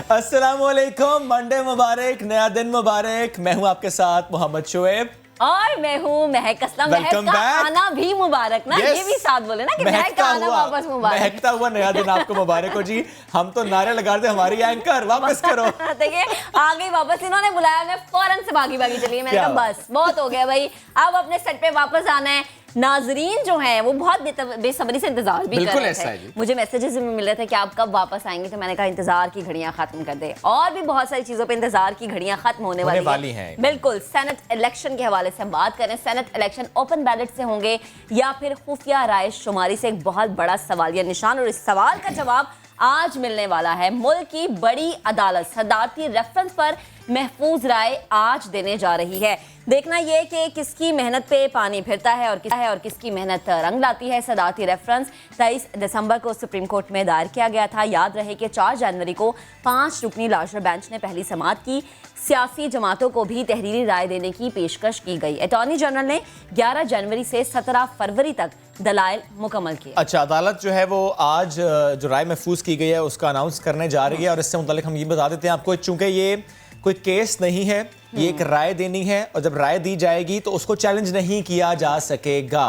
अस्सलाम वालेकुम, मंडे मुबारक, नया दिन मुबारक। मैं हूं आपके साथ मोहम्मद शुएब और मैं हूँ महक असलम। महक का आना भी मुबारक ना, ये भी साथ बोले ना कि महक का आना वापस मुबारक। महकता हुआ नया दिन आपको मुबारक हो जी। हम तो नारे लगा रहे थे हमारी एंकर वापस करो। देखिए आ गई वापस, इन्होंने बुलाया, मैं फौरन से भागी चली। मैंने कहा बस बहुत हो गया भाई, अब अपने सेट पे वापस आना है। नाजरीन जो हैं वो बहुत बेसब्री से इंतजार भी कर रहे थे। मुझे मैसेजेस भी मिल रहे थे कि आप कब वापस आएंगे, तो मैंने कहा इंतजार की घड़ियां खत्म कर दे। और भी बहुत सारी चीजों पे इंतजार की घड़ियां खत्म होने वाली हैं। बिल्कुल, सेनेट इलेक्शन के हवाले से हम बात करें। सेनेट इलेक्शन ओपन बैलेट से होंगे या फिर खुफिया राय शुमारी से, एक बहुत बड़ा सवालिया निशान, और इस सवाल का जवाब आज मिलने वाला है। मुल्क की बड़ी अदालत सदारती रेफरेंस पर महफूज राय आज देने जा रही है। देखना यह कि किसकी मेहनत पे पानी फिरता है और किसकी मेहनत रंग लाती है। सदारती रेफरेंस 23 दिसंबर को सुप्रीम कोर्ट में दायर किया गया था। याद रहे कि 4 जनवरी को 5 रुकनी लार्जर बेंच ने पहली समाअत की। सियासी जमातों को भी तहरीरी राय देने की पेशकश की गई। अटॉर्नी जनरल ने 11 जनवरी से 17 फरवरी तक दलाइल मुकम्मल किए। अच्छा, अदालत जो है वो आज जो राय महफूज की गई है उसका अनाउंस करने जा रही है। और इससे मुतालिक हम ये बता देते हैं आपको, चूंकि ये कोई केस नहीं है, ये एक राय देनी है, और जब राय दी जाएगी तो उसको चैलेंज नहीं किया जा सकेगा।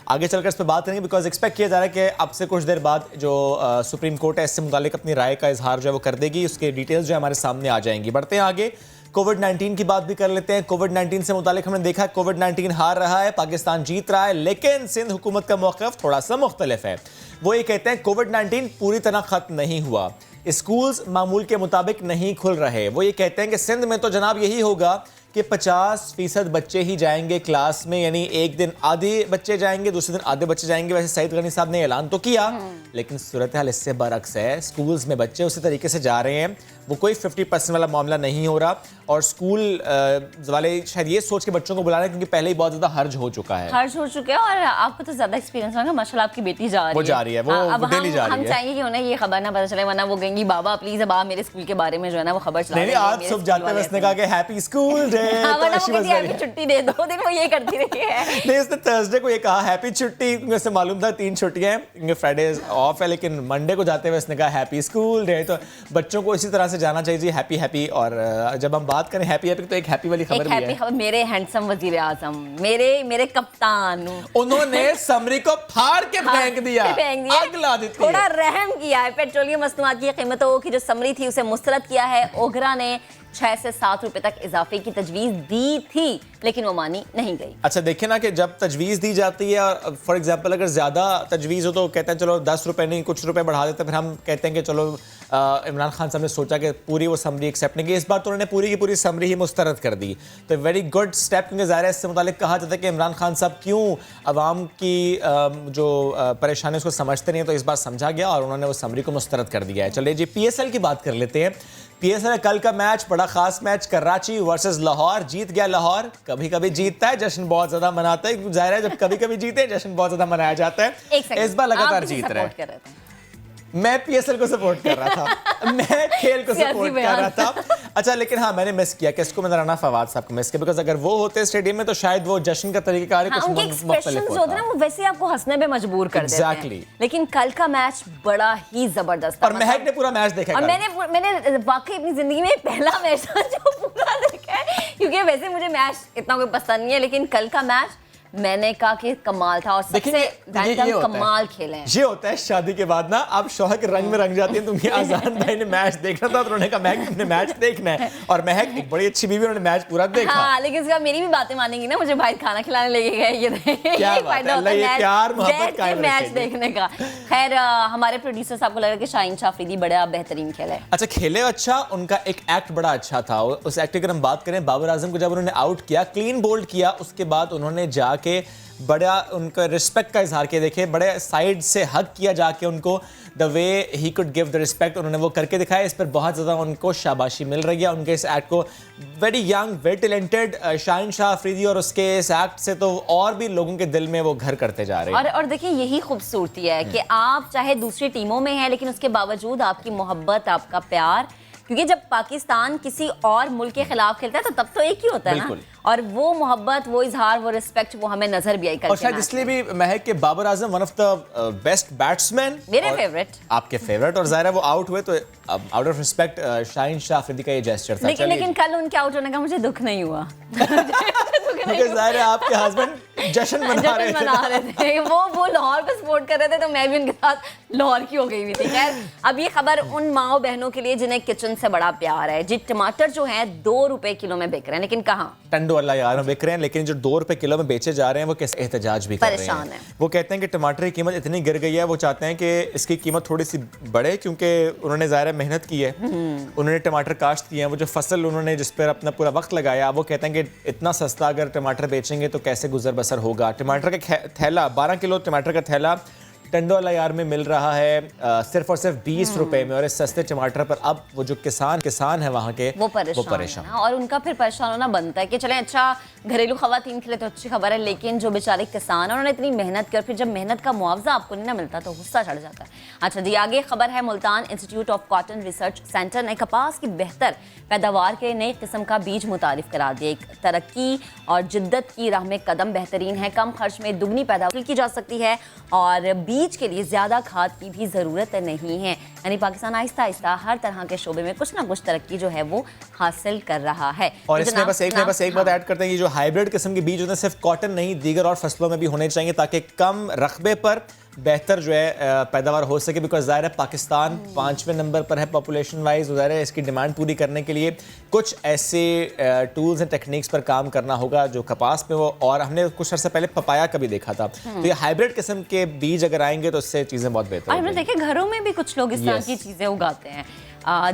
आगे चलकर इस पर बात करेंगे, बिकॉज एक्सपेक्ट किया जा रहा है कि अब से कुछ देर बाद जो सुप्रीम कोर्ट है इससे मुतालिक अपनी राय का इजहार जो है वो कर देगी। उसके डिटेल्स जो है हमारे सामने आ जाएंगी। बढ़ते हैं आगे, कोविड-19 की बात भी कर लेते हैं। कोविड-19 से मुतालिक हमने देखा कोविड-19 हार रहा है, पाकिस्तान जीत रहा है, लेकिन सिंध हुकूमत का मौक़िफ़ थोड़ा सा मुख्तलिफ है। वो ये कहते हैं कोविड-19 पूरी तरह ख़त्म नहीं हुआ, स्कूल्स मामूल के मुताबिक नहीं खुल रहे। वो ये कहते हैं कि सिंध में तो जनाब यही होगा कि 50% बच्चे ही जाएंगे क्लास में, यानी एक दिन आधे बच्चे जाएंगे, दूसरे दिन आधे बच्चे जाएंगे। वैसे सईद गनी साहब ने ऐलान तो किया, लेकिन सूरत हाल इससे बरअक्स है। स्कूल्स में बच्चे उसी तरीके से जा रहे हैं, वो कोई 50% वाला मामला नहीं हो रहा। और स्कूल वाले शायद ये सोच के बच्चों को बुला रहे हैं क्योंकि पहले ही बहुत ज़्यादा हर्ज हो चुका है। और आपको तो ज़्यादा एक्सपीरियंस होगा, माशाल्लाह आपकी बेटी जा रही है। वो डेली जा रही है। हम चाहेंगे कि उन्हें ये खबर ना पता चले, वरना वो कहेंगी बाबा प्लीज अब आप मेरे स्कूल के बारे में जो है ना वो खबर चला। नहीं, आज सुबह जाते हुए उसने कहा कि हैप्पी स्कूल डे, छुट्टी दे दो दिन, वो ये करती रही है। नहीं, उसने थर्सडे को ये कहा हैप्पी छुट्टी, वैसे मालूम था 3 छुट्टियां हैं क्योंकि फ्राइडे ऑफ है, लेकिन मंडे को जाते हुए उसने कहा हैप्पी स्कूल डे। तो बच्चों को इसी तरह से जाना चाहिए जी, हैप्पी हैप्पी। और जब हम बात करें हैप्पी हैप्पी तो एक हैप्पी वाली खबर भी है। मेरे हैंडसम वजीर आजम, मेरे कप्तान, उन्होंने समरी को फाड़ के फेंक दिया, आग ला दी। थोड़ा रहम किया है। पेट्रोलियम मसनूआत की कीमतों की जो समरी थी उसे मुस्तरद किया है। ओगरा ने 6 से 7 रुपए तक इजाफे की तजवीज़ दी थी, लेकिन वो मानी नहीं गई। अच्छा, देखिए ना कि जब तजवीज़ दी जाती है, और फॉर एग्जांपल अगर ज़्यादा तजवीज़ हो तो कहते हैं चलो 10 रुपए नहीं कुछ रुपए बढ़ा देते, फिर हम कहते हैं कि चलो इमरान खान साहब ने सोचा कि पूरी वो समरी एक्सेप्ट नहीं की। इस बार तो उन्होंने पूरी की पूरी समरी ही मुस्तरद कर दी, तो वेरी गुड स्टेप। क्योंकि ज़ाहिर है इससे मुतालिक कहा जाता है कि इमरान खान साहब क्यों अवाम की जो परेशानी उसको समझते नहीं है, तो इस बार समझा गया और उन्होंने वो समरी को मुस्तरद कर दिया है। चलिए जी, PSL की बात कर लेते हैं। PSL कल का मैच बड़ा खास मैच, कराची वर्सेस लाहौर। जीत गया लाहौर। कभी कभी जीतता है, जश्न बहुत ज्यादा मनाता है। जाहिर है जब कभी कभी जीते जश्न बहुत ज्यादा मनाया जाता है। इस बार लगातार जीत रहे हैं। मैं PSL को सपोर्ट कर रहा था, मैं खेल को सपोर्ट कर रहा था। अच्छा, लेकिन हाँ मैंने मिस किया, किसको? मैं राना फवाद साहब को मिस किया, बिकॉज अगर वो होते स्टेडियम में तो शायद वो जश्न का तरीका कुछ मुख्तलिफ होता है। वो वैसे आपको हंसने पे मजबूर कर देते हैं। लेकिन कल का मैच बड़ा ही जबरदस्त था। और महक ने पूरा मैच देखा। और मैंने वाकई अपनी जिंदगी में पहला मैच था जो पूरा देखा है, क्योंकि वैसे मुझे मैच इतना कोई पसंद नहीं है, लेकिन कल का मैच मैंने कहा कि कमाल था। और सबसे कमाल खेले हैं। ये होता है शादी के बाद ना आप शौहर के रंग में रंग जाती हैं। तुम्हें आजान भाई ने मैच देखना था तो उन्होंने कहा महक तुमने मैच देखना है, और महक एक बड़ी अच्छी बीवी, उन्होंने मैच पूरा देखा। हाँ, लेकिन उसके बाद मेरी भी बातें मानेंगी ना, मुझे भाई खाना खिलाने लेके गए, ये फायदा होता है प्यार मोहब्बत का मैच देखने का। खैर हमारे प्रोड्यूसर साहब को लगा कि शाहीन शाह अफरीदी बड़ा बेहतरीन खेले। अच्छा खेले, अच्छा उनका एक एक्ट बड़ा अच्छा था। उस एक्ट की अगर हम बात करें, बाबर आजम को जब उन्होंने आउट किया, क्लीन बोल्ड किया, उसके बाद उन्होंने जाके बड़ा उनका रिस्पेक्ट का इजहार किया। देखे बड़े साइड से हग किया जाके उनको, the way he could give the respect उन्होंने वो करके दिखाया। इस पर बहुत ज़्यादा उनको शाबाशी मिल रही है, उनके इस एक्ट को। Very young, very talented Shaheen Shah Afridi, और उसके इस एक्ट से तो और भी लोगों के दिल में वो घर करते जा रहे हैं। और देखिए यही खूबसूरती है कि आप चाहे दूसरी टीमों में हैं, लेकिन उसके बावजूद आपकी मोहब्बत, आपका प्यार, क्योंकि जब पाकिस्तान किसी और मुल्क के खिलाफ खेलता है तो तब तो एक ही होता है ना। اور وہ محبت, وہ اظہار, وہ رسپیکٹ وہ ہمیں نظر بھی آئی کل. اور شاید اس لیے بھی مہک کہ Babar Azam one of the best batsman, میرے فیوریٹ, آپ کے فیوریٹ, اور ظاہر ہے وہ آؤٹ ہوئے تو آؤٹ آف ریسپیکٹ شاہین شاہ افریدی کا یہ جیسچر تھا. لیکن کل ان کے آؤٹ ہونے کا مجھے دکھ نہیں ہوا, کیونکہ ظاہر ہے آپ کے ہسبینڈ جشن منا رہے تھے, وہ لاہور کو سپورٹ کر رہے تھے تو میں بھی ان کے ساتھ لاہور کی ہو گئی ہوئی تھی. خیر, اب یہ خبر ان ماؤں بہنوں کے لیے جنہیں کچن سے بڑا پیار ہے. جی ٹماٹر جو ہیں 2 روپے کلو میں بک رہے ہیں, لیکن کہاں ٹنڈو اللہ یار میں بک رہے ہیں, لیکن جو 2 روپے کلو میں بیچے جا رہے ہیں وہ کیسے احتجاج بھی کر رہے ہیں. وہ کہتے ہیں کہ ٹماٹر کی قیمت اتنی گر گئی ہے, وہ چاہتے ہیں کہ اس کی قیمت تھوڑی سی بڑھے, کیونکہ انہوں نے ظاہر محنت کی ہے, انہوں نے ٹماٹر کاشت کیے ہیں, وہ جو فصل انہوں نے جس پر اپنا پورا وقت لگایا, وہ کہتے ہیں کہ اتنا سستا اگر ٹماٹر بیچیں گے تو کیسے گزر بسر ہوگا. ٹماٹر کا تھیلا 12 کلو ٹماٹر کا تھیلا ٹنڈو اللہ یار میں مل رہا ہے صرف اور صرف 20 روپے میں, اور اس سستے ٹماٹر پر اب وہ جو کسان ہیں وہاں کے وہ پریشان ہیں, اور ان کا پھر پریشان ہونا بنتا ہے کہ چلیں اچھا گھریلو خواتین کے لیے تو اچھی خبر ہے, لیکن جو بیچارے کسان ہیں انہوں نے اتنی محنت کی اور پھر جب محنت کا معاوضہ آپ کو نہیں نہ ملتا تو غصہ چڑھ جاتا ہے. اچھا جی, آگے خبر ہے Multan institute of cotton research centre نے کپاس کی بہتر پیداوار کے نئے قسم کا بیج متعارف کرا دیا. ایک ترقی اور جدت کی راہ میں قدم بہترین ہے, کم خرچ میں دگنی پیداوار کی جا سکتی ہے اور بیج کے لیے زیادہ کھاد کی بھی ضرورت نہیں ہے. یعنی پاکستان آہستہ آہستہ ہر طرح کے شعبے میں کچھ نہ کچھ ترقی جو ہے وہ حاصل کر رہا ہے. اور اس میں بس ایک بات ایڈ کرتے ہیں, یہ جو ہائیبرڈ قسم کے بیج ہوتے ہیں صرف کاٹن نہیں دیگر اور فصلوں میں بھی ہونے چاہیے تاکہ کم رقبے پر بہتر جو ہے پیداوار ہو سکے. بیکاز ظاہر ہے پاکستان 5ویں نمبر پر ہے پاپولیشن وائز, ظاہر ہے اس کی ڈیمانڈ پوری کرنے کے لیے کچھ ایسے ٹولز اینڈ ٹیکنیکس پر کام کرنا ہوگا جو کپاس میں وہ, اور ہم نے کچھ عرصہ پہلے پپایا کا بھی دیکھا تھا, تو یہ ہائیبرڈ قسم کے بیج اگر آئیں گے تو اس سے چیزیں بہت بہتر ہوں گی. دیکھیں گھروں میں بھی کچھ لوگ اس طرح کی چیزیں اگاتے ہیں.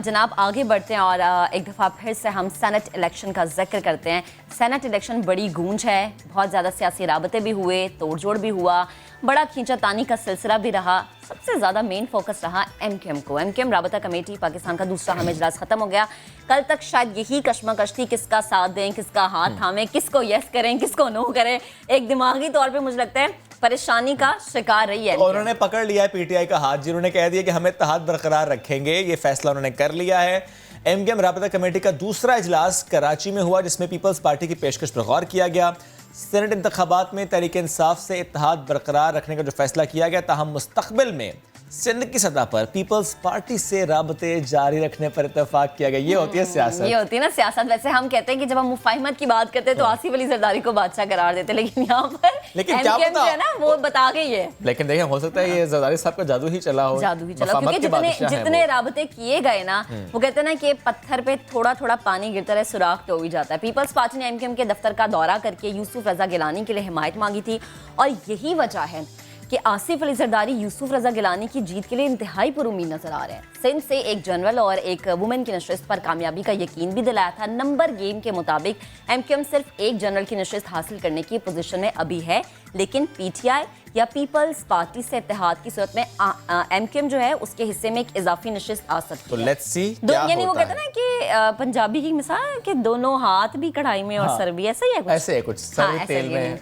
جناب آگے بڑھتے ہیں اور ایک دفعہ پھر سے ہم سینٹ الیکشن کا ذکر کرتے ہیں. سینٹ الیکشن بڑی گونج ہے, بہت زیادہ سیاسی رابطے بھی ہوئے, توڑ جوڑ بھی ہوا, بڑا کھینچا تانی کا سلسلہ بھی رہا. سب سے زیادہ مین فوکس رہا ایم کیو ایم کو. ایم کیو ایم رابطہ کمیٹی پاکستان کا دوسرا ہم اجلاس ختم ہو گیا. کل تک شاید یہی کشمکش تھی, کس کا ساتھ دیں, کس کا ہاتھ تھامیں, کس کو یس کریں, کس کو نو کریں. ایک دماغی طور پہ مجھے لگتا ہے پریشانی کا شکار رہی ہے. اور انہوں نے پکڑ لیا ہے پی ٹی آئی کا ہاتھ, جنہوں نے کہہ دیا کہ ہم اتحاد برقرار رکھیں گے. یہ فیصلہ انہوں نے کر لیا ہے. ایم کیو ایم رابطہ کمیٹی کا دوسرا اجلاس کراچی میں ہوا جس میں پیپلز پارٹی کی پیشکش پر غور کیا گیا. سینٹ انتخابات میں تحریک انصاف سے اتحاد برقرار رکھنے کا جو فیصلہ کیا گیا, تاہم مستقبل میں سندھ کی سطح پر پیپلز پارٹی سے رابطے جاری رکھنے پر اتفاق کیا گیا. یہ ہوتی ہے سیاست, یہ ہوتی ہے نا سیاست. ویسے ہم کہتے ہیں کہ جب ہم مفاہمت کی بات کرتے ہیں تو آصف علی زرداری کو بادشاہ قرار دیتے, لیکن یہاں پر لیکن کیا پتا ہے نا وہ بتا گئی ہے. لیکن دیکھیں ہو سکتا ہے یہ زرداری صاحب کا جادو ہی چلا ہو, کیونکہ جتنے رابطے کیے گئے نا, وہ کہتے ہیں نا کہ پتھر پہ تھوڑا تھوڑا پانی گرتا رہے سوراخ تو ہو ہی جاتا ہے. پیپلز پارٹی نے ایم کیو ایم کے دفتر کا دورہ کر کے یوسف رضا گیلانی کے لیے حمایت مانگی تھی, اور یہی وجہ ہے کہ آصف علی زرداری یوسف رضا گیلانی کی جیت کے لیے انتہائی پر امید نظر آ رہے ہیں. سندھ سے ایک جنرل اور ایک وومن کی نشست پر کامیابی کا یقین بھی دلایا تھا. نمبر گیم کے مطابق ایم کیو ایم صرف ایک جنرل کی نشست حاصل کرنے کی پوزیشن میں ابھی ہے, لیکن پی ٹی آئی یا پیپلز پارٹی سے اتحاد کی صورت میں ایم کیو ایم جو ہے اس کے حصے میں ایک اضافی نشست آ سکتی ہے. یعنی وہ کہتے ہیں نا کہ پنجابی کی مثال کہ دونوں ہاتھ بھی کڑھائی میں اور سر بھی, ایسا ہی ہے, ایسے کچھ سر تیل میں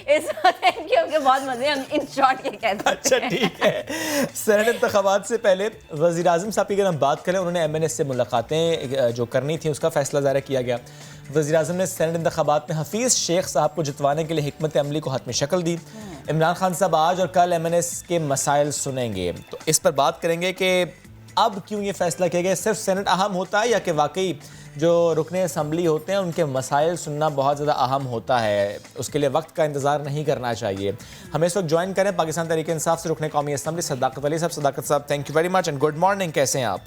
اس وقت کیونکہ بہت مزے ہم ان شارٹ یہ کہتے ہیں. اچھا ٹھیک ہے. سینٹ انتخابات سے پہلے وزیر اعظم صاحب کی اگر ہم بات کریں, انہوں نے ایم این ایس سے ملاقاتیں جو کرنی تھیں اس کا فیصلہ ظاہر کیا گیا. وزیر اعظم نے سینٹ انتخابات میں حفیظ شیخ صاحب کو جتوانے کے لیے حکمت عملی کو حتمی شکل دی. عمران خان صاحب آج اور کل ایم این ایس کے مسائل سنیں گے, تو اس پر بات کریں گے کہ اب کیوں یہ فیصلہ کیا گیا. صرف سینٹ اہم ہوتا ہے یا کہ واقعی جو رکن اسمبلی ہوتے ہیں ان کے مسائل سننا بہت زیادہ اہم ہوتا ہے, اس کے لیے وقت کا انتظار نہیں کرنا چاہیے. ہمیں اس وقت جوائن کریں پاکستان تحریک انصاف سے رکن قومی اسمبلی صداقت علی صاحب. صداقت صاحب thank you very much and good morning, کیسے ہیں آپ؟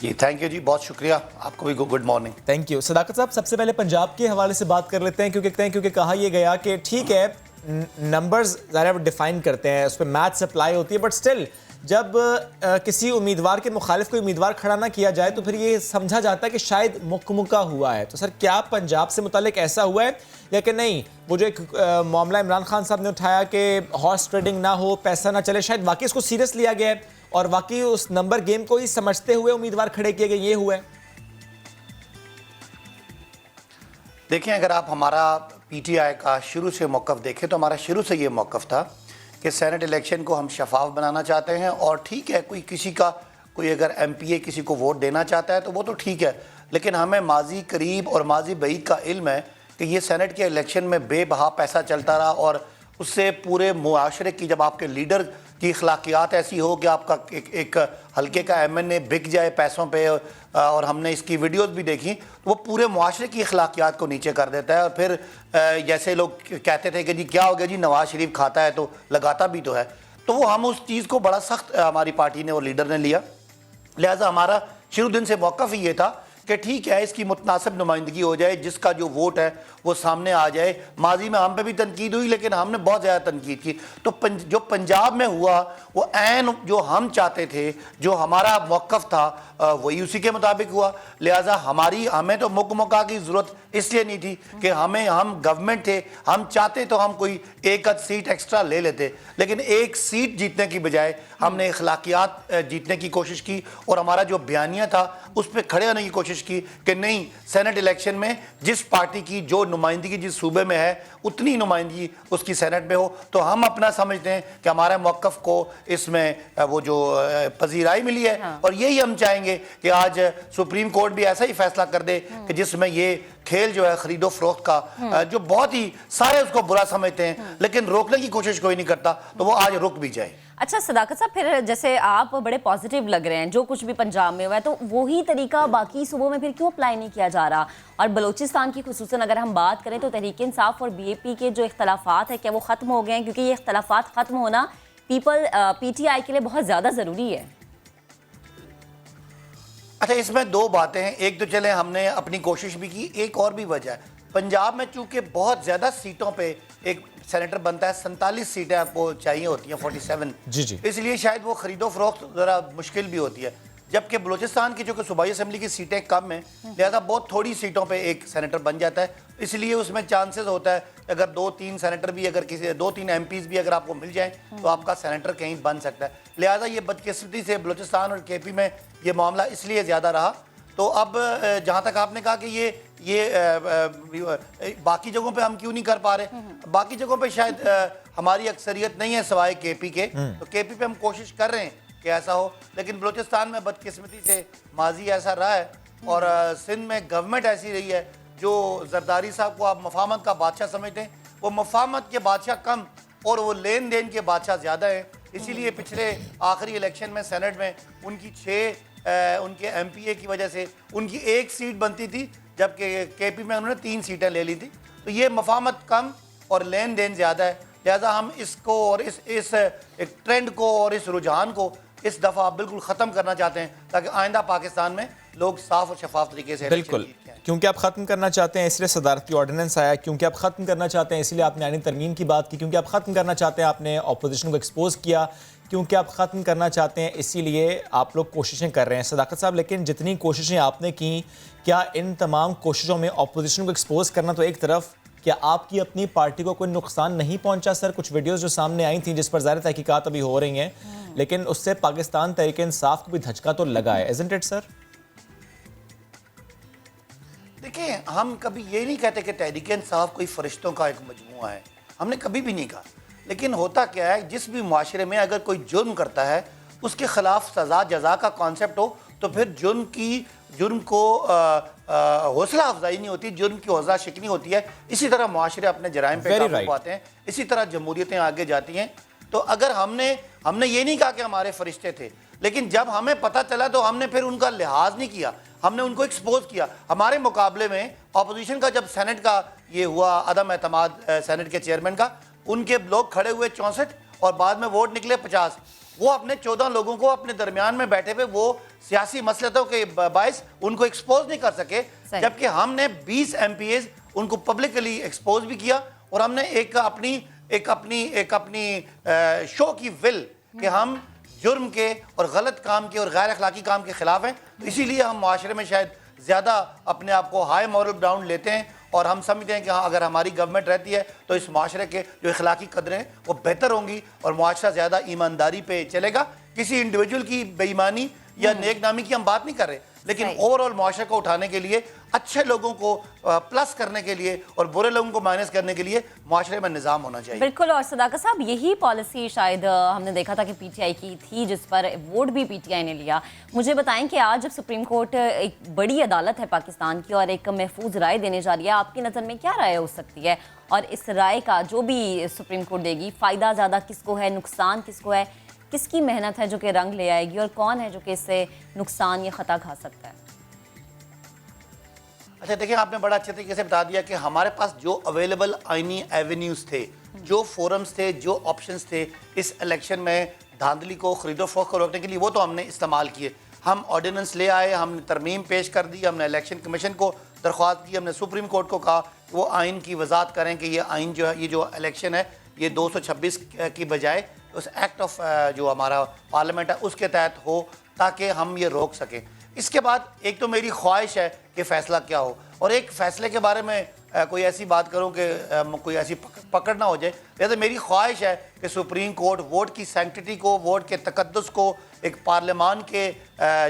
جی تھینک یو جی, بہت شکریہ, آپ کو بھی گڈ مارننگ. Thank you. صداقت صاحب سب سے پہلے پنجاب کے حوالے سے بات کر لیتے ہیں کیونکہ کہا یہ گیا کہ ٹھیک ہے نمبرز ظاہر ڈیفائن کرتے ہیں, اس پہ میتھس اپلائی ہوتی ہے, بٹ اسٹل جب کسی امیدوار کے مخالف کوئی امیدوار کھڑا نہ کیا جائے تو پھر یہ سمجھا جاتا ہے کہ شاید مکمکہ ہوا ہے. تو سر کیا پنجاب سے متعلق ایسا ہوا ہے یا کہ نہیں, وہ جو ایک معاملہ عمران خان صاحب نے اٹھایا کہ ہارس ٹریڈنگ نہ ہو, پیسہ نہ چلے, شاید واقعی اس کو سیریس لیا گیا ہے اور واقعی اس نمبر گیم کو ہی سمجھتے ہوئے امیدوار کھڑے کیے گئے, یہ ہوا ہے؟ دیکھیں اگر آپ ہمارا پی ٹی آئی کا شروع سے موقف دیکھیں تو ہمارا شروع سے یہ موقف تھا کہ سینٹ الیکشن کو ہم شفاف بنانا چاہتے ہیں, اور ٹھیک ہے کوئی کسی کا کوئی اگر ایم پی اے کسی کو ووٹ دینا چاہتا ہے تو وہ تو ٹھیک ہے، لیکن ہمیں ماضی قریب اور ماضی بعید کا علم ہے کہ یہ سینٹ کے الیکشن میں بے بہا پیسہ چلتا رہا، اور اس سے پورے معاشرے کی، جب آپ کے لیڈر کی اخلاقیات ایسی ہو کہ آپ کا ایک حلقے کا ایم این اے بک جائے پیسوں پہ، اور ہم نے اس کی ویڈیوز بھی دیکھی، تو وہ پورے معاشرے کی اخلاقیات کو نیچے کر دیتا ہے۔ اور پھر جیسے لوگ کہتے تھے کہ جی کیا ہو گیا جی، نواز شریف کھاتا ہے تو لگاتا بھی تو ہے، تو وہ ہم اس چیز کو بڑا سخت ہماری پارٹی نے اور لیڈر نے لیا، لہٰذا ہمارا شروع دن سے موقف ہی یہ تھا کہ ٹھیک ہے اس کی متناسب نمائندگی ہو جائے، جس کا جو ووٹ ہے وہ سامنے آ جائے۔ ماضی میں ہم پہ بھی تنقید ہوئی لیکن ہم نے بہت زیادہ تنقید کی، تو جو پنجاب میں ہوا وہ عین جو ہم چاہتے تھے، جو ہمارا موقف تھا وہی اسی کے مطابق ہوا، لہٰذا ہمیں تو مکہ کی ضرورت اس لیے نہیں تھی کہ ہم گورنمنٹ تھے، ہم چاہتے تو ہم کوئی ایک آدھ سیٹ ایکسٹرا لے لیتے، لیکن ایک سیٹ جیتنے کی بجائے ہم نے اخلاقیات جیتنے کی کوشش کی، اور ہمارا جو بیانیہ تھا اس پہ کھڑے ہونے کی کوشش کی کہ نہیں، سینٹ الیکشن میں جس پارٹی کی جو نمائندگی جس صوبے میں ہے اتنی نمائندگی اس کی سینٹ میں ہو، تو ہم اپنا سمجھتے ہیں کہ ہمارے موقف کو اس میں وہ جو پذیرائی ملی ہے، اور یہی ہم چاہیں گے کہ آج سپریم کورٹ بھی ایسا ہی فیصلہ کر دے کہ جس میں یہ کھیل جو ہے خرید و فروخت کا، جو بہت ہی سارے اس کو برا سمجھتے ہیں لیکن روکنے کی کوشش کوئی نہیں کرتا، تو وہ آج رک بھی جائے۔ اچھا صداقت صاحب، پھر جیسے آپ بڑے پازیٹیو لگ رہے ہیں جو کچھ بھی پنجاب میں ہوا ہے، تو وہی طریقہ باقی صوبوں میں پھر کیوں اپلائی نہیں کیا جا رہا؟ اور بلوچستان کی خصوصاً اگر ہم بات کریں تو تحریک انصاف اور بی اے پی کے جو اختلافات ہیں کیا وہ ختم ہو گئے ہیں؟ کیونکہ یہ اختلافات ختم ہونا پی ٹی آئی کے لیے بہت زیادہ ضروری ہے۔ اچھا، اس میں دو باتیں ہیں، ایک تو چلیں ہم نے اپنی کوشش بھی کی، ایک اور بھی وجہ ہے۔ پنجاب میں چونکہ بہت زیادہ سیٹوں پہ ایک سینیٹر بنتا ہے، 47 سیٹیں آپ کو چاہیے ہوتی ہیں، 47، اس لیے شاید وہ خرید و فروخت ذرا مشکل بھی ہوتی ہے، جبکہ بلوچستان کی چونکہ صوبائی اسمبلی کی سیٹیں کم ہیں، لہذا بہت تھوڑی سیٹوں پہ ایک سینیٹر بن جاتا ہے، اس لیے اس میں چانسز ہوتا ہے اگر 2-3 سینیٹر بھی، اگر کسی 2-3 ایم پیز بھی اگر آپ کو مل جائیں تو آپ کا سینیٹر کہیں بن سکتا ہے، لہذا یہ بدقسمتی سے بلوچستان اور کے پی میں یہ معاملہ اس لیے زیادہ رہا۔ تو اب جہاں تک آپ نے کہا کہ یہ باقی جگہوں پہ ہم کیوں نہیں کر پا رہے، باقی جگہوں پہ شاید ہماری اکثریت نہیں ہے سوائے کے پی کے، تو کے پی پہ ہم کوشش کر رہے ہیں کہ ایسا ہو، لیکن بلوچستان میں بدقسمتی سے ماضی ایسا رہا ہے، اور سندھ میں گورنمنٹ ایسی رہی ہے جو زرداری صاحب کو آپ مفاہمت کا بادشاہ سمجھتے ہیں، وہ مفاہمت کے بادشاہ کم اور وہ لین دین کے بادشاہ زیادہ ہیں، اسی لیے پچھلے آخری الیکشن میں سینٹ میں ان کی 6 ان کے ایم پی اے کی وجہ سے ان کی 1 سیٹ بنتی تھی، جبکہ کے پی میں انہوں نے 3 سیٹیں لے لی تھی، تو یہ مفاہمت کم اور لین دین زیادہ ہے، لہذا ہم اس کو اور اس ایک ٹرینڈ کو اور اس رجحان کو اس دفعہ بالکل ختم کرنا چاہتے ہیں تاکہ آئندہ پاکستان میں لوگ صاف اور شفاف طریقے سے بالکل، کیونکہ آپ ختم کرنا چاہتے ہیں اس لیے صدارتی آرڈیننس آیا، کیونکہ آپ ختم کرنا چاہتے ہیں اس لیے آپ نے آئینی ترمیم کی بات کی، کیونکہ آپ ختم کرنا چاہتے ہیں آپ نے اپوزیشن کو ایکسپوز کیا، کیونکہ آپ ختم کرنا چاہتے ہیں اسی لیے آپ لوگ کوششیں کر رہے ہیں۔ صداقت صاحب، لیکن جتنی کوششیں آپ نے کی، کیا ان تمام کوششوں میں اپوزیشن کو ایکسپوز کرنا تو ایک طرف، کیا آپ کی اپنی پارٹی کو کوئی نقصان نہیں پہنچا؟ سر کچھ ویڈیوز جو سامنے آئی تھیں جس پر ظاہر تحقیقات ابھی ہو رہی ہیں، لیکن اس سے پاکستان تحریک انصاف کو بھی دھچکا تو لگا ہے، isn't it سر؟ دیکھیں، ہم کبھی یہ نہیں کہتے کہ تحریک انصاف کوئی فرشتوں کا ایک مجموعہ ہے، ہم نے کبھی بھی نہیں کہا، لیکن ہوتا کیا ہے، جس بھی معاشرے میں اگر کوئی جرم کرتا ہے اس کے خلاف سزا جزا کا کانسیپٹ ہو تو پھر جرم کو حوصلہ افزائی نہیں ہوتی، جرم کی حوصلہ شکنی ہوتی ہے، اسی طرح معاشرے اپنے جرائم پہ قابو پاتے ہیں، اسی طرح جمہوریتیں آگے جاتی ہیں۔ تو اگر ہم نے یہ نہیں کہا کہ ہمارے فرشتے تھے، لیکن جب ہمیں پتہ چلا تو ہم نے پھر ان کا لحاظ نہیں کیا، ہم نے ان کو ایکسپوز کیا۔ ہمارے مقابلے میں اپوزیشن کا جب سینٹ کا یہ ہوا عدم اعتماد سینٹ کے چیئرمین کا، ان کے لوگ کھڑے ہوئے 64 اور بعد میں ووٹ نکلے 50، وہ اپنے 14 لوگوں کو اپنے درمیان میں بیٹھے ہوئے وہ سیاسی مسلطوں کے باعث ان کو ایکسپوز نہیں کر سکے، جبکہ ہم نے 20 ایم پی ایز ان کو پبلکلی ایکسپوز بھی کیا، اور ہم نے ایک اپنی شو کی ول کہ ہم جرم کے اور غلط کام کے اور غیر اخلاقی کام کے خلاف ہیں، تو اسی لیے ہم معاشرے میں شاید زیادہ اپنے آپ کو ہائی مورل گراؤنڈ لیتے ہیں، اور ہم سمجھتے ہیں کہ ہاں اگر ہماری گورنمنٹ رہتی ہے تو اس معاشرے کے جو اخلاقی قدریں ہیں وہ بہتر ہوں گی اور معاشرہ زیادہ ایمانداری پہ چلے گا۔ کسی انڈیویجول کی بے ایمانی یا نیک نامی کی ہم بات نہیں کر رہے، لیکن اوورآل معاشرے کو اٹھانے کے لیے, اچھے لوگوں کو پلس کرنے کے لیے اور برے لوگوں کو مائنس کرنے کے لیے معاشرے میں نظام ہونا چاہیے. بالکل. اور صداقت صاحب یہی پالیسی شاید ہم نے دیکھا تھا کہ پی ٹی آئی کی تھی, جس پر ووٹ بھی پی ٹی آئی نے لیا. مجھے بتائیں کہ آج جب سپریم کورٹ ایک بڑی عدالت ہے پاکستان کی اور ایک محفوظ رائے دینے جا رہی ہے, آپ کی نظر میں کیا رائے ہو سکتی ہے, اور اس رائے کا جو بھی سپریم کورٹ دے گی فائدہ زیادہ کس کو ہے, نقصان کس کو ہے, کس کی محنت ہے جو کہ رنگ لے آئے گی, اور کون ہے جو کہ اس سے نقصان یا خطا کھا سکتا ہے؟ اچھا دیکھیں, آپ نے بڑا اچھے طریقے سے بتا دیا کہ ہمارے پاس جو اویلیبل آئینی ایونیوز تھے, جو فورمز تھے, جو آپشنز تھے اس الیکشن میں دھاندلی کو, خرید و فروخت کو روکنے کے لیے, وہ تو ہم نے استعمال کیے. ہم آرڈیننس لے آئے, ہم نے ترمیم پیش کر دی, ہم نے الیکشن کمیشن کو درخواست کی, ہم نے سپریم کورٹ کو کہا کہ وہ آئین کی وضاحت کریں کہ یہ آئین جو ہے, یہ جو الیکشن ہے یہ 226 کی بجائے اس ایکٹ آف جو ہمارا پارلیمنٹ ہے اس کے تحت ہو, تاکہ ہم یہ روک سکیں. اس کے بعد ایک تو میری خواہش ہے کہ فیصلہ کیا ہو, اور ایک فیصلے کے بارے میں کوئی ایسی بات کروں کہ کوئی ایسی پکڑ نہ ہو جائے. لہٰذا میری خواہش ہے کہ سپریم کورٹ ووٹ کی سینکٹیٹی کو, ووٹ کے تقدس کو, ایک پارلیمان کے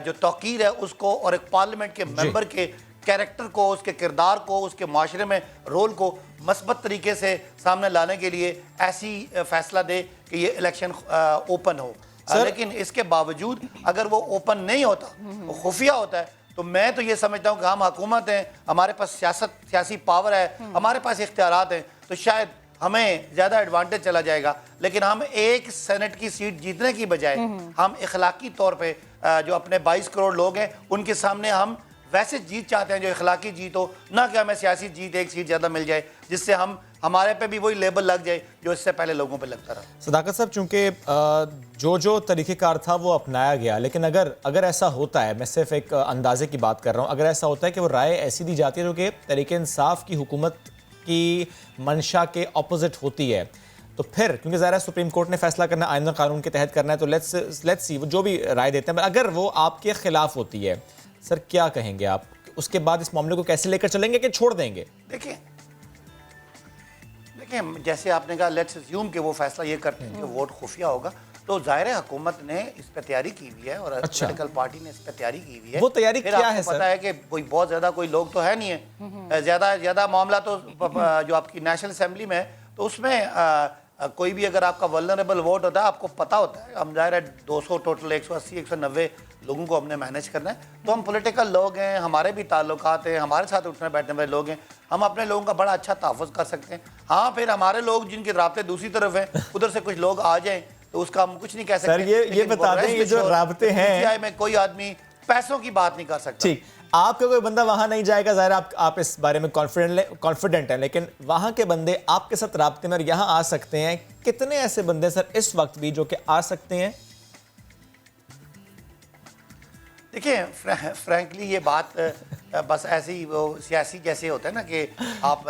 جو توقیر ہے اس کو, اور ایک پارلیمنٹ کے ممبر کے کیریکٹر کو, اس کے کردار کو, اس کے معاشرے میں رول کو مثبت طریقے سے سامنے لانے کے لیے ایسی فیصلہ دے کہ یہ الیکشن اوپن ہو. لیکن اس کے باوجود اگر وہ اوپن نہیں ہوتا, وہ خفیہ ہوتا ہے, تو میں تو یہ سمجھتا ہوں کہ ہم حکومت ہیں, ہمارے پاس سیاسی پاور ہے, ہمارے پاس اختیارات ہیں, تو شاید ہمیں زیادہ ایڈوانٹیج چلا جائے گا. لیکن ہم ایک سینٹ کی سیٹ جیتنے کی بجائے ہم اخلاقی طور پہ جو اپنے 22 کروڑ لوگ ہیں ان کے سامنے ہم ویسے جیت چاہتے ہیں جو اخلاقی جیت ہو, نہ کہ ہمیں سیاسی جیت ایک سیٹ زیادہ مل جائے جس سے ہمارے پہ بھی وہی لیبل لگ جائے جو اس سے پہلے لوگوں پہ لگتا رہا. صداقت صاحب, چونکہ جو طریقہ کار تھا وہ اپنایا گیا, لیکن اگر ایسا ہوتا ہے, میں صرف ایک اندازے کی بات کر رہا ہوں, اگر ایسا ہوتا ہے کہ وہ رائے ایسی دی جاتی ہے جو کہ تحریک انصاف کی حکومت کی منشا کے اپوزٹ ہوتی ہے, تو پھر کیونکہ ظاہر ہے سپریم کورٹ نے فیصلہ کرنا آئین اور قانون کے تحت کرنا ہے, تو لیٹس سی وہ جو بھی رائے دیتے ہیں, اگر وہ آپ کے خلاف ہوتی ہے, سر کیا کہیں گے آپ, اس کے بعد اس معاملے کو کیسے لے کر چلیں گے کہ چھوڑ دیں گے؟ دیکھیں جیسے آپ نے کہا لیٹس اسیوم کہ وہ فیصلہ یہ کرتے ہیں کہ ووٹ خفیہ ہوگا, تو ظاہر حکومت نے اس پہ تیاری کی ہوئی ہے اور پولیٹیکل پارٹی نے اس پہ تیاری کی ہوئی ہے. وہ تیاری کیا ہے سر؟ پتا ہے کہ کوئی بہت زیادہ کوئی لوگ تو ہے نہیں ہے, زیادہ معاملہ تو جو آپ کی نیشنل اسمبلی میں ہے, تو اس میں کوئی بھی اگر آپ کا ولنریبل ووٹ ہوتا ہے, آپ کو پتا ہوتا ہے, ہم ظاہر ہے 200 ٹوٹل 180 190 لوگوں کو ہم نے مینیج کرنا ہے, تو ہم پولیٹیکل لوگ ہیں, ہمارے بھی تعلقات ہیں, ہمارے ساتھ اٹھنے بیٹھنے والے لوگ ہیں, ہم اپنے لوگوں کا بڑا اچھا تحفظ کر سکتے ہیں. ہاں پھر ہمارے لوگ جن کے رابطے دوسری طرف ہیں, ادھر سے کچھ لوگ آ جائیں تو اس کا ہم کچھ نہیں کہہ سکتے. سر یہ بتا دیں, یہ جو رابطے ہیں میں کوئی آدمی پیسوں کی بات نہیں کر سکتا. ٹھیک, آپ کا کوئی بندہ وہاں نہیں جائے گا, ظاہر آپ اس بارے میں کانفیڈنٹ ہیں, لیکن وہاں کے بندے آپ کے ساتھ رابطے میں اور یہاں آ سکتے ہیں. کتنے ایسے بندے سر اس وقت بھی جو کہ آ سکتے ہیں؟ دیکھیں فرینکلی یہ بات بس ایسی وہ سیاسی جیسے ہوتا ہے نا کہ آپ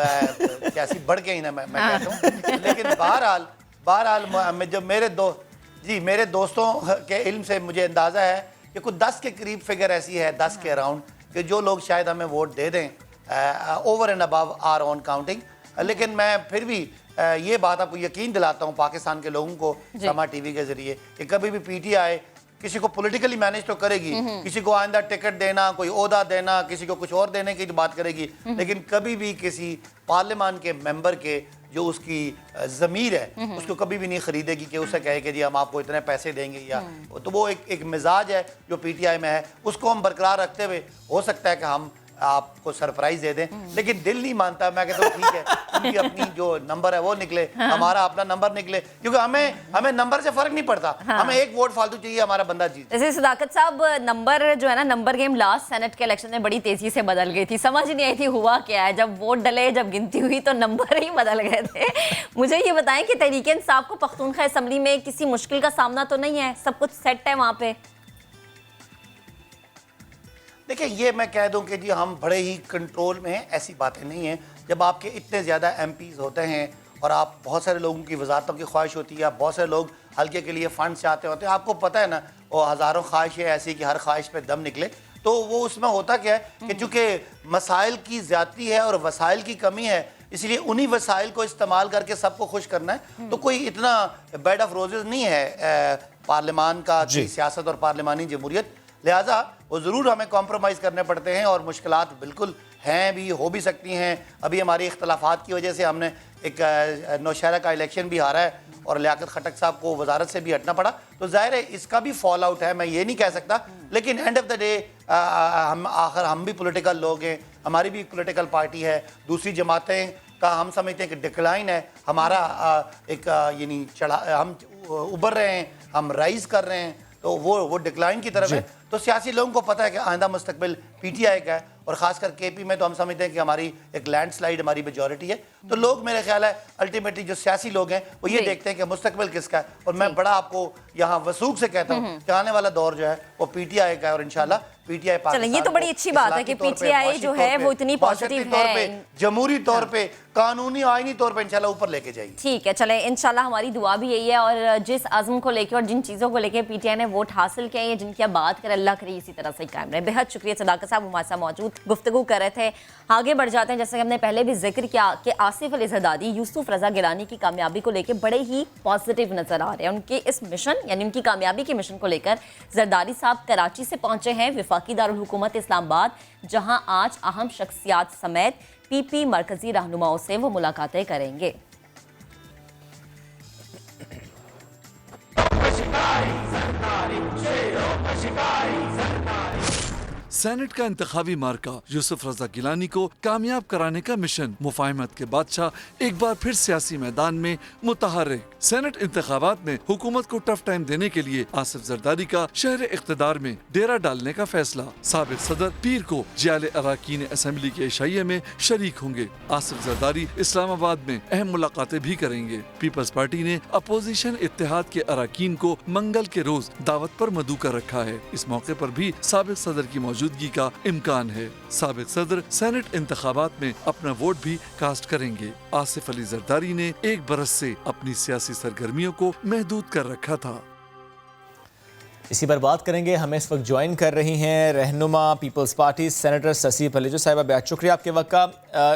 سیاسی بڑھ کے ہی نا میں کہتا ہوں, لیکن بہرحال جو میرے دوستوں کے علم سے مجھے اندازہ ہے کہ کچھ 10 کے قریب فگر ایسی ہے, 10 کے اراؤنڈ, کہ جو لوگ شاید ہمیں ووٹ دے دیں over and above our own counting. لیکن میں پھر بھی یہ بات آپ کو یقین دلاتا ہوں پاکستان کے لوگوں کو سما ٹی وی کے ذریعے کہ کبھی بھی پی ٹی آئی کسی کو پولیٹیکلی مینیج تو کرے گی, کسی کو آئندہ ٹکٹ دینا, کوئی عہدہ دینا, کسی کو کچھ اور دینے کی بات کرے گی, لیکن کبھی بھی کسی پارلیمان کے ممبر کے جو اس کی ضمیر ہے اس کو کبھی بھی نہیں خریدے گی کہ اسے کہے کہ جی ہم آپ کو اتنے پیسے دیں گے, یا تو وہ ایک مزاج ہے جو پی ٹی آئی میں ہے, اس کو ہم برقرار رکھتے ہوئے ہو سکتا ہے کہ ہم آپ کو سرپرائز دے دیں. لیکن دل نہیں مانتا, میں کہتا ہوں ٹھیک ہے ان کی اپنی جو نمبر ہے وہ نکلے, ہمارا اپنا نمبر نکلے, کیونکہ ہمیں نمبر سے فرق نہیں پڑتا, ہمیں ایک ووٹ فالتو چاہیے, ہمارا بندہ جیت. جیسے صداقت صاحب, نمبر جو ہے نا, نمبر گیم لاسٹ سینٹ کے الیکشن میں بڑی تیزی سے بدل گئی تھی, سمجھ نہیں آئی تھی ہوا کیا ہے, جب ووٹ ڈلے, جب گنتی ہوئی تو نمبر ہی بدل گئے تھے. مجھے یہ بتائیں کہ تحریک انصاف کو پختونخوا اسمبلی میں کسی مشکل کا سامنا تو نہیں ہے, سب کچھ سیٹ ہے وہاں پہ؟ دیکھیں یہ میں کہہ دوں کہ جی ہم بڑے ہی کنٹرول میں ہیں, ایسی باتیں نہیں ہیں. جب آپ کے اتنے زیادہ ایم پیز ہوتے ہیں اور آپ بہت سارے لوگوں کی وزارتوں کی خواہش ہوتی ہے, بہت سارے لوگ حلقے کے لیے فنڈز چاہتے ہوتے ہیں, آپ کو پتہ ہے نا وہ ہزاروں خواہشیں ایسی کہ ہر خواہش پہ دم نکلے, تو وہ اس میں ہوتا کیا ہے کہ چونکہ مسائل کی زیادتی ہے اور وسائل کی کمی ہے, اس لیے انہی وسائل کو استعمال کر کے سب کو خوش کرنا ہے. تو کوئی اتنا بیڈ آف روزز نہیں ہے پارلیمان کا سیاست اور پارلیمانی جمہوریت. لہٰذا وہ ضرور ہمیں کمپرومائز کرنے پڑتے ہیں اور مشکلات بالکل ہیں بھی، ہو بھی سکتی ہیں. ابھی ہماری اختلافات کی وجہ سے ہم نے ایک نوشہرہ کا الیکشن بھی ہارا ہے اور لیاقت خٹک صاحب کو وزارت سے بھی ہٹنا پڑا. تو ظاہر ہے اس کا بھی فال آؤٹ ہے, میں یہ نہیں کہہ سکتا, لیکن اینڈ آف دا ڈے ہم بھی پولیٹیکل لوگ ہیں, ہماری بھی پولیٹیکل پارٹی ہے, دوسری جماعتیں کا ہم سمجھتے ہیں کہ ڈکلائن ہے, ہمارا ایک یعنی ہم ابھر رہے ہیں, ہم رائز کر رہے ہیں, تو وہ ڈکلائن کی طرف ہے. تو سیاسی لوگوں کو پتہ ہے کہ آئندہ مستقبل پی ٹی آئی کا ہے, اور خاص کر کے پی میں تو ہم سمجھتے ہیں کہ ہماری ایک لینڈ سلائیڈ ہماری میجورٹی ہے. تو لوگ میرے خیال ہے الٹیمیٹلی جو سیاسی لوگ ہیں وہ یہ دیکھتے ہیں کہ مستقبل کس کا ہے, اور میں بڑا آپ کو یہاں وثوق سے کہتا ہوں کہ آنے والا دور جو ہے وہ پی ٹی آئی کا ہے, اور انشاءاللہ پی ٹی آئی پاکستان یہ تو بڑی اچھی بات ہے کہ پی ٹی آئی جو ہے وہ اتنی پازیٹیو ہے, جمہوری طور پہ, قانونی آئینی طور پہ انشاءاللہ اوپر لے کے جائے گی. ٹھیک ہے, چلیں انشاءاللہ ہماری دعا بھی یہی ہے, اور جس عزم کو لے کے اور جن چیزوں کو لے کے پی ٹی آئی نے ووٹ حاصل کیا ہے, جن کی اب بات کریں, اللہ کرے اسی طرح سے قائم رہے. بہت شکریہ صداقت صاحب, ہمارے ساتھ موجود گفتگو کر رہے تھے. آگے بڑھ جاتے ہیں, جیسے کہ ہم نے پہلے بھی ذکر کیا کہ آصف علی زرداری یوسف رضا گیلانی کی کامیابی کو لے کے بڑے ہی پازیٹیو نظر آ رہے ہیں. ان کے اس مشن یعنی ان کی کامیابی کے مشن کو لے کر زرداری صاحب کراچی سے پہنچے ہیں وفاقی دارالحکومت اسلام آباد, جہاں آج اہم شخصیات سمیت پی پی مرکزی رہنماؤں سے وہ ملاقاتیں کریں گے. سینٹ کا انتخابی مارکہ یوسف رضا گیلانی کو کامیاب کرانے کا مشن, مفاہمت کے بادشاہ ایک بار پھر سیاسی میدان میں متحرک. سینٹ انتخابات میں حکومت کو ٹف ٹائم دینے کے لیے آصف زرداری کا شہر اقتدار میں ڈیرا ڈالنے کا فیصلہ. سابق صدر پیر کو جیال اراکین اسمبلی کے عشائیے میں شریک ہوں گے. آصف زرداری اسلام آباد میں اہم ملاقاتیں بھی کریں گے. پیپلز پارٹی نے اپوزیشن اتحاد کے اراکین کو منگل کے روز دعوت پر مدعو کر رکھا ہے. اس موقع پر بھی سابق صدر کی موجودگی کا امکان ہے. سابق صدر سینٹ انتخابات میں اپنا ووٹ بھی کاسٹ کریں گے. آصف علی زرداری نے ایک برس سے اپنی سیاسی سرگرمیوں کو محدود کر رکھا تھا. اسی پر بات کریں گے. ہمیں اس وقت جوائن کر رہی ہیں رہنما پیپلز پارٹی سینیٹر سسی پھلیجو صاحبہ. بہت شکریہ آپ کے وقت کا.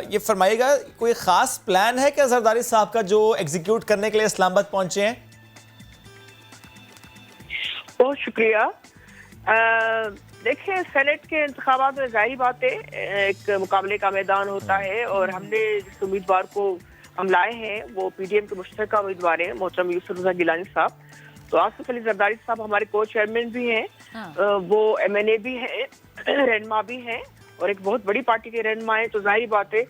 یہ فرمائیے گا, کوئی خاص پلان ہے کیا زرداری صاحب کا جو ایگزیکیوٹ کرنے کے لیے اسلام آباد پہنچے ہیں؟ بہت شکریہ. دیکھیں, سینٹ کے انتخابات میں ظاہری بات ہے ایک مقابلے کا میدان ہوتا ہے, اور ہم نے جس امیدوار کو ہم لائے ہیں وہ پی ڈی ایم کے مشترکہ امیدوار ہیں محترم یوسف رضا گیلانی صاحب. تو آصف علی زرداری صاحب ہمارے کو چیئرمین بھی ہیں, وہ ایم این اے بھی ہیں, رہنما بھی ہیں, اور ایک بہت بڑی پارٹی کے رہنما ہیں. تو ظاہری بات ہے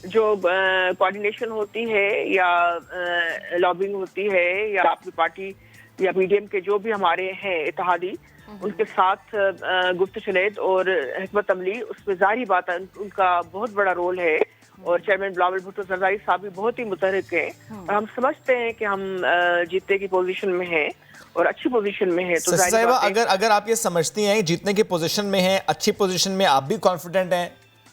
جو کوارڈینیشن ہوتی ہے یا لابنگ ہوتی ہے یا اپنی پارٹی یا پی ڈی ایم کے جو بھی ہمارے ہیں اتحادی, ان کے ساتھ گفت شنید اور حکمت عملی, اس میں ظاہری بات ہے ان کا بہت بڑا رول ہے. اور چیئرمین بلاول بھٹو زرداری صاحب بھی بہت ہی متحرک ہیں, اور ہم سمجھتے ہیں کہ ہم جیتنے کی پوزیشن میں ہیں اور اچھی پوزیشن میں ہیں. تو اگر آپ یہ سمجھتی ہیں جیتنے کی پوزیشن میں ہیں, اچھی پوزیشن میں آپ بھی کانفیڈنٹ ہیں,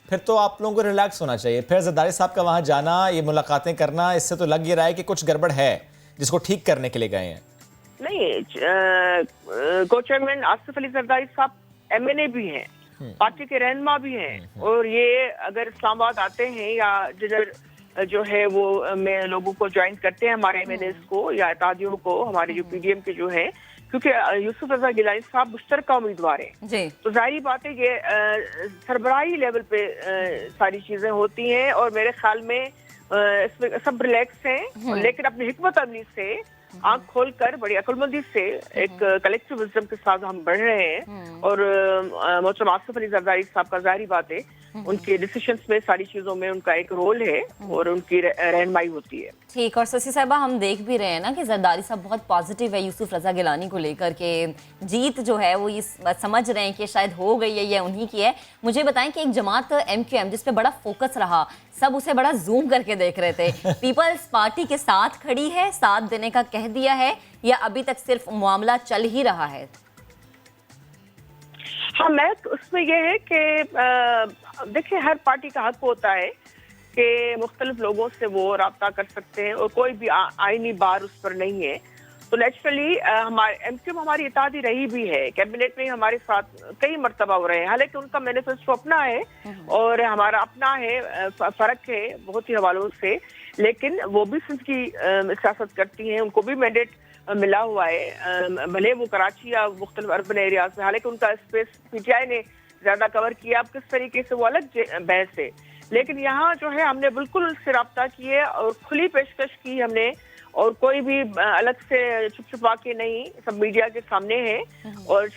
پھر تو آپ لوگوں کو ریلیکس ہونا چاہیے. پھر زرداری صاحب کا وہاں جانا, یہ ملاقاتیں کرنا, اس سے تو لگ یہ رہا ہے کہ کچھ گڑبڑ ہے جس کو ٹھیک کرنے کے لیے گئے ہیں. نہیں, کو چیئرمین آصف علی زرداری صاحب ایم این اے بھی ہیں, پارٹی کے رہنما بھی ہیں, اور یہ اگر اسلام آباد آتے ہیں یا جدھر جو ہے وہ میں لوگوں کو جوائن کرتے ہیں, ہمارے ایم این ایز کو یا اتحادیوں کو, ہمارے جو پی ڈی ایم کے جو ہیں, کیونکہ یوسف رضا گیلانی صاحب مشترکہ امیدوار ہیں. تو ظاہری بات ہے یہ سربراہی لیول پہ ساری چیزیں ہوتی ہیں, اور میرے خیال میں اس میں سب ریلیکس ہیں, لیکن اپنی حکمت عملی سے آنکھ کھول کر بڑی عقل مندی سے ایک کلیکٹیو وزڈم کے ساتھ ہم بڑھ رہے ہیں. اور محترم آصف علی زرداری صاحب کا ظاہری بات ہے ان کے ڈیسیشنز میں ساری چیزوں میں ان کا ایک رول ہے اور ان کی رہنمائی ہوتی ہے. ٹھیک. اور سسی صاحبہ ہم دیکھ بھی رہے ہیں نا کہ زرداری صاحب بہت پازیٹیو ہے یوسف رضا گیلانی کو لے کر کے, جیت جو ہے وہ یہ سمجھ رہے ہیں کہ شاید ہو گئی ہے یا انہی کی ہے. مجھے بتائیں کہ ایک جماعت ایم کیو ایم جس پہ بڑا فوکس رہا, سب اسے بڑا زوم کر کے دیکھ رہے تھے, پیپلز پارٹی کے ساتھ کھڑی ہے, ساتھ دینے کا کہہ دیا ہے, یا ابھی تک صرف معاملہ چل ہی رہا ہے؟ ہاں, میں اس میں یہ ہے کہ دیکھیں ہر پارٹی کا حق ہوتا ہے کہ مختلف لوگوں سے وہ رابطہ کر سکتے ہیں, اور کوئی بھی آئینی بار اس پر نہیں ہے. تو نیچرلی ہمارے ایم کیو ہماری اتحادی رہی بھی ہے, کیبنٹ میں ہمارے ساتھ کئی مرتبہ ہو رہے ہیں, حالانکہ ان کا مینیفیسٹو اپنا ہے اور ہمارا اپنا ہے, فرق ہے بہت ہی حوالوں سے, लेकिन वो भी सिंध की सियासत करती हैं, उनको भी मैंडेट मिला हुआ है, भले वो कराची या मुख्तलिफ अर्बन एरियाज में, हालांकि उनका स्पेस पीटीआई ने ज्यादा कवर किया, अब किस तरीके से वो अलग बहस है। लेकिन यहाँ जो है हमने बिल्कुल उससे रब्ता किए और खुली पेशकश की हमने, और कोई भी अलग से छुप छुपा के नहीं, सब मीडिया के सामने है। और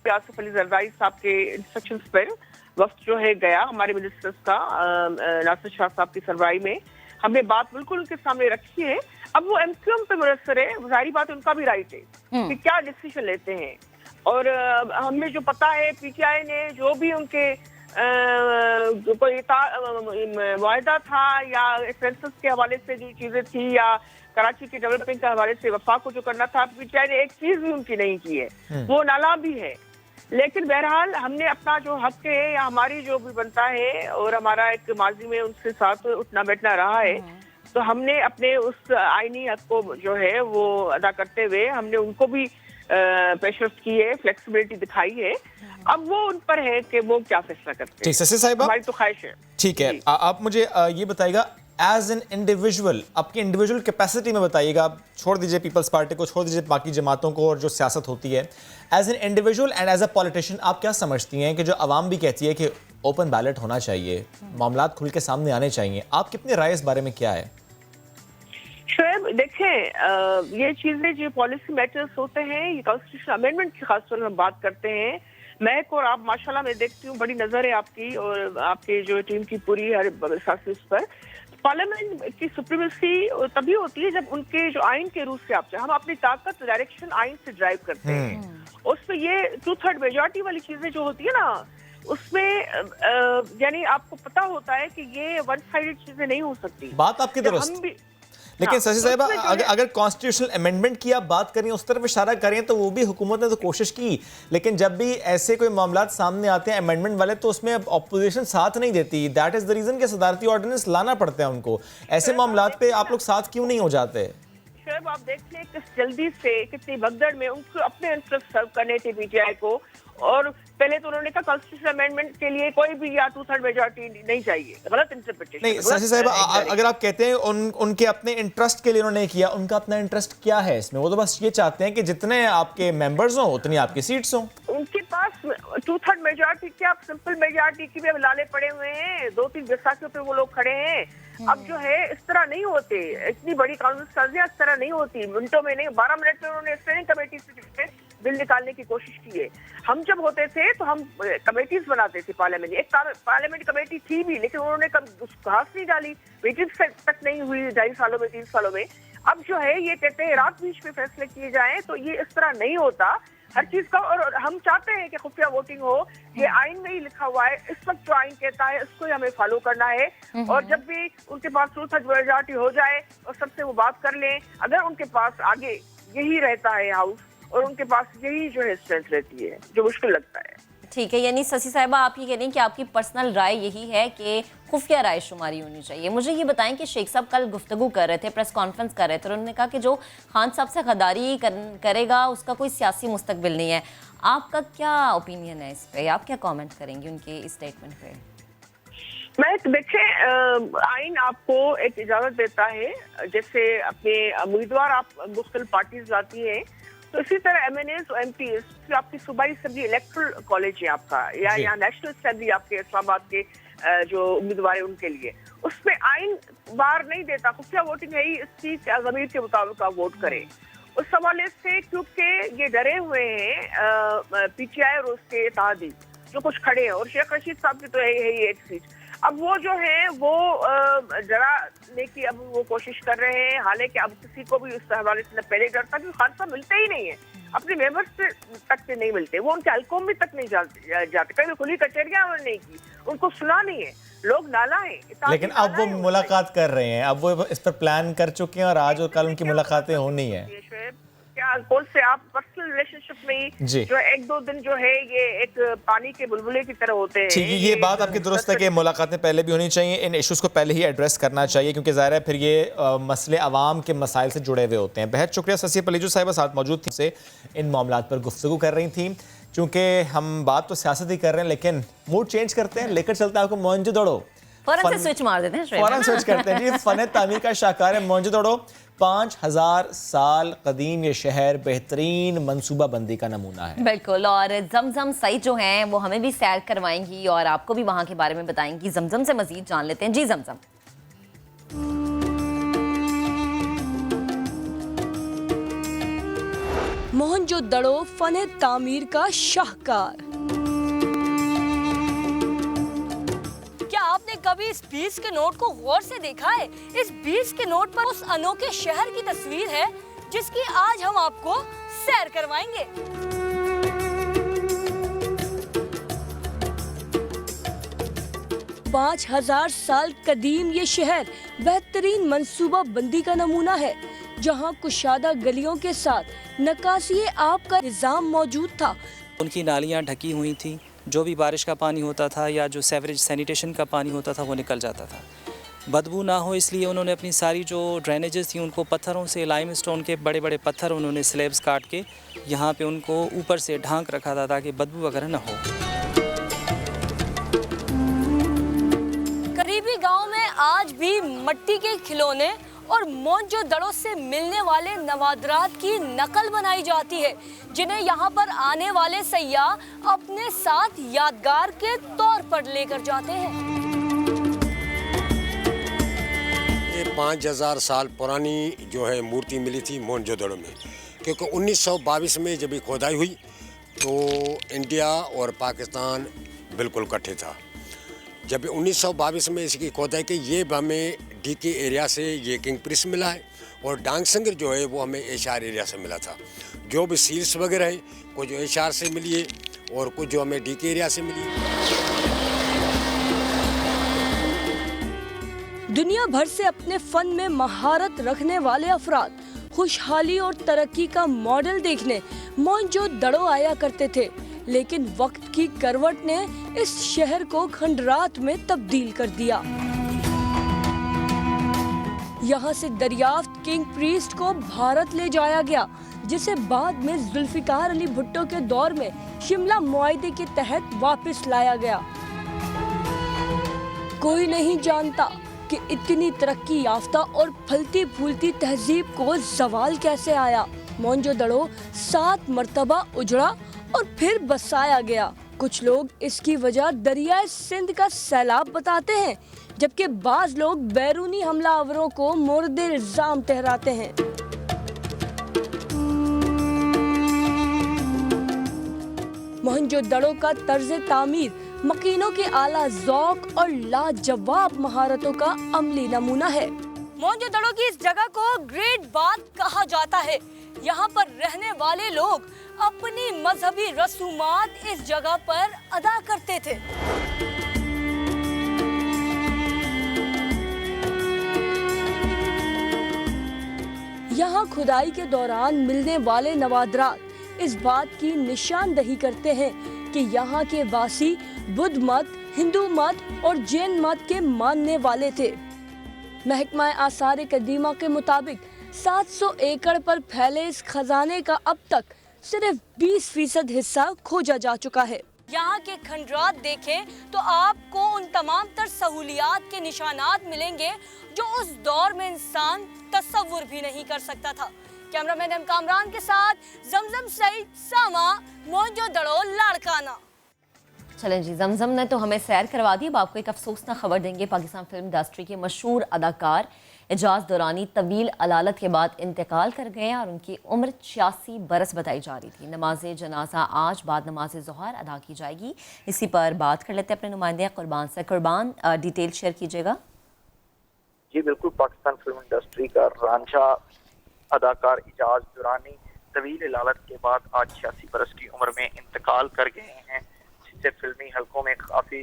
आसिफ अली जरदारी साहब के इंस्ट्रक्शंस पर वक्त जो है गया हमारे मिनिस्टर्स का, नासिर शाह साहब की सरबराही में, हमने बात बिल्कुल उनके सामने रखी है। अब वो एमक्यूएम पे मुनस्सर है, जाहिर बात है उनका भी राइट है कि क्या डिसीजन लेते हैं। और हमें जो पता है पीटीआई ने जो भी उनके कोई वायदा था या सेंसस के हवाले से जो चीजें थी या कराची के डेवलपमेंट के हवाले से वफा को जो करना था, पीटीआई ने एक चीज भी उनकी नहीं की है, वो नाला भी है। लेकिन बहरहाल हमने अपना जो हक है या हमारी जो भी बनता है, और हमारा एक माजी में उनके साथ उठना बैठना रहा है, तो हमने अपने उस आईनी हक को जो है वो अदा करते हुए हमने उनको भी पेशरफ्त की है, फ्लेक्सिबिलिटी दिखाई है। अब वो उन पर है कि वो क्या फैसला करते हैं। ठीक शशि साहिबा, हमारी तो ख्वाहिश है। ठीक है, आप मुझे ये बताइएगा एज एन इंडिविजुअल, आपकी इंडिविजुअल कैपेसिटी में बताइएगा, आप छोड़ दीजिए पीपल्स पार्टी को, छोड़ दीजिए बाकी जमातों को और जो सियासत होती है, as an individual and as a politician आप क्या समझती हैं कि जो आवाम भी कहती है कि ओपन बैलेट होना चाहिए, मामलात खुल के सामने आने चाहिए, आप कितनी राय इस बारे में क्या है? शोएब देखें, ये चीजें जो पॉलिसी मैटर्स होते हैं, ये कॉन्स्टिट्यूशन अमेंडमेंट की खासतौर पर हम बात करते हैं। महक और आप माशाल्लाह मैं देखती हूँ, बड़ी नजर है आपकी और आपके जो टीम की पूरी हर साजिश पर। पार्लियामेंट की सुप्रीमेसी तभी होती है जब उनके जो आइन के रूप से आप, हम अपनी ताकत डायरेक्शन आइन से ड्राइव करते हैं। उसमें ये 2/3 मेजॉरिटी वाली चीजें जो होती है ना, उसमें यानी आपको पता होता है कि ये वन साइडेड चीजें नहीं हो सकती। बात आपकी दुरुस्त, लेकिन शशि साहिबा अगर कॉन्स्टिट्यूशनल अमेंडमेंट की आप बात करें, उस तरफ इशारा करें, तो वो भी हुकूमत ने तो कोशिश की, लेकिन जब भी ऐसे कोई मामलात सामने आते हैं अमेंडमेंट वाले, तो उसमें अपोजिशन साथ नहीं देती। दैट इज द रीजन कि सदारती ऑर्डिनेंस लाना पड़ता है उनको। ऐसे मामलात पे आप लोग साथ क्यों नहीं हो जाते? शोएब आप देख लें किस जल्दी से, कितनी भगदड़ में उनको अपने इंटरेस्ट सर्व करने थे पीटीआई को। और पहले तो उन्होंने कहा कॉन्स्टिट्यूशन अमेंडमेंट के लिए कोई भी या 2/3 मेजॉरिटी नहीं चाहिए, गलत इंटरप्रिटेशन। नहीं शशि साहिब, अगर आप कहते हैं उनके अपने इंटरेस्ट के लिए उन्होंने किया, उनका अपना इंटरेस्ट क्या है इसमें? वो तो बस ये चाहते हैं कि जितने आपके मेंबर्स हों उतनी आपकी सीट्स हों। उनके पास 2/3 मेजॉरिटी क्या, आप सिंपल मेजॉरिटी की भी लाले पड़े हुए हैं, 2-3 बैसाखियों पे वो लोग खड़े हैं। अब जो है इस तरह नहीं होते, इतनी बड़ी कानून साजियां इस तरह नहीं होती, मिनटों में नहीं, 12 मिनट में उन्होंने स्टैंडिंग कमेटी से बिल निकालने की कोशिश की है। हम जब होते थे तो हम कमेटीज बनाते थे पार्लियामेंट, एक पार्लियामेंट कमेटी थी भी, लेकिन उन्होंने कभी घास नहीं डाली, मीटिंग तक नहीं हुई 2.5 सालों में 3 सालों में। अब जो है ये कहते हैं रात बीच में फैसले किए जाएं, तो ये इस तरह नहीं होता हर चीज का। और हम चाहते हैं कि खुफिया वोटिंग हो, ये आइन में ही लिखा हुआ है, इस वक्त जो आइन कहता है उसको ही हमें फॉलो करना है। और जब भी उनके पास 2/3 मेजॉरिटी हो जाए और सबसे वो बात कर लें, अगर उनके पास आगे यही रहता है हाउस और उनके पास यही जो है स्ट्रेंथ रहती है, जो मुश्किल लगता है। ठीक है, यानी शशि साहिबा आप ये कह रही हैं कि आपकी पर्सनल राय यही है कि खुफिया राय शुमारी होनी चाहिए। मुझे ये बताएं कि शेख साहब कल गुफ्तगू कर रहे थे, प्रेस कॉन्फ्रेंस कर रहे थे, और उन्होंने कहा कि जो खान साहब से गद्दारी करेगा उसका कोई सियासी मुस्तकबिल नहीं है। आपका क्या ओपिनियन है इस पे, आप क्या कमेंट करेंगे उनके इस स्टेटमेंट पे? मैं देखें, आइन आपको एक इजाजत देता है, जैसे अपने उम्मीदवार आप मुख्तलिफ पार्टीज लाती हैं, तो इसी तरह MNAs और MPs आपकी सूबाई असेंबली इलेक्टोरल कॉलेज है आपका, या नेशनल असेंबली आपके इस्लामाबाद के जो उम्मीदवार है उनके लिए, उसमें आइन बार नहीं देता, खुफिया वोटिंग है ही, इसी ज़मीर के मुताबिक आप वोट करें। उस हवाले से क्योंकि ये डरे हुए हैं पीटीआई और उसके इत्तेहादी जो कुछ खड़े हैं, और शेख रशीद साहब की तो है ही एक सीट। अब वो जो है वो डराने की अब वो कोशिश कर रहे हैं, हालांकि अब किसी को भी उस हवाले से पहले डर था कि खान साहब मिलते ही नहीं है, अपने मेंबर्स तक से नहीं मिलते, वो उनके हल्कों में तक नहीं जाते, कभी खुली कचहरियां उन्होंने नहीं की, उनको सुना नहीं है, लोग नाला है। लेकिन अब वो मुलाकात कर रहे हैं, अब वो इस पर प्लान कर चुके हैं और आज और कल उनकी मुलाकातें होनी है। क्या कौन से आप पर्सनल रिलेशनशिप में जो 1-2 दिन जो है ये एक पानी के बुलबुले की तरह होते हैं। ठीक है, ये बात आपकी दुरुस्त है कि मुलाकातें पहले भी होनी चाहिए, इन इश्यूज को पहले ही एड्रेस करना चाहिए, क्योंकि ज़ाहिर है फिर ये मसले आवाम के मसाइल से जुड़े हुए होते हैं। बेहद शुक्रिया शशि पलीजू साहिबा साथ मौजूद थी, से इन मामलात पर गुफ्तगू कर रही थी। चूँकि हम बात तो सियासत ही कर रहे हैं, लेकिन मूड चेंज करते हैं, लेकर चलते हैं आपको मोहनजोदड़ो। फौरन से स्विच मार देते हैं श्रेया। फौरन स्विच करते हैं जी। फन तामीर का शाहकार है मोहनजोदड़ो। 5000 साल कदीम ये शहर बेहतरीन मंसूबा बंदी का नमूना है। बिल्कुल, और जमजम साइट जो है वो हमें भी सैर करवाएंगी और आपको भी वहां के बारे में बताएंगी। जमजम से मजीद जान लेते हैं। जी जमजम। मोहनजोदड़ो फन तामीर का शाहकार। क्या आपने कभी इस 20 के नोट को गौर से देखा है? इस 20 के नोट पर उस अनोखे शहर की तस्वीर है जिसकी आज हम आपको सैर करवाएंगे। पाँच 5000 साल कदीम ये शहर बेहतरीन मंसूबा बंदी का नमूना है, जहां कुशादा गलियों के साथ नकासी आब का निजाम मौजूद था। उनकी नालियां ढकी हुई थी, जो भी बारिश का पानी होता था या जो सेवरेज सैनिटेशन का पानी होता था वो निकल जाता था। बदबू ना हो इसलिए उन्होंने अपनी सारी जो ड्रेनेजेस थी उनको पत्थरों से, लाइमस्टोन के बड़े बड़े पत्थर उन्होंने स्लैब्स काट के यहाँ पे उनको ऊपर से ढांक रखा था ताकि बदबू वगैरह ना हो। करीबी गांव में आज भी मिट्टी के खिलौने और मोहनजोदड़ो से मिलने वाले नवादरात की नकल बनाई जाती है, जिन्हें यहाँ पर आने वाले सयाह अपने साथ यादगार के तौर पर लेकर जाते हैं। ये 5000 साल पुरानी जो है मूर्ति मिली थी मोहनजोदड़ो में, क्योंकि 1922 में जब ये खोदाई हुई तो इंडिया और पाकिस्तान बिल्कुल इकट्ठे था। जब 1922 में इसकी खोदाई की, ये हमें डीके एरिया से ये किंग प्रिस मिला है और डांग संगर जो है वो हमें एशआर एरिया से मिला था। जो भी सील्स वगैरह है कुछ जो एशआर से मिली है और कुछ जो हमें डीके एरिया से मिली है। दुनिया भर से अपने फन में महारत रखने वाले अफराद खुशहाली और तरक्की का मॉडल देखने मोहनजोदड़ो आया करते थे, लेकिन वक्त की करवट ने इस शहर को खंडरात में तब्दील कर दिया। यहाँ से दरियाफ्त किंग प्रीस्ट को भारत ले जाया गया, जिसे बाद में जुल्फिकार अली भुट्टो के दौर में शिमला मुआहदे के तहत वापस लाया गया। कोई नहीं जानता कि इतनी तरक्की याफ्ता और फलती फूलती तहजीब को जवाल कैसे आया। मोहनजोदड़ो 7 मर्तबा उजड़ा और फिर बसाया गया। कुछ लोग इसकी वजह दरियाए सिंध का सैलाब बताते हैं, जबकि बाज लोग बैरूनी हमलावरों को मोर्द इल्जाम ठहराते हैं। मोहनजोदड़ो का तर्ज तामीर मकीनों के आला ज़ौक और लाजवाब महारतों का अमली नमूना है। मोहनजोदड़ो की इस जगह को ग्रेट बाथ कहा जाता है। यहाँ पर रहने वाले लोग अपनी मजहबी रसूमात इस जगह पर अदा करते थे। यहाँ खुदाई के दौरान मिलने वाले नवादरात इस बात की निशानदही करते हैं कि यहाँ के वासी बुद्ध मत, हिंदू मत और जैन मत के मानने वाले थे। महकमा आसार कदीमा के मुताबिक 700 एकड़ पर फैले इस खजाने का अब तक सिर्फ 20% हिस्सा खोजा जा चुका है। यहाँ के खंडरात देखें तो आपको उन तमाम तर सहूलियात के निशानात मिलेंगे जो उस दौर में इंसान तस्वुर भी नहीं कर सकता था। कैमरामैन एम कामरान के साथ जमजम सईद, सामा, मोहनजोदड़ो, लाड़काना। चलें जी, जमजम ने तो हमें सैर करवा दी। अब आपको एक अफसोसनाक खबर देंगे। पाकिस्तान फिल्म इंडस्ट्री के मशहूर अदाकार एजाज दुरानी तवील अलालत के बाद इंतकाल कर गए और उनकी उम्र 86 बरस बताई जा रही थी। नमाज जनाजा आज बाद नमाज ज़ोहर अदा की जाएगी। इसी पर बात कर लेते हैं अपने नुमाइंदे कुर्बान से। कुर्बान, डिटेल शेयर कीजिएगा। जी बिल्कुल, पाकिस्तान फिल्म इंडस्ट्री का रांझा अदाकार एजाज दुरानी तवील अलालत के बाद आज 86 बरस की उम्र में इंतकाल कर गए हैं, जिससे फिल्मी हलकों में काफ़ी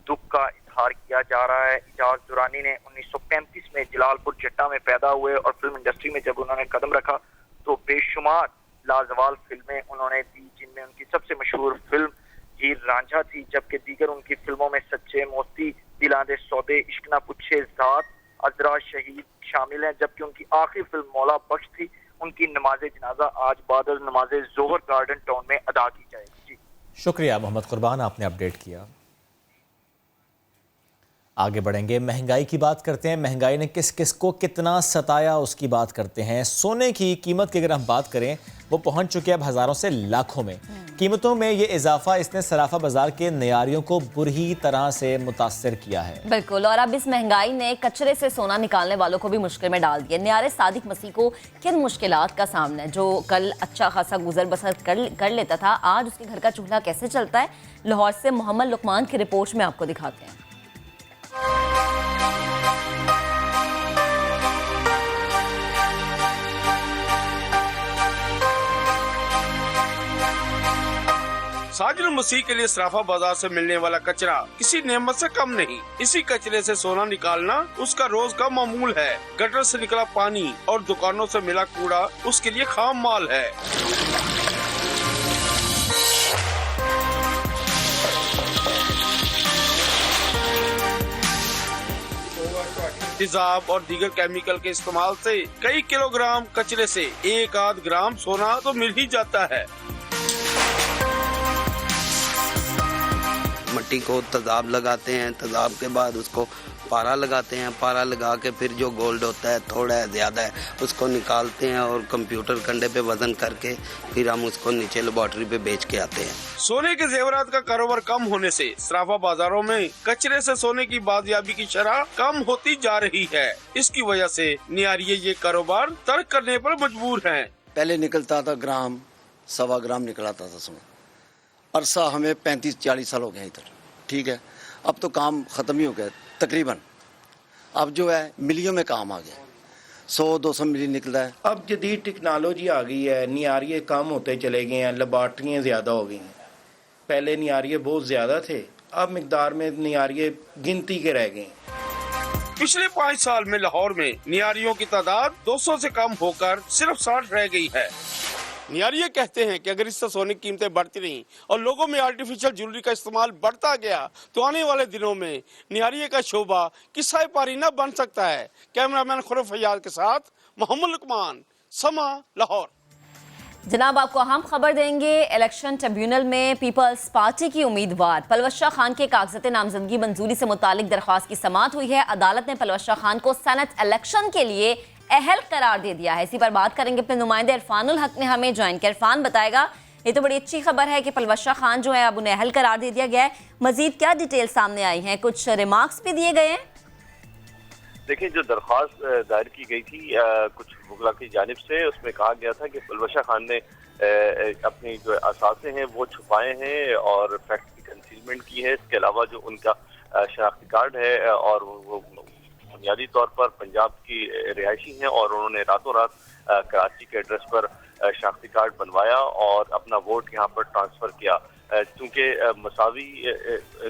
दुख का इजहार किया जा रहा है। एजाज दुरानी ने 1935 में जलालपुर जट्टा में पैदा हुए और फिल्म इंडस्ट्री में जब उन्होंने कदम रखा तो बेशुमार लाजवाल फिल्में उन्होंने दी, जिनमें उनकी सबसे मशहूर फिल्म हीर रांझा थी, जबकि दीगर उनकी फिल्मों में सच्चे मोती, दिलांदे सौदे, इश्क ना पूछे ज़ात, अजरा शहीद शामिल हैं। जबकि उनकी आखिरी फिल्म मौला बख्श थी। उनकी नमाज जनाजा आज बाद नमाज ज़ोहर गार्डन टाउन में अदा की जाएगी। जी शुक्रिया मोहम्मद कुर्बान, आपने अपडेट किया। आगे बढ़ेंगे, महंगाई की बात करते हैं। महंगाई ने किस किस को कितना सताया उसकी बात करते हैं। सोने की कीमत की अगर हम बात करें, वो पहुंच चुकी है अब हज़ारों से लाखों में। कीमतों में ये इजाफा इसने सराफा बाजार के नयारियों को बुरी तरह से मुतासर किया है। बिल्कुल, और अब इस महंगाई ने कचरे से सोना निकालने वालों को भी मुश्किल में डाल दिया। न्यारे सादिक मसीह को किन मुश्किलात का सामना है? जो कल अच्छा खासा गुजर बसर कर लेता था, आज उसके घर का चूल्हा कैसे चलता है? लाहौर से मोहम्मद लुकमान की रिपोर्ट में आपको दिखाते हैं। साजिद मसीह के लिए सराफा बाजार से मिलने वाला कचरा किसी नेमत से कम नहीं। इसी कचरे से सोना निकालना उसका रोज का मामूल है। गटर से निकला पानी और दुकानों से मिला कूड़ा उसके लिए खाम माल है। तेजाब और दीगर केमिकल के इस्तेमाल से कई किलोग्राम कचरे से एक आध ग्राम सोना तो मिल ही जाता है। मट्टी को तेजाब लगाते हैं, तेजाब के बाद उसको पारा लगाते हैं, पारा लगा के फिर जो गोल्ड होता है, थोड़ा है ज़्यादा है, उसको निकालते हैं और कंप्यूटर कंडे पे वजन करके फिर हम उसको नीचे लेबॉर्ट्री पे बेच के आते हैं। सोने के जेवरात का कारोबार कम होने से सराफा बाजारों में कचरे से सोने की बाजियाबी की शरह कम होती जा रही है। इसकी वजह से नियारिये ये कारोबार तर्क करने पर मजबूर हैं। पहले निकलता था ग्राम, सवा ग्राम निकलाता था सोना। अरसा हमें 35-40 साल हो गए इधर, ठीक है। अब तो काम ख़त्म ही हो गया तकरीबन। अब जो है मिलियों में काम आ गया, 100-200 मिली निकला है। अब जदीद टेक्नोलॉजी आ गई है, नियारिये कम होते चले गए हैं, लेबॉर्ट्रियाँ ज़्यादा हो गई हैं। पहले नियारिये बहुत ज़्यादा थे, अब मिकदार में नियारिये गिनती के रह गए। पिछले 5 साल में लाहौर में नियारियों की तादाद 200 से कम होकर सिर्फ 60 रह गई है। नियारिये कहते हैं कि अगर इससे सोने की कीमतें बढ़ती रहीं और लोगों में आर्टिफिशियल ज्वेलरी का इस्तेमाल बढ़ता गया तो आने वाले दिनों में नियारिये का शोबा किस्सा पारी न बन सकता है। कैमरामैन खुरफ फैयाज के साथ मोहम्मद लुकमान, समा, लाहौर। जनाब, आपको अहम खबर देंगे। इलेक्शन ट्रिब्यूनल में पीपल्स पार्टी की उम्मीदवार पलवश शाह खान के कागजात नामजदगी मंजूरी से मुतालिक दरख्वास्त की समाअत हुई है। अदालत ने पलवश शाह खान को सेनेट इलेक्शन के लिए अहल करार दे दिया है। इसी पर बात करेंगे, अपने नुमाइंदे इरफानुल हक ने हमें ज्वाइन किया। इरफान बताएगा, ये तो बड़ी अच्छी खबर है कि पलवश शाह खान जो है अब उन्हें अहल करार दे दिया गया है। मजीद क्या डिटेल सामने आई हैं? कुछ रिमार्क्स भी दिए गए हैं? देखिए, जो दरख्वास्त दायर की गई थी कुछ वकला की जानिब से, उसमें कहा गया था कि पलवश शाह खान ने अपनी जो असासे हैं वो छुपाए हैं और फैक्ट की कंसीलमेंट की है। इसके अलावा जो उनका शनाख्ती कार्ड है और वो बुनियादी तौर पर पंजाब की रिहायशी हैं और उन्होंने रातों रात कराची के एड्रेस पर शनाख्ती कार्ड बनवाया और अपना वोट यहाँ पर ट्रांसफ़र किया। चूँकि मसावी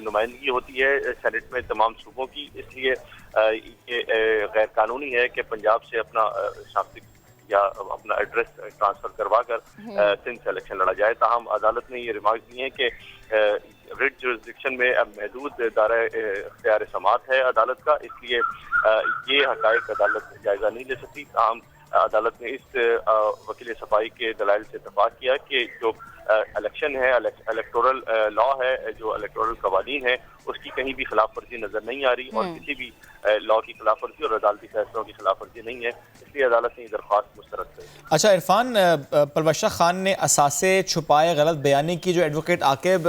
नुमाइंदगी होती है सेनेट में तमाम सूबों की, इसलिए ये गैर कानूनी है कि पंजाब से अपना शनाख्ती या अपना एड्रेस ट्रांसफ़र करवा कर सिंध से इलेक्शन लड़ा जाए। ताहम अदालत ने ये रिमार्क दिए हैं कि रिट जुरिस्डिक्शन में अब महदूद दायरा इख्तियार समाअत है अदालत का, इसलिए ये हक़ाइक़ अदालत जायज़ा नहीं ले सकती। ताहम अदालत ने इस वकील सफाई के दलाइल से इत्तफाक किया कि जो इलेक्शन है, इलेक्टोरल लॉ है, जो इलेक्टोरल कवानीन है, उसकी कहीं भी खिलाफ वर्जी नजर नहीं आ रही और किसी भी लॉ की खिलाफ वर्जी और अदालती फैसलों की खिलाफ वर्जी नहीं है, इसलिए अदालत ने दरख्वास्त मुस्तरद कर दी। अच्छा इरफान, पलवश शाह खान ने असासे छुपाए गलत बयानी की जो एडवोकेट आकिब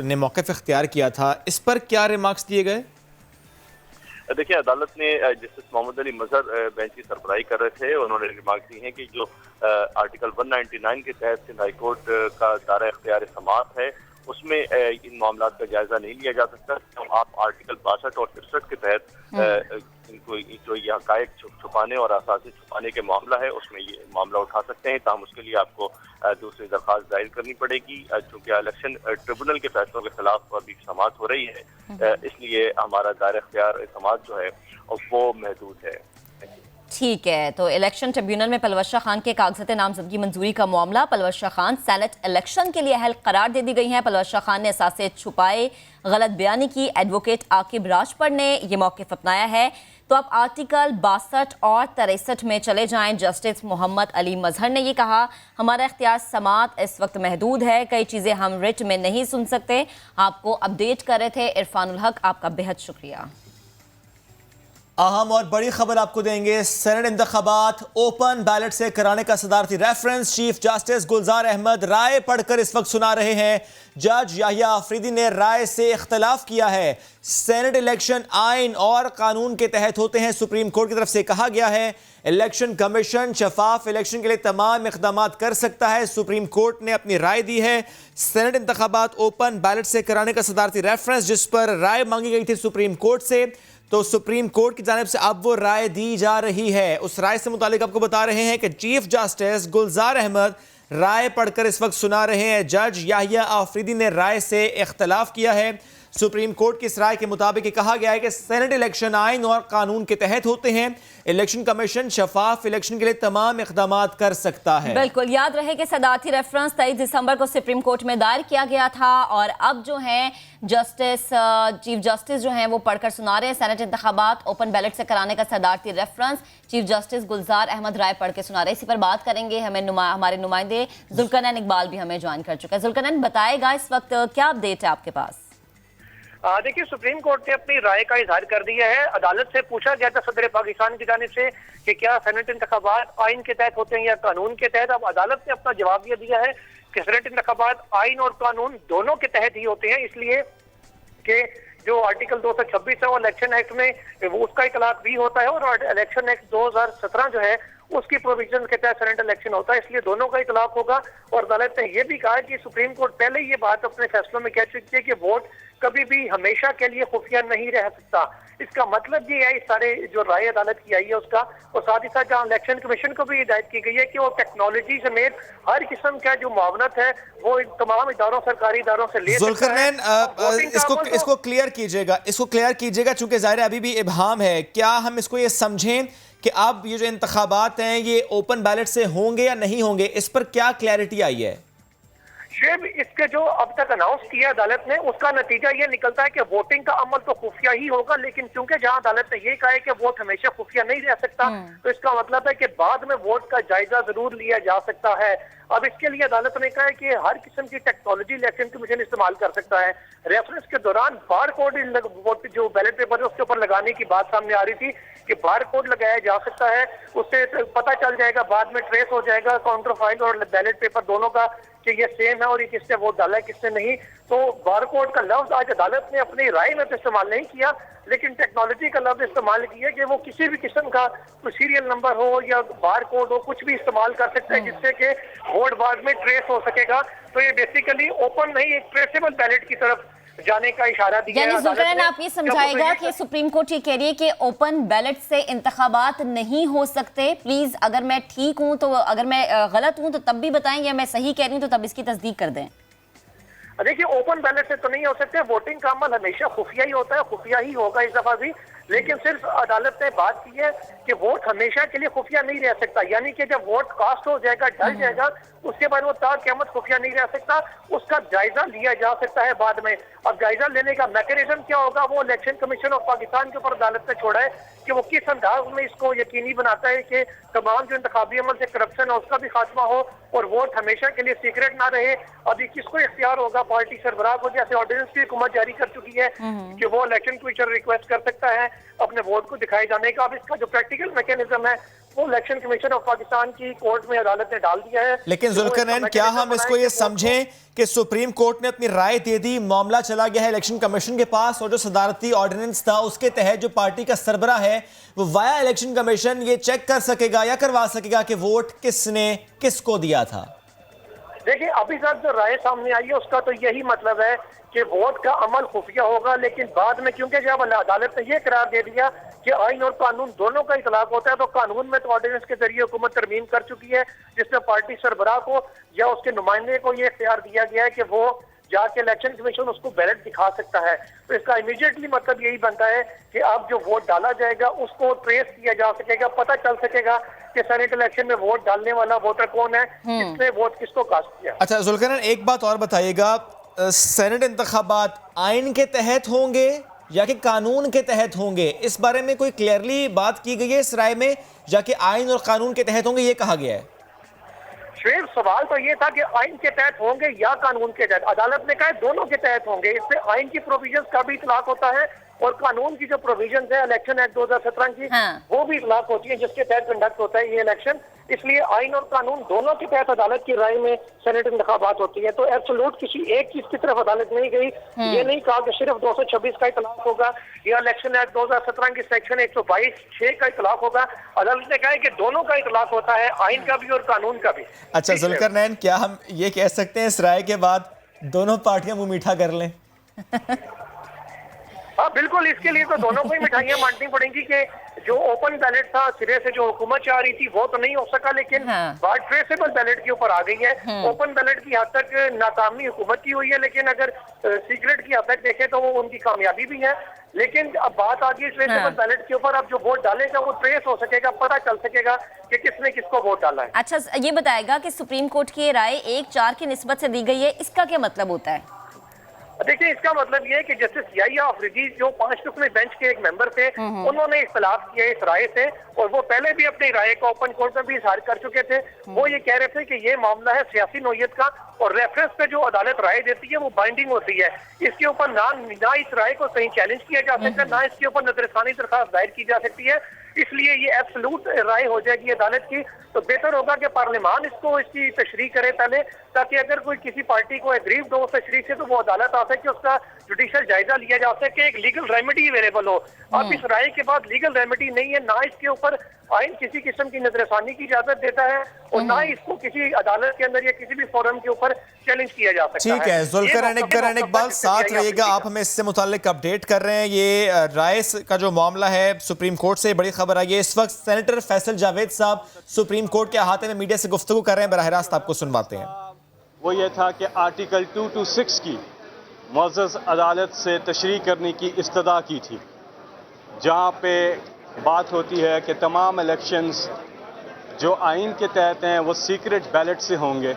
ने मौक़िफ़ इख्तियार किया था, इस पर क्या रिमार्क्स दिए गए? देखिए, अदालत ने जस्टिस मोहम्मद अली मजहर बेंच की सरबराही कर रहे थे, उन्होंने रिमार्क दी हैं कि जो आर्टिकल 199 के तहत सिंध हाई कोर्ट का दायरा इख्तियार समाअत है उसमें इन मामलात का जायजा नहीं लिया जा सकता। तो आप आर्टिकल 62 और 63 के तहत इनको जो ये हक़ाइक़ छुपाने और असासे छुपाने के मामला है उसमें ये मामला उठा सकते हैं। ताहम उसके लिए आपको दूसरी दरख्वास्त दायर करनी पड़ेगी। चूँकि इलेक्शन ट्रिब्यूनल के फैसलों के खिलाफ अभी समाअत हो रही है, इसलिए हमारा दायरा इख्तियार समाअत जो है वो महदूद है। ठीक है, तो इलेक्शन ट्रिब्यूनल में पलवश शाह खान के कागजात नामजदगी मंजूरी का मामला, पलवश शाह खान सेनेट इलेक्शन के लिए अहल करार दे दी गई हैं। पलवश शाह खान ने असासे छुपाए गलत बयानी की। एडवोकेट आकिब राजपर ने यह मौक़िफ़ अपनाया है। तो अब आर्टिकल 62 और 63 में चले जाएं। जस्टिस मोहम्मद अली मजहर ने ये कहा, हमारा इख्तियार समाअत इस वक्त महदूद है, कई चीज़ें हम रिट में नहीं सुन सकते। आपको अपडेट कर रहे थे इरफानुल हक, आपका बेहद शुक्रिया। अहम और बड़ी खबर आपको देंगे। सेनेट इंतखाबात ओपन बैलेट से कराने का सदारती रेफरेंस चीफ जस्टिस गुलजार अहमद राय पढ़कर इस वक्त सुना रहे हैं। जज याहिया आफरीदी ने राय से इख्तलाफ किया है। सेनेट इलेक्शन आइन और कानून के तहत होते हैं। सुप्रीम कोर्ट की तरफ से कहा गया है इलेक्शन कमीशन शफाफ इलेक्शन के लिए तमाम इक़दाम कर सकता है। सुप्रीम कोर्ट ने अपनी राय दी है। सेनेट इंतखाबात ओपन बैलेट से कराने का सदारती रेफरेंस जिस पर राय मांगी गई थी सुप्रीम कोर्ट से, तो सुप्रीम कोर्ट की जानिब से अब वो राय दी जा रही है। उस राय से मुतालिक आपको बता रहे हैं कि चीफ जस्टिस गुलजार अहमद राय पढ़कर इस वक्त सुना रहे हैं। जज याहिया आफरीदी ने राय से इख्तलाफ किया है। सुप्रीम कोर्ट की इस राय के मुताबिक कहा गया है कि सेनेट इलेक्शन आइन और कानून के तहत होते हैं। इलेक्शन कमीशन शफाफ इलेक्शन के लिए तमाम इक़दाम कर सकता है। बिल्कुल याद रहे कि सदारती रेफरेंस 23 दिसंबर को सुप्रीम कोर्ट में दायर किया गया था और अब जो है चीफ जस्टिस जो हैं वो पढ़कर सुना रहे हैं। सेनेट इंतखाबात ओपन बैलेट से कराने का सदारती रेफरेंस चीफ जस्टिस गुलजार अहमद राय पढ़ के सुना रहे हैं। इसी पर बात करेंगे। हमारे नुमाइंदे जुल्करनैन इकबाल भी हमें ज्वाइन कर चुका है। जुल्करनैन बताएगा इस वक्त क्या अपडेट है आपके पास? देखिए, सुप्रीम कोर्ट ने अपनी राय का इजहार कर दिया है। अदालत से पूछा गया था सदर पाकिस्तान की जानिब से कि क्या सेनेट इंतखाबात आइन के तहत होते हैं या कानून के तहत। अब अदालत ने अपना जवाब दिया है कि सेनेट इंतखाबात आइन और कानून दोनों के तहत ही होते हैं, इसलिए कि जो आर्टिकल 226 है वो इलेक्शन एक्ट में उसका इतलाक भी होता है और इलेक्शन एक्ट 2017 जो है उसकी प्रोविजन के तहत सेनेट इलेक्शन होता है, इसलिए दोनों का इतलाक होगा। और अदालत ने यह भी कहा कि सुप्रीम कोर्ट पहले ये बात अपने फैसलों में कह चुकी है कि वोट कभी भी हमेशा के लिए खुफिया नहीं रह सकता। इसका मतलब ये है इस सारे जो राय अदालत की आई है उसका, और साथ ही साथ जहाँ इलेक्शन कमीशन को भी हिदायत की गई है कि वो टेक्नोलॉजी समेत हर किस्म का जो मुआवनत है वो इन तमाम इदारों सरकारी इदारों से ले सकता है। इसको क्लियर कीजिएगा चूंकि ज़ाहिर अभी भी इबहाम है। क्या हम इसको ये समझें कि अब ये जो इंतखाबात हैं ये ओपन बैलेट से होंगे या नहीं होंगे, इस पर क्या क्लैरिटी आई है? शेब, इसके जो अब तक अनाउंस किया अदालत ने उसका नतीजा ये निकलता है कि वोटिंग का अमल तो खुफिया ही होगा, लेकिन चूंकि जहां अदालत ने ये कहा है कि वोट हमेशा खुफिया नहीं रह सकता, तो इसका मतलब है कि बाद में वोट का जायजा जरूर लिया जा सकता है। अब इसके लिए अदालत ने कहा है कि हर किस्म की टेक्नोलॉजी इलेक्शन कमीशन इस्तेमाल कर सकता है। रेफरेंस के दौरान बार कोड जो बैलेट पेपर है उसके ऊपर लगाने की बात सामने आ रही थी कि बार कोड लगाया जा सकता है, उससे पता चल जाएगा, बाद में ट्रेस हो जाएगा काउंटर फाइल और बैलेट पेपर दोनों का कि ये सेम है और ये किसने वोट डाला है किसने नहीं। तो बार कोड का लफ्ज आज अदालत ने अपनी राय में तो इस्तेमाल नहीं किया, लेकिन टेक्नोलॉजी का लफ्ज इस्तेमाल किया कि वो किसी भी किस्म का कोई सीरियल नंबर हो या बार कोड हो कुछ भी इस्तेमाल कर सकते हैं जिससे कि वोट बाद में ट्रेस हो सकेगा। तो ये बेसिकली ओपन नहीं, एक ट्रेसेबल बैलेट की तरफ जाने का इशारा दिया है। यानी आप ये समझाएगा कि सुप्रीम कोर्ट ये कह रही है कि ओपन बैलेट से इंतखाबात नहीं हो सकते। प्लीज अगर मैं ठीक हूं तो, अगर मैं गलत हूं तो तब भी बताएं, या मैं सही कह रही हूं तो तब इसकी तस्दीक कर दें। देखिए, ओपन बैलेट से तो नहीं हो सकते। वोटिंग का अमल हमेशा खुफिया ही होता है, खुफिया ही होगा इस दफा भी, लेकिन सिर्फ अदालत ने बात की है कि वोट हमेशा के लिए खुफिया नहीं रह सकता, यानी कि जब वोट कास्ट हो जाएगा, डल जाएगा, उसके बाद वो क़यामत खुफिया नहीं रह सकता, उसका जायजा लिया जा सकता है बाद में। अब जायजा लेने का मैकेनिज्म क्या होगा वो इलेक्शन कमीशन ऑफ पाकिस्तान के ऊपर अदालत ने छोड़ा है कि वो किस अंदाज में इसको यकीनी बनाता है कि तमाम जो इंतखाबी अमल से करप्शन है उसका भी खात्मा हो और वोट हमेशा के लिए सीक्रेट ना रहे। अभी किसको इख्तियार होगा, पार्टी सरबराह को, जैसे ऑर्डिनेंस की हुकूमत जारी कर चुकी है कि वो इलेक्शन कमीशन रिक्वेस्ट कर सकता है अपने वोट को दिखाए जाने का। अब इसका जो प्रैक्टिकल मैकेनिज्म है वो इलेक्शन कमीशन ऑफ पाकिस्तान की कोर्ट में अदालत ने डाल दिया है। लेकिन जुल्करनैन, क्या हम इसको ये समझें कि सुप्रीम कोर्ट ने अपनी राय दे दी, मामला चला गया है इलेक्शन कमीशन के पास और जो सदारती ऑर्डिनेंस था उसके तहत जो पार्टी का सरबरा है वो वाया इलेक्शन कमीशन ये चेक कर सकेगा या करवा सकेगा कि वोट किसने किसको दिया था? देखिए, अभी तक जो राय सामने आई है उसका तो यही मतलब है कि वोट का अमल खुफिया होगा, लेकिन बाद में क्योंकि जब अदालत ने यह करार दे दिया कि आइन और कानून दोनों का इतलाक होता है, तो कानून में तो ऑर्डिनेंस के जरिए हुकूमत तरमीम कर चुकी है जिसमें पार्टी सरबराह को या उसके नुमाइंदे को यह इख्तियार दिया गया है कि वो जाके इलेक्शन कमीशन उसको बैलेट दिखा सकता है। तो इसका इमीडिएटली मतलब यही बनता है कि अब जो वोट डाला जाएगा उसको ट्रेस किया जा सकेगा, पता चल सकेगा कि सेनेट इलेक्शन में वोट डालने वाला वोटर कौन है, किसने वोट किसको कास्ट किया। अच्छा जुल्करनैन, एक बात और बताइएगा, सेनेट इंतखाबात आइन के तहत होंगे या कि कानून के तहत होंगे, इस बारे में कोई क्लियरली बात की गई है इस राय में, या कि आइन और कानून के तहत होंगे ये कहा गया है? शेर, सवाल तो ये था कि आइन के तहत होंगे या कानून के तहत। अदालत ने कहा दोनों के तहत होंगे। इससे आइन की प्रोविजंस का भी इतलाक होता है और कानून की जो प्रोविजन है इलेक्शन एक्ट 2017 की, वो भी इतलाक होती है जिसके तहत कंडक्ट होता है ये इलेक्शन। इसलिए आइन और कानून दोनों के तहत अदालत की राय में सेनेट इंतखाबात होती है। तो एब्सोल्यूट किसी एक चीज की तरफ अदालत नहीं गई। ये नहीं कहा कि सिर्फ 226 का इतलाक होगा या इलेक्शन एक्ट 2017 की सेक्शन 122(6) का इतलाक होगा। अदालत ने कहा है कि दोनों का इतलाक होता है, आइन का भी और कानून का भी। अच्छा जुल्करनैन, क्या हम ये कह सकते हैं इस राय के बाद दोनों पार्टियां मुंह मीठा कर लें? हाँ बिल्कुल, इसके लिए तो दोनों को ही मिठाइयाँ बांटनी पड़ेंगी कि जो ओपन बैलेट था सिरे से जो हुकूमत चाह रही थी वो तो नहीं हो सका, लेकिन बात ट्रेसेबल बैलेट के ऊपर आ गई है। ओपन बैलेट की हद तक नाकामी हुकूमत की हुई है, लेकिन अगर सीक्रेट की हद तक देखें तो वो उनकी कामयाबी भी है। लेकिन अब बात आ गई ट्रेसेबल बैलेट के ऊपर। अब जो वोट डालेगा वो ट्रेस हो सकेगा, पता चल सकेगा कि किसने किसको वोट डाला है। अच्छा, ये बताएगा कि सुप्रीम कोर्ट की राय 1-4 की निस्बत से दी गई है, इसका क्या मतलब होता है? देखिए, इसका मतलब ये है कि जस्टिस याहिया अफरीदी जो 5 रुकनी बेंच के एक मेंबर थे, उन्होंने इख्तलाफ किया इस राय से, और वो पहले भी अपनी राय को ओपन कोर्ट में भी इजहार कर चुके थे। वो ये कह रहे थे कि ये मामला है सियासी नोयत का, और रेफरेंस पे जो अदालत राय देती है वो बाइंडिंग होती है। इसके ऊपर ना इस राय को कहीं चैलेंज किया जा सकता है, ना इसके ऊपर नजरसानी दरखास्त दायर की जा सकती है। इसलिए ये एब्सोल्यूट राय हो जाएगी अदालत की। तो बेहतर होगा कि पार्लियामान इसकी तशरीह करे पहले, ताकि अगर कोई किसी पार्टी को एग्रीव्ड हो तशरीह से तो वो अदालत आ सके, उसका जुडिशियल जायजा लिया जा सके, एक लीगल रेमेडी अवेलेबल हो। अब इस राय के बाद लीगल रेमेडी नहीं है, ना इसके ऊपर आइन किसी किस्म की नजरसानी की इजाजत देता है, और ना ही इसको किसी अदालत के अंदर या किसी भी फोरम के ऊपर चैलेंज किया जा सकता है। ठीक है, जुल्करनैन इकबाल साथ रहिएगा, आप हमें इससे मुताल्लिक अपडेट कर रहे हैं। ये राय का जो मामला है सुप्रीम कोर्ट से बड़ी खबर आई है। इस वक्त सेनेटर फैसल जावेद साहब सुप्रीम कोर्ट के अहाते में मीडिया से गुफ्तगू कर रहे हैं, बराह रास्त आपको सुनवाते हैं। वो ये था कि आर्टिकल 226 की मुअज़्ज़ज़ अदालत से तशरीह करने की इस्तदा की थी, जहाँ पे बात होती है कि तमाम इलेक्शंस जो आइन के तहत हैं वो सीक्रेट बैलेट से होंगे,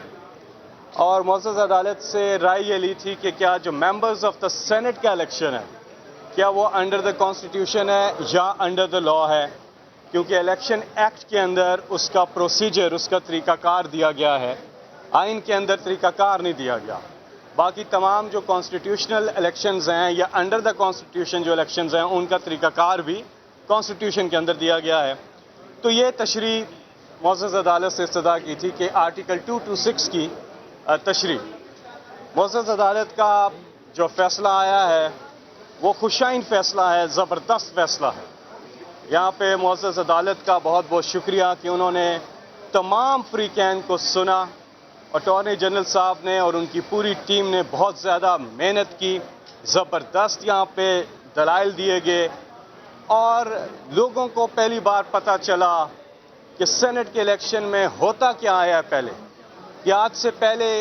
और मुअज़्ज़ज़ अदालत से राय ये ली थी कि क्या जो मेंबर्स ऑफ द सेनेट का इलेक्शन है क्या वो अंडर द कॉन्स्टिट्यूशन है या अंडर द लॉ है, क्योंकि इलेक्शन एक्ट के अंदर उसका प्रोसीजर, उसका तरीक़ाकार दिया गया है, आइन के अंदर तरीक़ाकार नहीं दिया गया। बाकी तमाम जो कॉन्स्टिट्यूशनल इलेक्शंस हैं या अंडर द कॉन्स्टिट्यूशन जो इलेक्शंस हैं उनका तरीक़ाकार भी कॉन्स्टिट्यूशन के अंदर दिया गया है। तो ये तशरीह मुअज़्ज़ज़ अदालत से इस्तदा की थी कि आर्टिकल 226 की तशरीह। मुअज़्ज़ज़ अदालत का जो फ़ैसला आया है वो खुशाइन फ़ैसला है, ज़बरदस्त फ़ैसला है। यहाँ पे मुअज़्ज़ज़ अदालत का बहुत बहुत शुक्रिया कि उन्होंने तमाम फ़रीक़ैन को सुना। अटॉर्नी जनरल साहब ने और उनकी पूरी टीम ने बहुत ज़्यादा मेहनत की, ज़बरदस्त यहाँ पे दलाइल दिए गए, और लोगों को पहली बार पता चला कि सेनेट के इलेक्शन में होता क्या आया है पहले, कि आज से पहले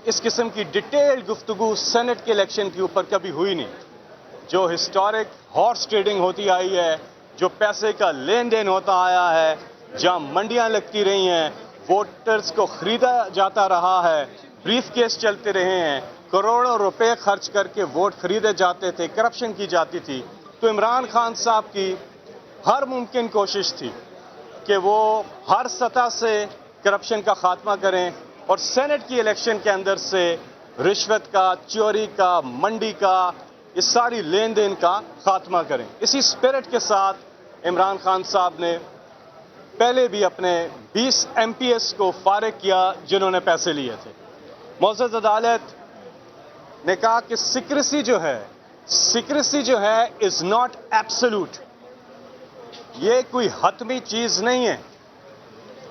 इस किस्म की डिटेल्ड गुफ्तगू सेनेट के इलेक्शन के ऊपर कभी हुई नहीं। जो हिस्टोरिक हॉर्स ट्रेडिंग होती आई है, जो पैसे का लेन देन होता आया है, जहाँ मंडियाँ लगती रही हैं, वोटर्स को ख़रीदा जाता रहा है, ब्रीफ केस चलते रहे हैं, करोड़ों रुपए खर्च करके वोट खरीदे जाते थे, करप्शन की जाती थी। तो इमरान खान साहब की हर मुमकिन कोशिश थी कि वो हर सतह से करप्शन का खात्मा करें और सेनेट की इलेक्शन के अंदर से रिश्वत का, चोरी का, मंडी का, इस सारी लेन देन का खात्मा करें। इसी स्पिरिट के साथ इमरान खान साहब ने पहले भी अपने 20 MPs को फारिग किया जिन्होंने पैसे लिए थे। मुअज़्ज़ज़ अदालत ने कहा कि सीक्रेसी जो है इज़ नॉट एब्सोल्यूट, ये कोई हतमी चीज़ नहीं है।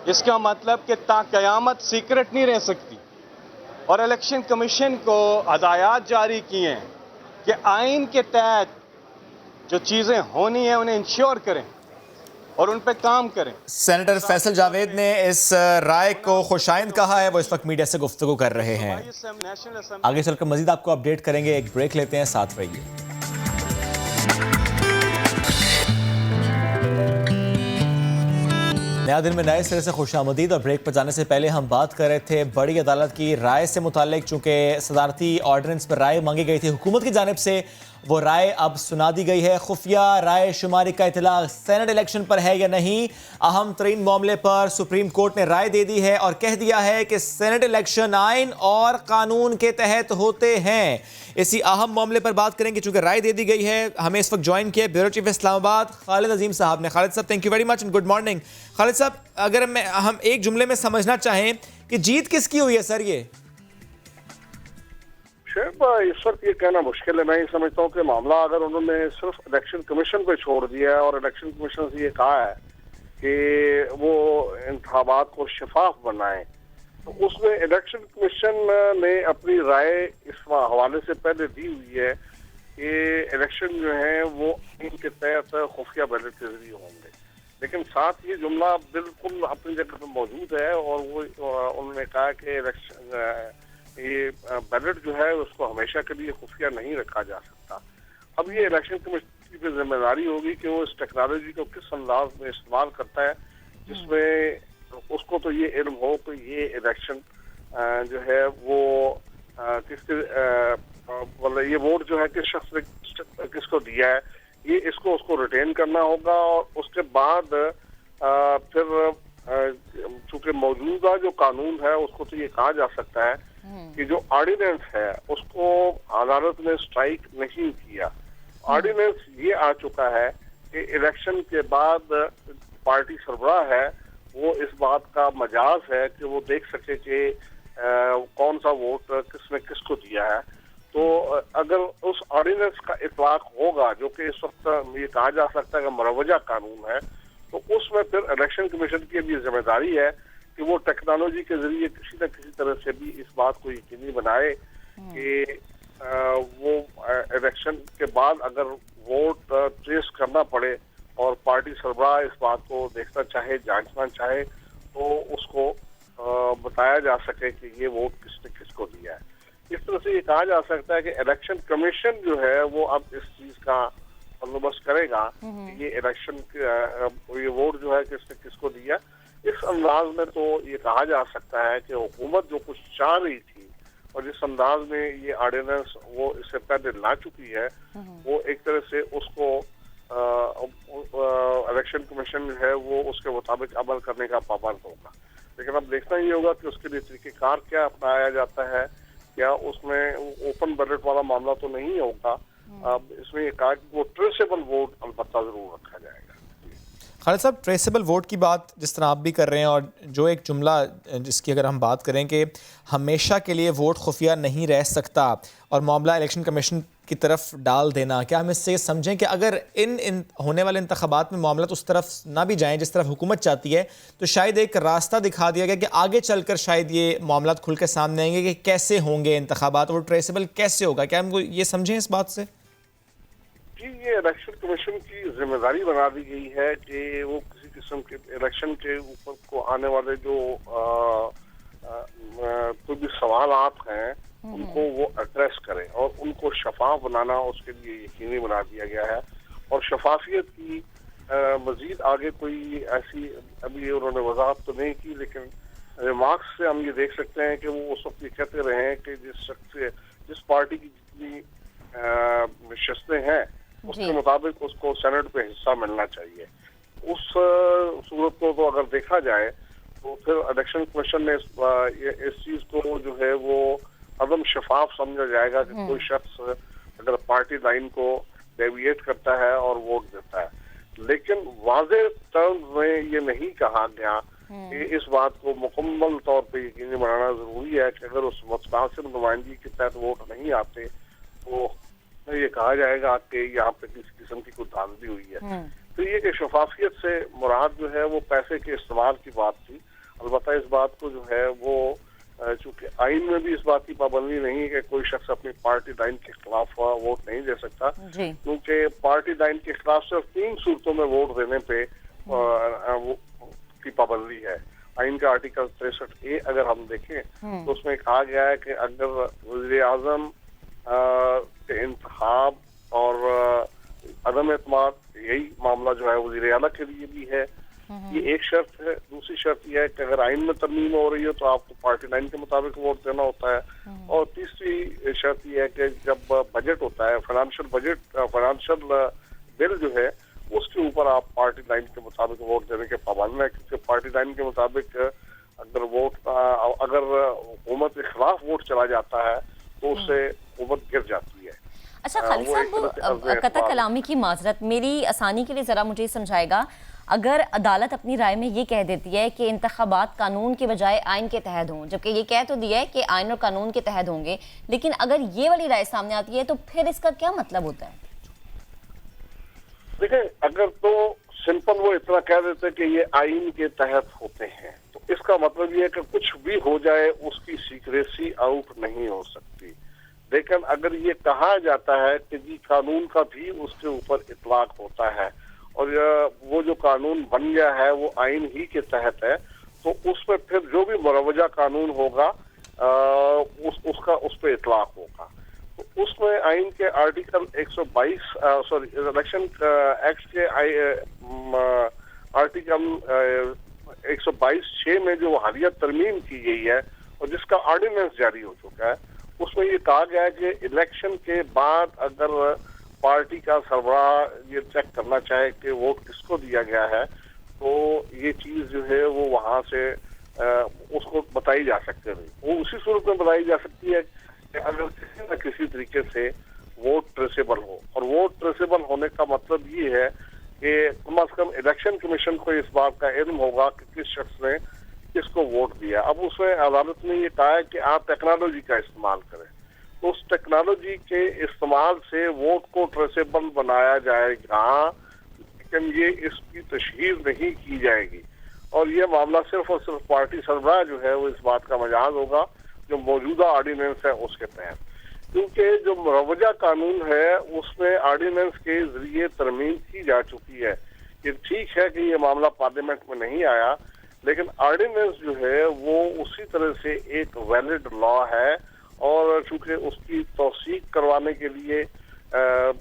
इसका मतलब कि ता क़यामत सीक्रेट नहीं रह सकती। और इलेक्शन कमीशन को हदायत जारी की हैं कि आइन के तहत जो चीज़ें होनी हैं उन्हें इंश्योर करें और उन पे काम करें। सेनेटर फैसल जावेद ने इस राय को खुशाइंद कहा है, वो इस वक्त मीडिया से गुफ्तगू कर रहे हैं। आगे चलकर मजीद आपको अपडेट करेंगे, एक ब्रेक लेते हैं, साथ रहिए। नया दिन में नए सिरे से खुशामदीद। और ब्रेक पर जाने से पहले हम बात कर रहे थे बड़ी अदालत की राय से मुतालिक। चूंकि सदारती ऑर्डिनेंस पर राय मांगी गई थी हुकूमत की जानिब से, وہ رائے اب سنا دی گئی ہے. خفیہ رائے شماری کا اطلاق سینٹ الیکشن پر ہے یا نہیں. اہم ترین معاملے پر سپریم کورٹ نے رائے دے دی ہے اور کہہ دیا ہے کہ سینٹ الیکشن آئین اور قانون کے تحت ہوتے ہیں. اسی اہم معاملے پر بات کریں گے چونکہ رائے دے دی گئی ہے. ہمیں اس وقت جوائن کیا بیورو چیف اسلام آباد خالد عظیم صاحب نے. Khalid sahab thank you very much and good morning. Khalid sahab اگر ہم ایک جملے میں سمجھنا چاہیں کہ جیت کس کی ہوئی ہے سر؟ یہ شیخ اس وقت یہ کہنا مشکل ہے. میں یہ سمجھتا ہوں کہ معاملہ اگر انہوں نے صرف الیکشن کمیشن پہ چھوڑ دیا ہے اور الیکشن کمیشن سے یہ کہا ہے کہ وہ انتخابات کو شفاف بنائیں تو اس میں الیکشن کمیشن نے اپنی رائے اس حوالے سے پہلے دی ہوئی ہے کہ الیکشن جو ہیں وہ ان کے تحت خفیہ بیلٹ کے ذریعے ہوں گے. لیکن ساتھ یہ جملہ بالکل اپنی جگہ پہ موجود ہے اور وہ انہوں نے کہا کہ الیکشن یہ بیلٹ جو ہے اس کو ہمیشہ کے لیے خفیہ نہیں رکھا جا سکتا. اب یہ الیکشن کمیشن کی ذمہ داری ہوگی کہ وہ اس ٹیکنالوجی کو کس انداز میں استعمال کرتا ہے جس میں اس کو تو یہ علم ہو کہ یہ الیکشن جو ہے وہ کس کے مطلب یہ ووٹ جو ہے کس شخص نے کس کو دیا ہے. یہ اس کو ریٹین کرنا ہوگا اور اس کے بعد پھر چونکہ موجودہ جو قانون ہے اس کو تو یہ کہا جا سکتا ہے کہ جو آرڈیننس ہے اس کو عدالت نے اسٹرائک نہیں کیا. آرڈیننس یہ آ چکا ہے کہ الیکشن کے بعد پارٹی سربراہ ہے وہ اس بات کا مجاز ہے کہ وہ دیکھ سکے کہ کون سا ووٹ کس نے کس کو دیا ہے. تو اگر اس آرڈیننس کا اطلاق ہوگا جو کہ اس وقت یہ کہا جا سکتا ہے کہ مروجہ قانون ہے تو اس میں پھر الیکشن کمیشن کی بھی ذمہ داری ہے کہ وہ ٹیکنالوجی کے ذریعے کسی نہ کسی طرح سے بھی اس بات کو یقینی بنائے کہ وہ الیکشن کے بعد اگر ووٹ ٹریس کرنا پڑے اور پارٹی سربراہ اس بات کو دیکھنا چاہے جانچنا چاہے تو اس کو بتایا جا سکے کہ یہ ووٹ کس نے کس کو دیا ہے. اس طرح سے یہ کہا جا سکتا ہے کہ الیکشن کمیشن جو ہے وہ اب اس چیز کا بندوبست کرے گا کہ یہ الیکشن یہ ووٹ جو ہے کس نے کس کو دیا. اس انداز میں تو یہ کہا جا سکتا ہے کہ حکومت جو کچھ چاہ رہی تھی اور جس انداز میں یہ آرڈیننس وہ اس سے پہلے لا چکی ہے وہ ایک طرح سے اس کو الیکشن کمیشن جو ہے وہ اس کے مطابق عمل کرنے کا پابند ہوگا. لیکن اب دیکھنا یہ ہوگا کہ اس کے لیے طریقہ کار کیا اپنایا جاتا ہے. کیا اس میں اوپن بیلٹ والا معاملہ تو نہیں ہوگا. اب اس میں یہ کہا کہ وہ ٹریسیبل ووٹ البتہ ضرور رکھا جائے گا. خالد صاحب ٹریسیبل ووٹ کی بات جس طرح آپ بھی کر رہے ہیں اور جو ایک جملہ جس کی اگر ہم بات کریں کہ ہمیشہ کے لیے ووٹ خفیہ نہیں رہ سکتا اور معاملہ الیکشن کمیشن کی طرف ڈال دینا, کیا ہم اس سے سمجھیں کہ اگر ان ہونے والے انتخابات میں معاملات اس طرف نہ بھی جائیں جس طرف حکومت چاہتی ہے تو شاید ایک راستہ دکھا دیا گیا کہ آگے چل کر شاید یہ معاملات کھل کے سامنے آئیں گے کہ کیسے ہوں گے انتخابات, وہ ٹریسیبل کیسے ہوگا؟ کیا ہم کو یہ سمجھیں اس بات سے؟ جی یہ الیکشن کمیشن کی ذمہ داری بنا دی گئی ہے کہ وہ کسی قسم کے الیکشن کے اوپر کو آنے والے جو کوئی بھی سوالات ہیں ان کو وہ ایڈریس کریں اور ان کو شفاف بنانا اس کے لیے یقینی بنا دیا گیا ہے. اور شفافیت کی مزید آگے کوئی ایسی ابھی انہوں نے وضاحت تو نہیں کی لیکن ریمارکس سے ہم یہ دیکھ سکتے ہیں کہ وہ اس وقت یہ کہتے رہے ہیں کہ جس پارٹی کی جتنی نشستیں ہیں اس کے مطابق اس کو سینٹ پہ حصہ ملنا چاہیے. اس صورت کو تو اگر دیکھا جائے تو پھر الیکشن کمیشن نے اس چیز کو جو ہے وہ عدم شفاف سمجھا جائے گا کہ کوئی شخص اگر پارٹی لائن کو ڈیویٹ کرتا ہے اور ووٹ دیتا ہے. لیکن واضح ٹرمز میں یہ نہیں کہا گیا کہ اس بات کو مکمل طور پہ یقینی بنانا ضروری ہے کہ اگر اس متناسب نمائندگی کے تحت ووٹ نہیں آتے تو یہ کہا جائے گا کہ یہاں پہ کسی قسم کی کوئی دھاندلی ہوئی ہے. تو یہ کہ شفافیت سے مراد جو ہے وہ پیسے کے استعمال کی بات تھی. البتہ اس بات کو جو ہے وہ چونکہ آئین میں بھی اس بات کی پابندی نہیں کہ کوئی شخص اپنی پارٹی لائن کے خلاف ووٹ نہیں دے سکتا کیونکہ پارٹی لائن کے خلاف صرف 3 صورتوں میں ووٹ دینے پہ کی پابندی ہے. آئین کا آرٹیکل 63A اگر ہم دیکھیں تو اس میں کہا گیا ہے کہ اگر وزیر اعظم کے انتخاب اور عدم اعتماد یہی معاملہ جو ہے وزیر اعلیٰ کے لیے بھی ہے یہ ایک شرط ہے. دوسری شرط یہ ہے کہ اگر آئین میں ترمیم ہو رہی ہے تو آپ کو پارٹی لائن کے مطابق ووٹ دینا ہوتا ہے. اور تیسری شرط یہ ہے کہ جب بجٹ ہوتا ہے, فائنانشل بل جو ہے, اس کے اوپر آپ پارٹی لائن کے مطابق ووٹ دینے کے پابند ہیں, کیونکہ پارٹی لائن کے مطابق اگر حکومت کے خلاف ووٹ چلا جاتا ہے تو اس سے حکومت گر جاتی ہے. اچھا خالد صاحب, قطع کلامی کی معذرت, میری آسانی کے لیے ذرا مجھے سمجھائے گا, اگر عدالت اپنی رائے میں یہ کہہ دیتی ہے کہ انتخابات قانون کے بجائے آئین کے تحت ہوں, جبکہ یہ کہہ تو دیا ہے کہ آئین اور قانون کے تحت ہوں گے, لیکن اگر یہ والی رائے سامنے آتی ہے تو پھر اس کا کیا مطلب ہوتا ہے؟ دیکھیں, اگر تو سمپل وہ اتنا کہہ دیتے کہ یہ آئین کے تحت ہوتے ہیں تو اس کا مطلب یہ ہے کہ کچھ بھی ہو جائے اس کی سیکریسی آؤٹ نہیں ہو سکتی. لیکن اگر یہ کہا جاتا ہے کہ جی قانون کا بھی اس کے اوپر اطلاق ہوتا ہے اور وہ جو قانون بن گیا ہے وہ آئین ہی کے تحت ہے, تو اس میں پھر جو بھی مروجہ قانون ہوگا اس پہ اطلاق ہوگا. تو اس میں آئین کے آرٹیکل 122 الیکشن ایکٹ کے آرٹیکل 122(6) میں جو حالیہ ترمیم کی گئی ہے اور جس کا آرڈیننس جاری ہو چکا ہے, اس میں یہ کہا گیا ہے کہ الیکشن کے بعد اگر پارٹی کا سربراہ یہ چیک کرنا چاہے کہ ووٹ کس کو دیا گیا ہے تو یہ چیز جو ہے وہ وہاں سے اس کو بتائی جا سکتی ہے. وہ اسی صورت میں بتائی جا سکتی ہے کہ اگر کسی نہ کسی طریقے سے ووٹ ٹریسیبل ہو, اور ووٹ ٹریسیبل ہونے کا مطلب یہ ہے کہ کم از کم الیکشن کمیشن کو اس بات کا علم ہوگا کہ کس شخص نے کس کو ووٹ دیا. اب اس میں عدالت نے یہ کہا ہے کہ آپ ٹیکنالوجی کا استعمال کریں, تو اس ٹیکنالوجی کے استعمال سے ووٹ کو ٹریسیبل بنایا جائے گا, لیکن یہ اس کی تشہیر نہیں کی جائے گی. اور یہ معاملہ صرف اور صرف پارٹی سربراہ جو ہے وہ اس بات کا مجاز ہوگا جو موجودہ آرڈیننس ہے اس کے تحت, کیونکہ جو مروجہ قانون ہے اس میں آرڈیننس کے ذریعے ترمیم کی جا چکی ہے. یہ ٹھیک ہے کہ یہ معاملہ پارلیمنٹ میں نہیں آیا, لیکن آرڈیننس جو ہے وہ اسی طرح سے ایک ویلڈ لا ہے, اور چونکہ اس کی توثیق کروانے کے لیے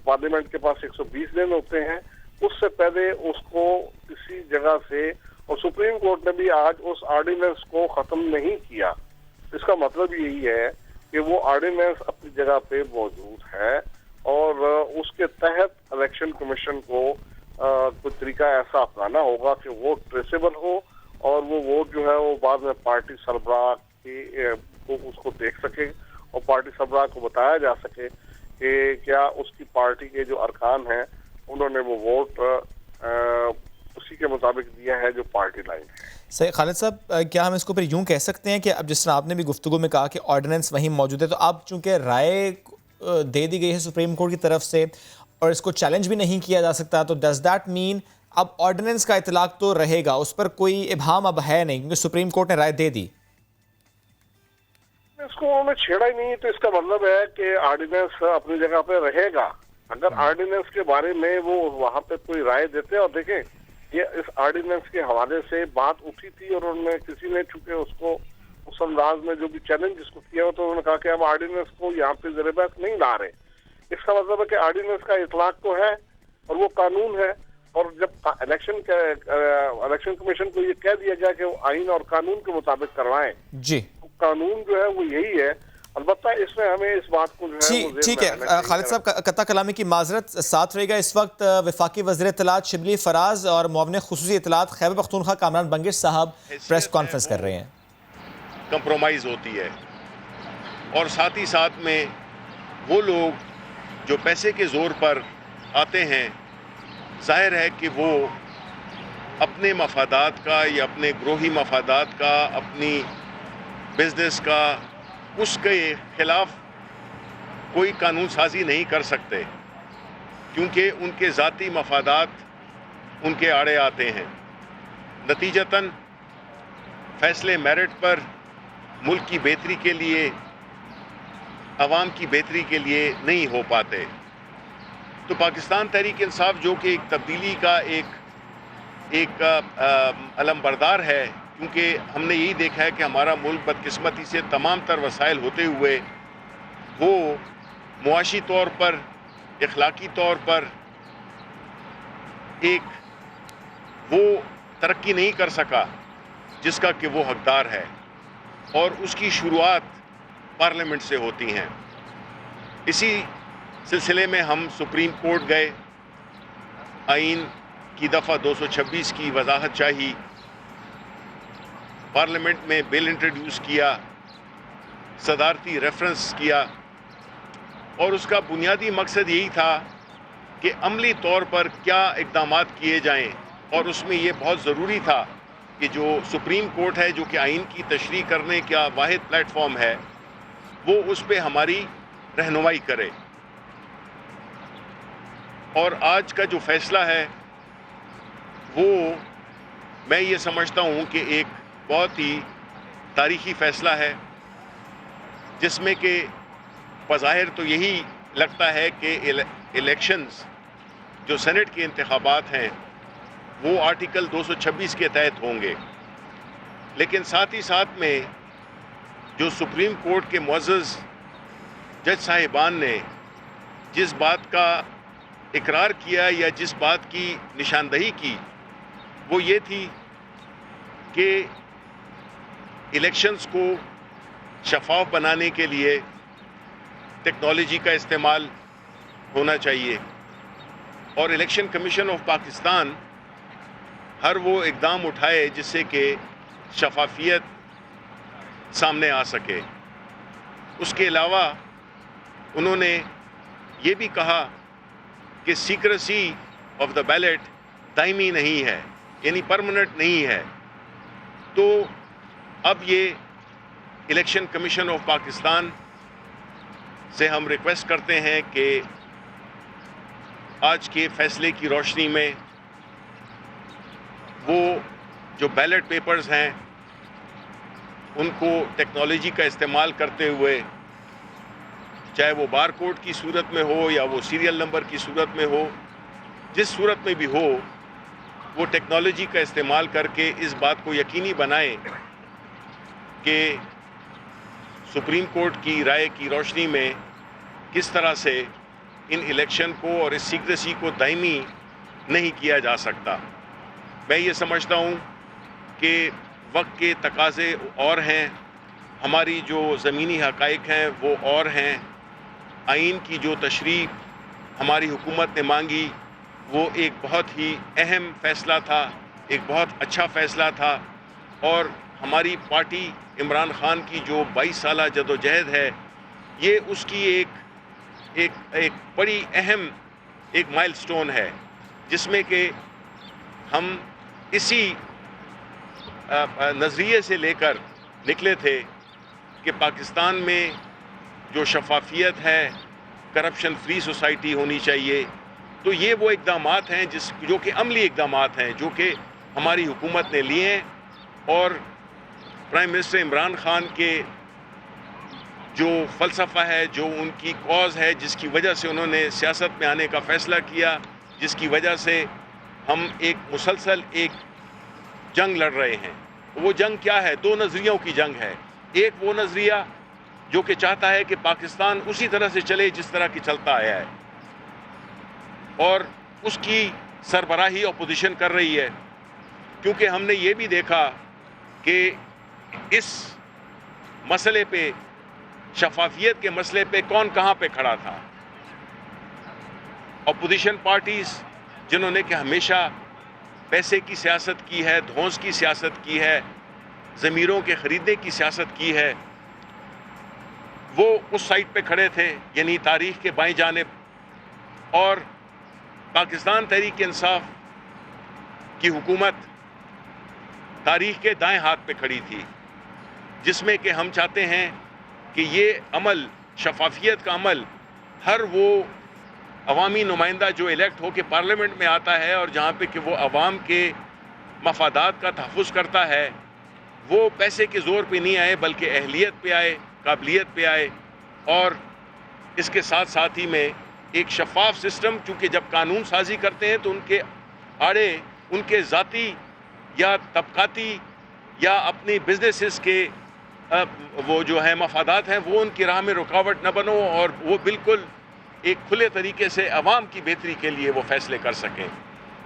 پارلیمنٹ کے پاس 120 دن ہوتے ہیں, اس سے پہلے اس کو کسی جگہ سے, اور سپریم کورٹ نے بھی آج اس آرڈیننس کو ختم نہیں کیا. اس کا مطلب یہی ہے کہ وہ آرڈیننس اپنی جگہ پہ موجود ہے, اور اس کے تحت الیکشن کمیشن کو کوئی طریقہ ایسا اپنانا ہوگا کہ ووٹ ٹریسیبل ہو, اور وہ ووٹ جو ہے وہ بعد میں پارٹی سربراہ کو اس کو دیکھ سکے اور پارٹی سربراہ کو بتایا جا سکے کہ کیا اس کی پارٹی کے جو ارکان ہیں انہوں نے وہ ووٹ اسی کے مطابق دیا ہے جو پارٹی لائن ہے. صحیح. خالد صاحب, کیا ہم اس کو پھر یوں کہہ سکتے ہیں کہ اب جس طرح آپ نے بھی گفتگو میں کہا کہ آرڈیننس وہیں موجود ہے, تو اب چونکہ رائے دے دی گئی ہے سپریم کورٹ کی طرف سے اور اس کو چیلنج بھی نہیں کیا جا سکتا, تو ڈز دیٹ مین اب آرڈیننس کا اطلاق تو رہے گا, اس پر کوئی ابہام اب ہے نہیں کیونکہ سپریم کورٹ نے رائے دے دی؟ اس کو انہوں نے چھیڑا ہی نہیں, تو اس کا مطلب ہے کہ آرڈیننس اپنی جگہ پہ رہے گا. اگر آرڈیننس کے بارے میں وہ وہاں پہ کوئی رائے دیتے, اور دیکھیں یہ اس آرڈیننس کے حوالے سے بات اٹھی تھی اور انہوں نے کسی نے چونکہ اس کو اس انداز میں جو بھی چیلنج جس کو کیا ہو, تو انہوں نے کہا کہ ہم آرڈیننس کو یہاں پہ زیر بحث نہیں لا رہے. اس کا مطلب ہے کہ آرڈیننس کا اطلاق تو ہے اور وہ قانون ہے, اور جب الیکشن کمیشن کو یہ کہہ دیا گیا کہ وہ آئین اور قانون کے مطابق کروائیں, جی قانون جو ہے وہ یہی ہے. البتہ اس میں ہمیں اس بات کو جو ہے ٹھیک ہے. خالد صاحب, قطع کلامی کی معذرت, ساتھ رہے گا اس وقت وفاقی وزیر اطلاعات شبلی فراز اور معاون خصوصی اطلاعات خیبر پختونخوا کامران بنگش صاحب پریس کانفرنس کر رہے ہیں. کمپرومائز ہوتی ہے, اور ساتھ ہی ساتھ میں وہ لوگ جو پیسے کے زور پر آتے ہیں, ظاہر ہے کہ وہ اپنے مفادات کا یا اپنے گروہی مفادات کا, اپنی بزنس کا, اس کے خلاف کوئی قانون سازی نہیں کر سکتے, کیونکہ ان کے ذاتی مفادات ان کے آڑے آتے ہیں. نتیجتاً فیصلے میرٹ پر ملک کی بہتری کے لیے, عوام کی بہتری کے لیے نہیں ہو پاتے. تو پاکستان تحریک انصاف جو کہ ایک تبدیلی کا ایک علم بردار ہے, کیونکہ ہم نے یہی دیکھا ہے کہ ہمارا ملک بدقسمتی سے تمام تر وسائل ہوتے ہوئے وہ معاشی طور پر, اخلاقی طور پر ایک وہ ترقی نہیں کر سکا جس کا کہ وہ حقدار ہے، اور اس کی شروعات پارلیمنٹ سے ہوتی ہیں۔ اسی سلسلے میں ہم سپریم کورٹ گئے، آئین کی دفعہ 226 کی وضاحت چاہی، پارلیمنٹ میں بل انٹروڈیوس کیا، صدارتی ریفرنس کیا، اور اس کا بنیادی مقصد یہی تھا کہ عملی طور پر کیا اقدامات کیے جائیں، اور اس میں یہ بہت ضروری تھا کہ جو سپریم کورٹ ہے، جو کہ آئین کی تشریح کرنے کا واحد پلیٹ فارم ہے، وہ اس پہ ہماری رہنمائی کرے۔ اور آج کا جو فیصلہ ہے وہ میں یہ سمجھتا ہوں کہ ایک بہت ہی تاریخی فیصلہ ہے، جس میں کہ بظاہر تو یہی لگتا ہے کہ الیکشنز جو سینٹ کے انتخابات ہیں وہ آرٹیکل 226 کے تحت ہوں گے، لیکن ساتھ ہی ساتھ میں جو سپریم کورٹ کے معزز جج صاحبان نے جس بات کا اقرار کیا یا جس بات کی نشاندہی کی، وہ یہ تھی کہ الیکشنز کو شفاف بنانے کے لیے ٹیکنالوجی کا استعمال ہونا چاہیے، اور الیکشن کمیشن آف پاکستان ہر وہ اقدام اٹھائے جس سے کہ شفافیت سامنے آ سکے۔ اس کے علاوہ انہوں نے یہ بھی کہا کہ سیکریسی آف دا بیلٹ دائمی نہیں ہے، یعنی پرماننٹ نہیں ہے۔ تو اب یہ الیکشن کمیشن آف پاکستان سے ہم ریکویسٹ کرتے ہیں کہ آج کے فیصلے کی روشنی میں وہ جو بیلٹ پیپرز ہیں ان کو ٹیکنالوجی کا استعمال کرتے ہوئے، چاہے وہ بار کوڈ کی صورت میں ہو یا وہ سیریل نمبر کی صورت میں ہو، جس صورت میں بھی ہو، وہ ٹیکنالوجی کا استعمال کر کے اس بات کو یقینی بنائیں کہ سپریم کورٹ کی رائے کی روشنی میں کس طرح سے ان الیکشن کو اور اس سیکریسی کو دائمی نہیں کیا جا سکتا۔ میں یہ سمجھتا ہوں کہ وقت کے تقاضے اور ہیں، ہماری جو زمینی حقائق ہیں وہ اور ہیں، آئین کی جو تشریح ہماری حکومت نے مانگی وہ ایک بہت ہی اہم فیصلہ تھا، ایک بہت اچھا فیصلہ تھا، اور ہماری پارٹی عمران خان کی جو 22 سالہ جدوجہد ہے، یہ اس کی ایک بڑی اہم ایک مائل سٹون ہے، جس میں کہ ہم اسی نظریے سے لے کر نکلے تھے کہ پاکستان میں جو شفافیت ہے، کرپشن فری سوسائٹی ہونی چاہیے۔ تو یہ وہ اقدامات ہیں جو کہ عملی اقدامات ہیں جو کہ ہماری حکومت نے لیے ہیں، اور پرائم منسٹر عمران خان کے جو فلسفہ ہے، جو ان کی کاز ہے، جس کی وجہ سے انہوں نے سیاست میں آنے کا فیصلہ کیا، جس کی وجہ سے ہم ایک مسلسل ایک جنگ لڑ رہے ہیں۔ وہ جنگ کیا ہے؟ دو نظریوں کی جنگ ہے۔ ایک وہ نظریہ جو کہ چاہتا ہے کہ پاکستان اسی طرح سے چلے جس طرح کی چلتا آیا ہے، اور اس کی سربراہی اپوزیشن کر رہی ہے، کیونکہ ہم نے یہ بھی دیکھا کہ اس مسئلے پہ، شفافیت کے مسئلے پہ کون کہاں پہ کھڑا تھا۔ اپوزیشن پارٹیز جنہوں نے کہ ہمیشہ پیسے کی سیاست کی ہے، دھونس کی سیاست کی ہے، ضمیروں کے خریدنے کی سیاست کی ہے، وہ اس سائٹ پہ کھڑے تھے، یعنی تاریخ کے بائیں جانب، اور پاکستان تحریک انصاف کی حکومت تاریخ کے دائیں ہاتھ پہ کھڑی تھی، جس میں کہ ہم چاہتے ہیں کہ یہ عمل، شفافیت کا عمل، ہر وہ عوامی نمائندہ جو الیکٹ ہو کے پارلیمنٹ میں آتا ہے اور جہاں پہ کہ وہ عوام کے مفادات کا تحفظ کرتا ہے، وہ پیسے کے زور پہ نہیں آئے بلکہ اہلیت پہ آئے، قابلیت پہ آئے، اور اس کے ساتھ ساتھ ہی میں ایک شفاف سسٹم، چونکہ جب قانون سازی کرتے ہیں تو ان کے آڑے ان کے ذاتی یا طبقاتی یا اپنی بزنسز کے وہ جو ہے مفادات ہیں وہ ان کی راہ میں رکاوٹ نہ بنو، اور وہ بالکل ایک کھلے طریقے سے عوام کی بہتری کے لیے وہ فیصلے کر سکیں۔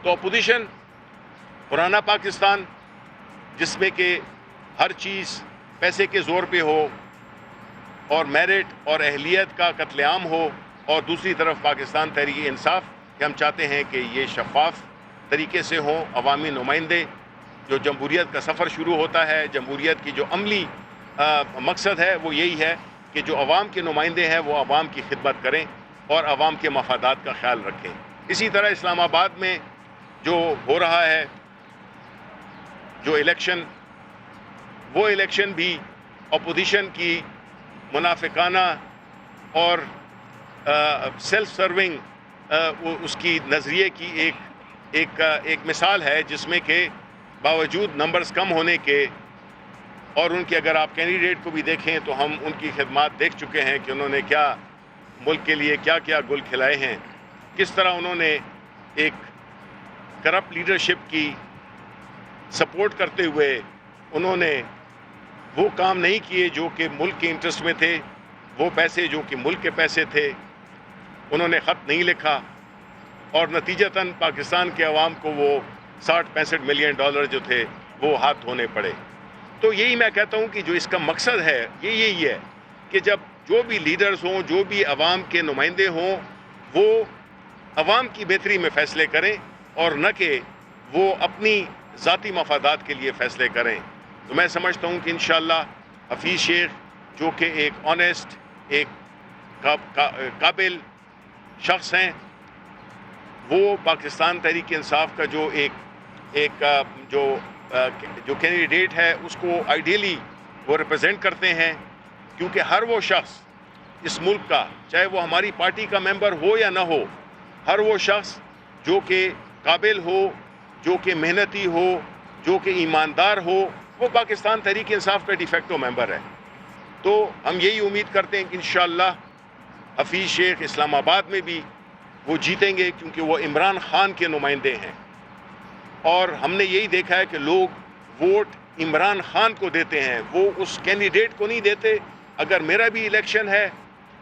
تو اپوزیشن पुराना पाकिस्तान जिसमें कि हर चीज़ पैसे के ज़ोर पे हो और मेरिट और अहलियत का कत्लेआम हो, और दूसरी तरफ पाकिस्तान तहरीक इंसाफ कि हम चाहते हैं कि ये शफाफ तरीके से हों अवामी नुमाइंदे। जो जमहूरियत का सफ़र शुरू होता है, जमहूरियत की जो अमली मकसद है वो यही है कि जो अवाम के नुमाइंदे हैं वो अवाम की खिदमत करें और अवाम के मफादात का ख्याल रखें। इसी तरह इस्लामाबाद में जो हो रहा है जो इलेक्शन, वो इलेक्शन भी अपोजिशन की मुनाफिकाना और सेल्फ सर्विंग उसकी नज़रिए की एक मिसाल है, जिसमें कि बावजूद नंबर्स कम होने के और उनके अगर आप कैंडिडेट को भी देखें तो हम उनकी खिदमत देख चुके हैं कि उन्होंने क्या मुल्क के लिए क्या क्या गुल खिलाए हैं, किस तरह उन्होंने एक करप्ट लीडरशिप की सपोर्ट करते हुए उन्होंने वो काम नहीं किए जो कि मुल्क के इंटरेस्ट में थे, वो पैसे जो कि मुल्क के पैसे थे उन्होंने ख़त नहीं लिखा, और नतीजतन पाकिस्तान के अवाम को वो 60-65 मिलियन डॉलर जो थे वो हाथ धोने पड़े। तो यही मैं कहता हूँ कि जो इसका मकसद है ये यही है कि जब जो भी लीडर्स हों, जो भी अवाम के नुमाइंदे हों, वो अवाम की बेहतरी में फ़ैसले करें और न कि वो अपनी ज़ाती मफादात के लिए फ़ैसले करें। तो मैं समझता हूँ कि इंशाअल्लाह हफीज़ शेख जो कि एक ऑनेस्ट, एक काबिल शख्स हैं, वो पाकिस्तान तहरीक इंसाफ का जो कैंडिडेट है उसको आइडियली वो रिप्रेजेंट करते हैं, क्योंकि हर वो शख्स इस मुल्क का, चाहे वो हमारी पार्टी का मेंबर हो या ना हो, हर वो शख्स जो कि काबिल हो, जो कि मेहनती हो, जो कि ईमानदार हो, वो पाकिस्तान तहरीक इंसाफ का डिफेक्टो मेंबर है। तो हम यही उम्मीद करते हैं कि इंशाअल्लाह हफीज़ शेख इस्लामाबाद में भी वो जीतेंगे, क्योंकि वो इमरान खान के नुमाइंदे हैं और हमने यही देखा है कि लोग वोट इमरान खान को देते हैं, वो उस कैंडिडेट को नहीं देते। अगर मेरा भी इलेक्शन है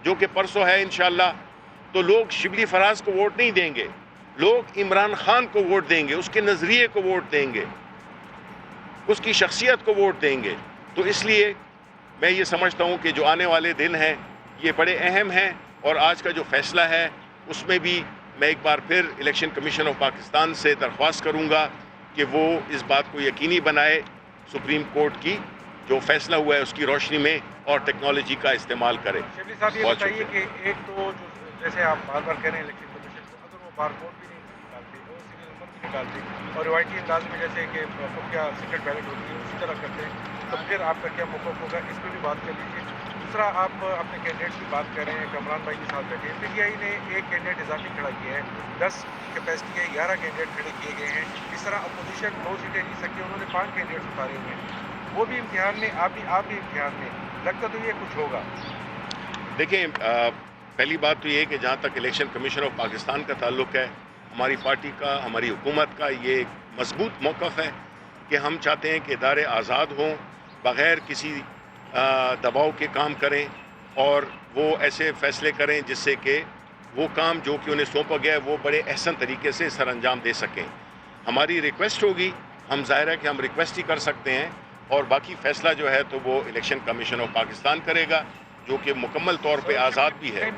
जो कि परसों है इंशाअल्लाह, तो लोग शिबली फराज को वोट नहीं देंगे, लोग इमरान खान को वोट देंगे, उसके नज़रिए को वोट देंगे, उसकी शख्सियत को वोट देंगे। तो इसलिए मैं ये समझता हूँ कि जो आने वाले दिन हैं ये बड़े अहम हैं, और आज का जो फ़ैसला है उसमें भी मैं एक बार फिर इलेक्शन कमीशन ऑफ पाकिस्तान से दरख्वास्त करूँगा कि वो इस बात को यकीनी बनाए सुप्रीम कोर्ट की जो फैसला हुआ है उसकी रोशनी में और टेक्नोलॉजी का इस्तेमाल करे। शिबली साहब ये बताइए कि एक तो जो जैसे आप बार बार कह रहे हैं इलेक्शन कमीशन को, अगर वो बारकोड भी नहीं निकालती, वो सीरियल नंबर भी निकालती और रिवायती अंदाज में जैसे कि क्या सीक्रेट बैलेट होती है उसी तरह करते हैं, तो फिर आपका क्या मौक़िफ़ होगा, इस पर भी बात कर लीजिए। दूसरा, आप अपने कैंडिडेट की बात कर रहे हैं, कमरान भाई के साथ बैठे हैं, पीटीआई ने एक कैंडिडेट इजाफी खड़ा किया है, 10 कैपेसिटी के 11 कैंडिडेट खड़े किए गए हैं। इस तरह अपोजिशन 2 सीटें जीत सकती है, उन्होंने 5 कैंडिडेट उतारे हुए हैं, वो भी इम्तिहान में, आप भी इम्तिहान में, लगता तो ये कुछ होगा। देखिए, पहली बात तो ये है कि जहाँ तक इलेक्शन कमीशन ऑफ पाकिस्तान का ताल्लुक़ है, हमारी पार्टी का, हमारी हुकूमत का ये एक मजबूत मौक़िफ़ है कि हम चाहते हैं कि इदारे आज़ाद हों, बग़ैर किसी दबाव के काम करें और वो ऐसे फ़ैसले करें जिससे कि वो काम जो कि उन्हें सौंपा गया है वो बड़े अहसन तरीके से सर अंजाम दे सकें। हमारी रिक्वेस्ट होगी, हम ज़ाहिर है कि हम रिक्वेस्ट ही कर सकते हैं, और बाकी फ़ैसला जो है तो वो इलेक्शन कमीशन ऑफ पाकिस्तान करेगा जो कि मुकम्मल तौर पे आज़ाद भी है।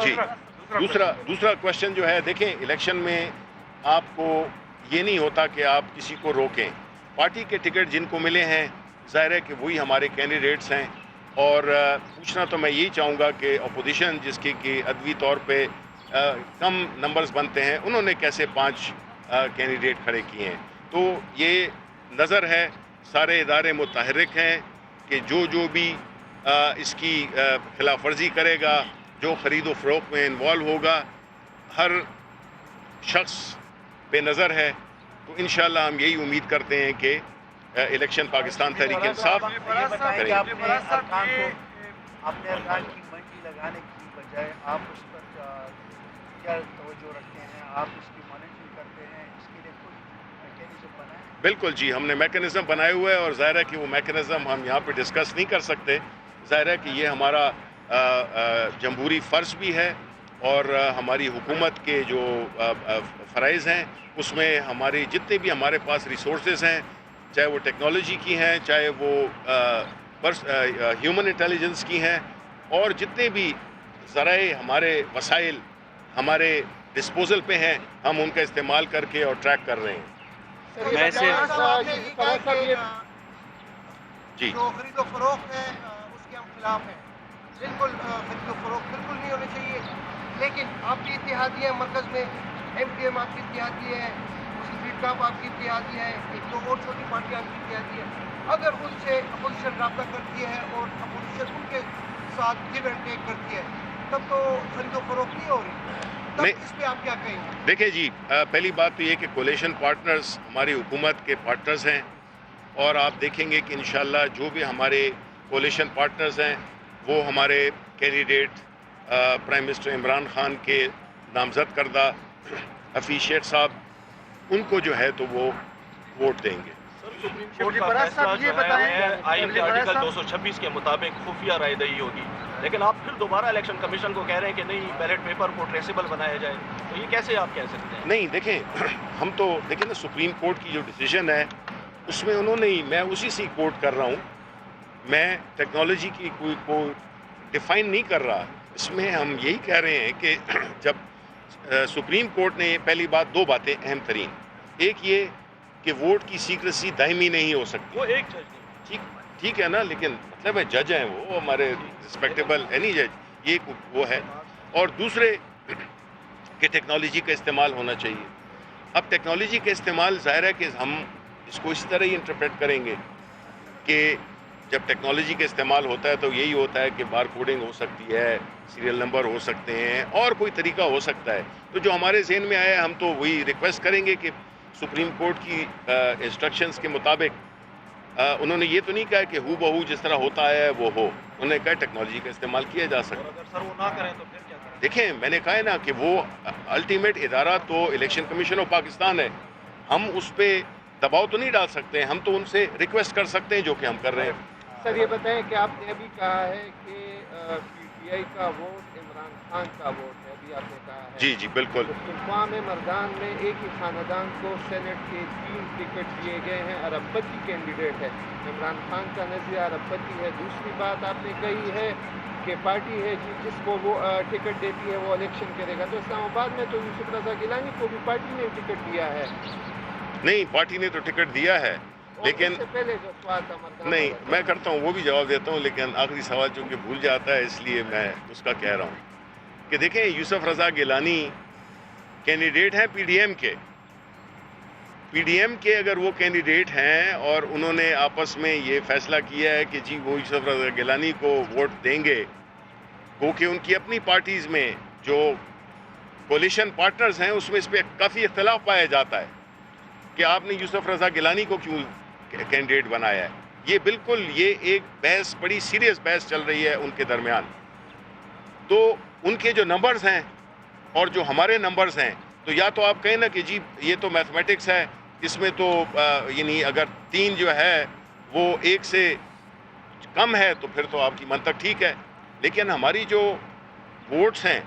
जी, दूसरा क्वेश्चन जो है, देखें, इलेक्शन में आपको ये नहीं होता कि आप किसी को रोकें। पार्टी के टिकट जिनको मिले हैं ज़ाहिर है कि वही हमारे कैंडिडेट्स हैं, और पूछना तो मैं यही चाहूँगा कि अपोजिशन जिसकी कि अदवी तौर पे कम नंबर्स बनते हैं, उन्होंने कैसे 5 कैंडिडेट खड़े किए हैं। तो ये नज़र है, सारे इदारे मुतहर्रिक हैं कि जो भी इसकी खिलाफ वर्जी करेगा, जो ख़रीदो फ़रोख्त में इन्वॉल्व होगा, हर शख्स पे नज़र है। तो इंशाअल्लाह हम यही उम्मीद करते हैं कि इलेक्शन पाकिस्तान तहरीक इंसाफ करें। आपने अरकान की मंडी लगाने की बजाय आप उस पर क्या तवज्जो रखते हैं, आप उसकी मॉनिटरिंग करते हैं, इसके लिए कोई मैकेनिज्म बनाए? बिल्कुल जी, हमने मैकेनिज़्म बनाए हुए हैं, और ज़ाहिर है कि वो मैकेनिज़्म हम यहाँ पे डिस्कस नहीं कर सकते। ज़ाहिर है कि ये हमारा जमहूरी फ़र्ज़ भी है اور ہماری حکومت کے جو فرائض ہیں اس میں ہماری جتنے بھی ہمارے پاس ریسورسز ہیں، چاہے وہ ٹیکنالوجی کی ہیں، چاہے وہ ہیومن انٹیلیجنس کی ہیں، اور جتنے بھی ذرائع ہمارے وسائل ہمارے ڈسپوزل پہ ہیں، ہم ان کا استعمال کر کے اور ٹریک کر رہے ہیں۔ جی جو خرید و فروخت ہے اس کے ہم خلاف ہیں، بالکل خرید و فروخت بالکل نہیں ہونی چاہیے، لیکن آپ کی اتحادی ہے مرکز میں، ایم پی ایم آپ کی اتحادی ہے، مسلم لیگ کاف آپ کی اتحادی ہے، ایک دو اور چھوٹی پارٹیاں آپ کی اتحادی ہے، اگر ان سے اپوزیشن رابطہ کرتی ہے اور اپوزیشن ان کے ساتھ گیو اینڈ ٹیک کرتی ہے، تب تو خرید و فروخت نہیں ہو رہی، تب اس پہ آپ کیا کہیں گے؟ دیکھیں جی، پہلی بات تو یہ کہ کولیشن پارٹنرز ہماری حکومت کے پارٹنرز ہیں، اور آپ دیکھیں گے کہ انشاءاللہ جو بھی ہمارے کولیشن پارٹنرز ہیں وہ ہمارے candidate prime minister Imran Khan کے نامزد کردہ حفیظ شیخ صاحب، ان کو جو ہے تو وہ ووٹ دیں گے۔ آئین کے آرٹیکل 226 کے مطابق خفیہ رائے دہی ہوگی، لیکن آپ پھر دوبارہ الیکشن کمیشن کو کہہ رہے ہیں کہ نہیں، بیلٹ پیپر کو ٹریسیبل بنایا جائے، تو یہ کیسے آپ کہہ سکتے ہیں؟ نہیں دیکھیں، ہم تو دیکھیں نا سپریم کورٹ کی جو ڈیسیژن ہے اس میں انہوں نے، میں اسی سے کوٹ کر رہا ہوں، میں ٹیکنالوجی کی کوئی ڈیفائن نہیں کر رہا، اس میں ہم یہی کہہ رہے ہیں کہ جب سپریم کورٹ نے پہلی بات، دو باتیں اہم ترین، ایک یہ کہ ووٹ کی سیکریسی دائمی نہیں ہو سکتی، وہ ایک جج ٹھیک ہے نا، لیکن مطلب ہے جج ہیں وہ ہمارے رسپیکٹیبل اینی جج، یہ وہ ہے، اور دوسرے کہ ٹیکنالوجی کا استعمال ہونا چاہیے۔ اب ٹیکنالوجی کا استعمال ظاہر ہے کہ ہم اس کو اس طرح ہی انٹرپریٹ کریں گے کہ جب ٹیکنالوجی کا استعمال ہوتا ہے تو یہی ہوتا ہے کہ بار کوڈنگ ہو سکتی ہے، سیریل نمبر ہو سکتے ہیں، اور کوئی طریقہ ہو سکتا ہے، تو جو ہمارے ذہن میں آیا ہم تو وہی ریکویسٹ کریں گے کہ سپریم کورٹ کی انسٹرکشنز کے مطابق انہوں نے یہ تو نہیں کہا کہ ہو بہو جس طرح ہوتا ہے وہ ہو، انہوں نے کہا ٹیکنالوجی کا استعمال کیا جا سکتا ہے۔ اگر سر وہ نہ کریں تو پھر کیا کریں؟ دیکھیں میں نے کہا ہے نا کہ وہ الٹیمیٹ ادارہ تو الیکشن کمیشن آف پاکستان ہے، ہم اس پہ دباؤ تو نہیں ڈال سکتے ہیں، ہم تو ان سے ریکویسٹ کر سکتے ہیں جو کہ ہم کر رہے ہیں۔ سر یہ بتائیں کہ آپ نے ابھی کہا ہے کہ پی ٹی آئی کا ووٹ عمران خان کا ووٹ ہے، ابھی آپ نے کہا ہے جی جی بالکل۔ پختونخوا میں مردان میں ایک ہی خاندان کو سینٹ کے 3 ٹکٹ دیے گئے ہیں، ارب پتی کینڈیڈیٹ ہے، عمران خان کا نظریہ ارب پتی ہے۔ دوسری بات آپ نے کہی ہے کہ پارٹی ہے جس کو وہ ٹکٹ دیتی ہے وہ الیکشن کرے گا، تو اسلام آباد میں تو یوسف رضا گیلانی کو بھی پارٹی نے ٹکٹ دیا ہے۔ نہیں، پارٹی نے تو ٹکٹ دیا ہے، لیکن پہلے جو سوال تھا مردان، نہیں میں کرتا ہوں وہ بھی جواب دیتا ہوں، لیکن آخری سوال چونکہ بھول جاتا ہے اس لیے میں اس کا کہہ رہا ہوں کہ دیکھیں یوسف رضا گیلانی کینڈیڈیٹ ہیں پی ڈی ایم کے، پی ڈی ایم کے اگر وہ کینڈیڈیٹ ہیں اور انہوں نے آپس میں یہ فیصلہ کیا ہے کہ جی وہ یوسف رضا گیلانی کو ووٹ دیں گے، وہ کہ ان کی اپنی پارٹیز میں جو کولیشن پارٹنرز ہیں اس میں اس پہ کافی اختلاف پایا جاتا ہے کہ آپ نے یوسف رضا گیلانی کو کیوں کینڈیڈیٹ بنایا ہے، یہ بالکل یہ ایک بحث، بڑی سیریس بحث چل رہی ہے ان کے درمیان، تو ان کے جو نمبرز ہیں اور جو ہمارے نمبرز ہیں، تو یا تو آپ کہیں نا کہ جی یہ تو میتھمیٹکس ہے، اس میں تو یعنی اگر 3 جو ہے وہ 1 سے کم ہے تو پھر تو آپ کی منطق ٹھیک ہے، لیکن ہماری جو ووٹس ہیں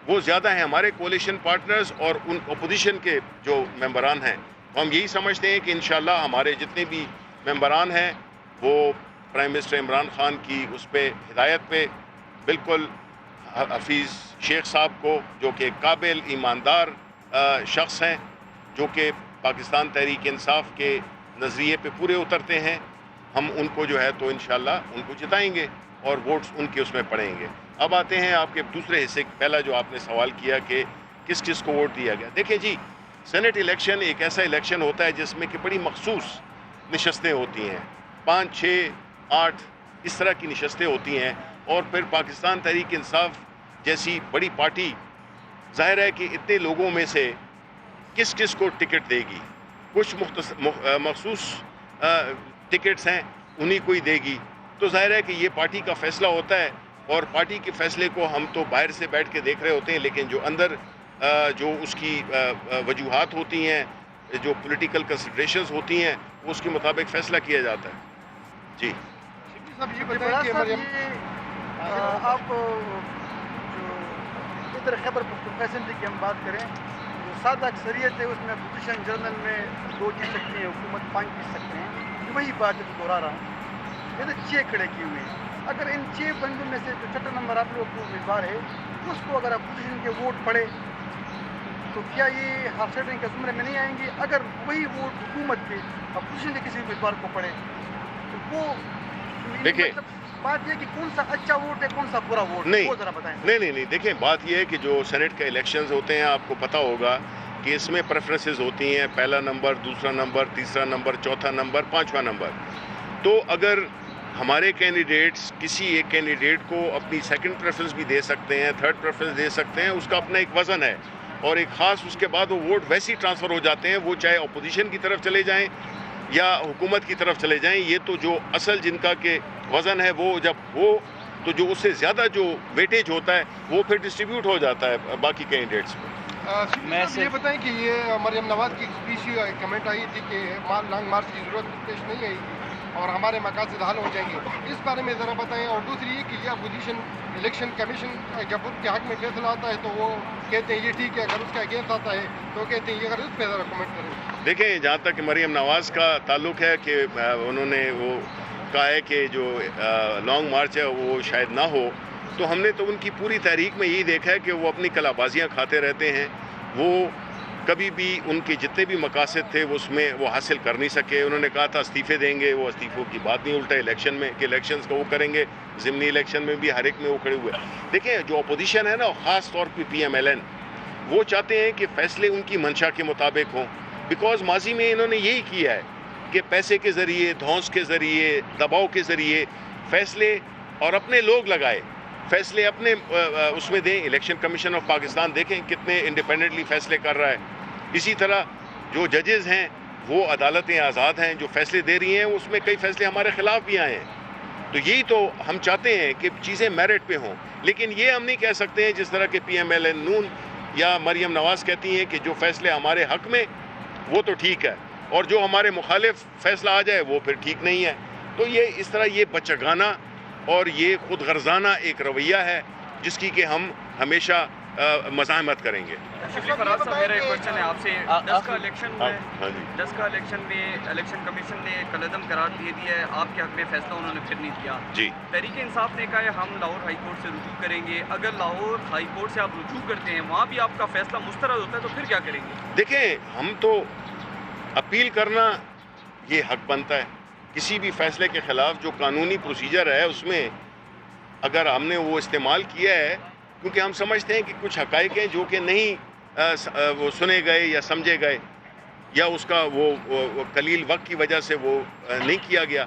وہ زیادہ ہیں، ہمارے کولیشن پارٹنرز اور ان اپوزیشن کے جو ممبران ہیں، ہم یہی سمجھتے ہیں کہ انشاءاللہ ہمارے جتنے بھی ممبران ہیں وہ پرائم منسٹر عمران خان کی اس پہ ہدایت پہ بالکل حفیظ شیخ صاحب کو، جو کہ قابل ایماندار شخص ہیں، جو کہ پاکستان تحریک انصاف کے نظریے پہ پورے اترتے ہیں، ہم ان کو جو ہے تو انشاءاللہ ان کو جتائیں گے اور ووٹس ان کے اس میں پڑیں گے۔ اب آتے ہیں آپ کے دوسرے حصے، پہلا جو آپ نے سوال کیا کہ کس کس کو ووٹ دیا گیا۔ دیکھیں جی، سینٹ الیکشن ایک ایسا الیکشن ہوتا ہے جس میں کہ بڑی مخصوص نشستیں ہوتی ہیں، 5، 6، 8 اس طرح کی نشستیں ہوتی ہیں، اور پھر پاکستان تحریک انصاف جیسی بڑی پارٹی ظاہر ہے کہ اتنے لوگوں میں سے کس کس کو ٹکٹ دے گی، کچھ مخصوص ٹکٹس ہیں انہی کو ہی دے گی، تو ظاہر ہے کہ یہ پارٹی کا فیصلہ ہوتا ہے، اور پارٹی کے فیصلے کو ہم تو باہر سے بیٹھ کے دیکھ رہے ہوتے ہیں، لیکن جو اندر جو اس کی وجوہات ہوتی ہیں، جو پولیٹیکل کنسیڈریشنز ہوتی ہیں، وہ اس کے مطابق فیصلہ کیا جاتا ہے۔ جی صاحب یہ بتائیں کہ مریم آپ جو صدر خیبر پختونخوا اسمبلی کی ہم بات کریں، جو سادہ اکثریت ہے اس میں اپوزیشن جنرل میں 2 جیت سکتی ہے، حکومت 5 جیت سکتے ہیں. وہی بات ہے جو دوہرا رہا ہوں. یہ تو 6 کھڑے کیے ہوئے ہیں. اگر ان 6 بندوں میں سے جو 6 نمبر آپ لوگوں کو امیدوار ہے اس کو اگر اپوزیشن کے ووٹ پڑے تو کیا یہ ہاف سیٹنگ کے زمرے میں نہیں آئیں گے؟ اگر وہی ووٹ حکومت کے اپوزیشن کے کسی امیدوار کو پڑے تو وہ دیکھیں بات یہ کہ کون سا اچھا ووٹ ہے کون سا برا ووٹ ہے وہ ذرا بتائیں. نہیں دیکھیں بات یہ ہے کہ جو سینٹ کے الیکشنز ہوتے ہیں آپ کو پتہ ہوگا کہ اس میں پریفرنسز ہوتی ہیں، پہلا نمبر، دوسرا نمبر، تیسرا نمبر، چوتھا نمبر، 5واں نمبر. تو اگر ہمارے کینڈیڈیٹس کسی ایک کینڈیڈیٹ کو اپنی سیکنڈ پریفرنس بھی دے سکتے ہیں، تھرڈ پریفرنس دے سکتے ہیں، اس کا اپنا ایک وزن ہے اور ایک خاص اس کے بعد وہ ووٹ ویسے ہی ٹرانسفر ہو جاتے ہیں، وہ چاہے اپوزیشن کی طرف چلے جائیں یا حکومت کی طرف چلے جائیں. یہ تو جو اصل جن کا کہ وزن ہے وہ جب ہو تو جو اس سے زیادہ جو ویٹیج ہوتا ہے وہ پھر ڈسٹریبیوٹ ہو جاتا ہے باقی کینڈیڈیٹس میں. میں یہ بتائیں کہ یہ مریم نواز کی اسپیچ کمنٹ آئی تھی کہ لانگ مارچ کی ضرورت پیش نہیں آئی گی اور ہمارے مقاصد حل ہو جائیں گے، اس بارے میں ذرا بتائیں. اور دوسری یہ کہ یہ اپوزیشن الیکشن کمیشن جب ان کے حق میں فیصلہ آتا ہے تو وہ کہتے ہیں یہ ٹھیک ہے، اگر اس کا اگینسٹ آتا ہے تو کہتے ہیں یہ، اگر اس پہ ذرا کمنٹ کریں. دیکھیں جہاں تک مریم نواز کا تعلق ہے کہ انہوں نے وہ کہا ہے کہ جو لانگ مارچ ہے وہ شاید نہ ہو، تو ہم نے تو ان کی پوری تحریک میں یہی دیکھا ہے کہ وہ اپنی کلا بازیاں کھاتے رہتے ہیں. وہ کبھی بھی ان کے جتنے بھی مقاصد تھے وہ اس میں وہ حاصل کر نہیں سکے. انہوں نے کہا تھا استعفے دیں گے، وہ استعفوں کی بات نہیں، الٹا الیکشن میں کہ الیکشنز کو وہ کریں گے، ضمنی الیکشن میں بھی ہر ایک میں وہ کھڑے ہوئے. دیکھیں جو اپوزیشن ہے نا، خاص طور پہ PMLN، وہ چاہتے ہیں کہ فیصلے ان کی منشا کے مطابق ہوں، بیکاز ماضی میں انہوں نے یہی کیا ہے کہ پیسے کے ذریعے، دھونس کے ذریعے، دباؤ کے ذریعے فیصلے اور اپنے لوگ لگائے، فیصلے اپنے اس میں دیں. الیکشن کمیشن آف پاکستان دیکھیں کتنے انڈیپینڈنٹلی فیصلے کر رہا ہے. اسی طرح جو ججز ہیں وہ عدالتیں آزاد ہیں، جو فیصلے دے رہی ہیں اس میں کئی فیصلے ہمارے خلاف بھی آئے ہیں. تو یہی تو ہم چاہتے ہیں کہ چیزیں میرٹ پہ ہوں، لیکن یہ ہم نہیں کہہ سکتے ہیں جس طرح کہ PMLN نون یا مریم نواز کہتی ہیں کہ جو فیصلے ہمارے حق میں وہ تو ٹھیک ہے اور جو ہمارے مخالف فیصلہ آ جائے وہ پھر ٹھیک نہیں ہے. تو یہ اس طرح یہ بچگانہ اور یہ خود غرضانہ ایک رویہ ہے جس کی کہ ہم ہمیشہ مزاحمت کریں گے. شفیع فراز صاحب میرا ایک کوشچن ہے آپ سے. 10 کا الیکشن ہوا ہے، 10 کا الیکشن میں الیکشن کمیشن نے کالعدم قرار دے دیا ہے، آپ کے حق میں فیصلہ انہوں نے پھر نہیں دیا. جی تحریک انصاف نے کہا ہے ہم لاہور ہائی کورٹ سے رجوع کریں گے. اگر لاہور ہائی کورٹ سے آپ رجوع کرتے ہیں وہاں بھی آپ کا فیصلہ مسترد ہوتا ہے تو پھر کیا کریں گے؟ دیکھیں ہم تو اپیل کرنا یہ حق بنتا ہے. کسی بھی فیصلے کے خلاف جو قانونی پروسیجر ہے اس میں اگر ہم نے وہ استعمال کیا ہے، کیونکہ ہم سمجھتے ہیں کہ کچھ حقائق ہیں جو کہ نہیں وہ سنے گئے یا سمجھے گئے یا اس کا وہ قلیل وقت کی وجہ سے وہ نہیں کیا گیا،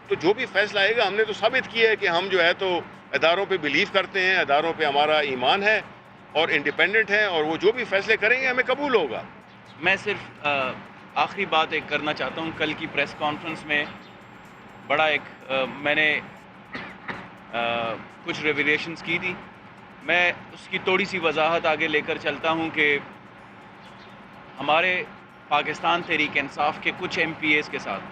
تو جو بھی فیصلہ آئے گا ہم نے تو ثابت کیا ہے کہ ہم جو ہے تو اداروں پہ بلیو کرتے ہیں، اداروں پہ ہمارا ایمان ہے اور انڈیپینڈنٹ ہیں، اور وہ جو بھی فیصلے کریں گے ہمیں قبول ہوگا. میں صرف آخری بات ایک کرنا چاہتا ہوں. کل کی پریس کانفرنس میں بڑا ایک میں نے کچھ ریویلیشنز کی تھی. میں اس کی تھوڑی سی وضاحت آگے لے کر چلتا ہوں کہ ہمارے پاکستان تحریک انصاف کے کچھ MPAs کے ساتھ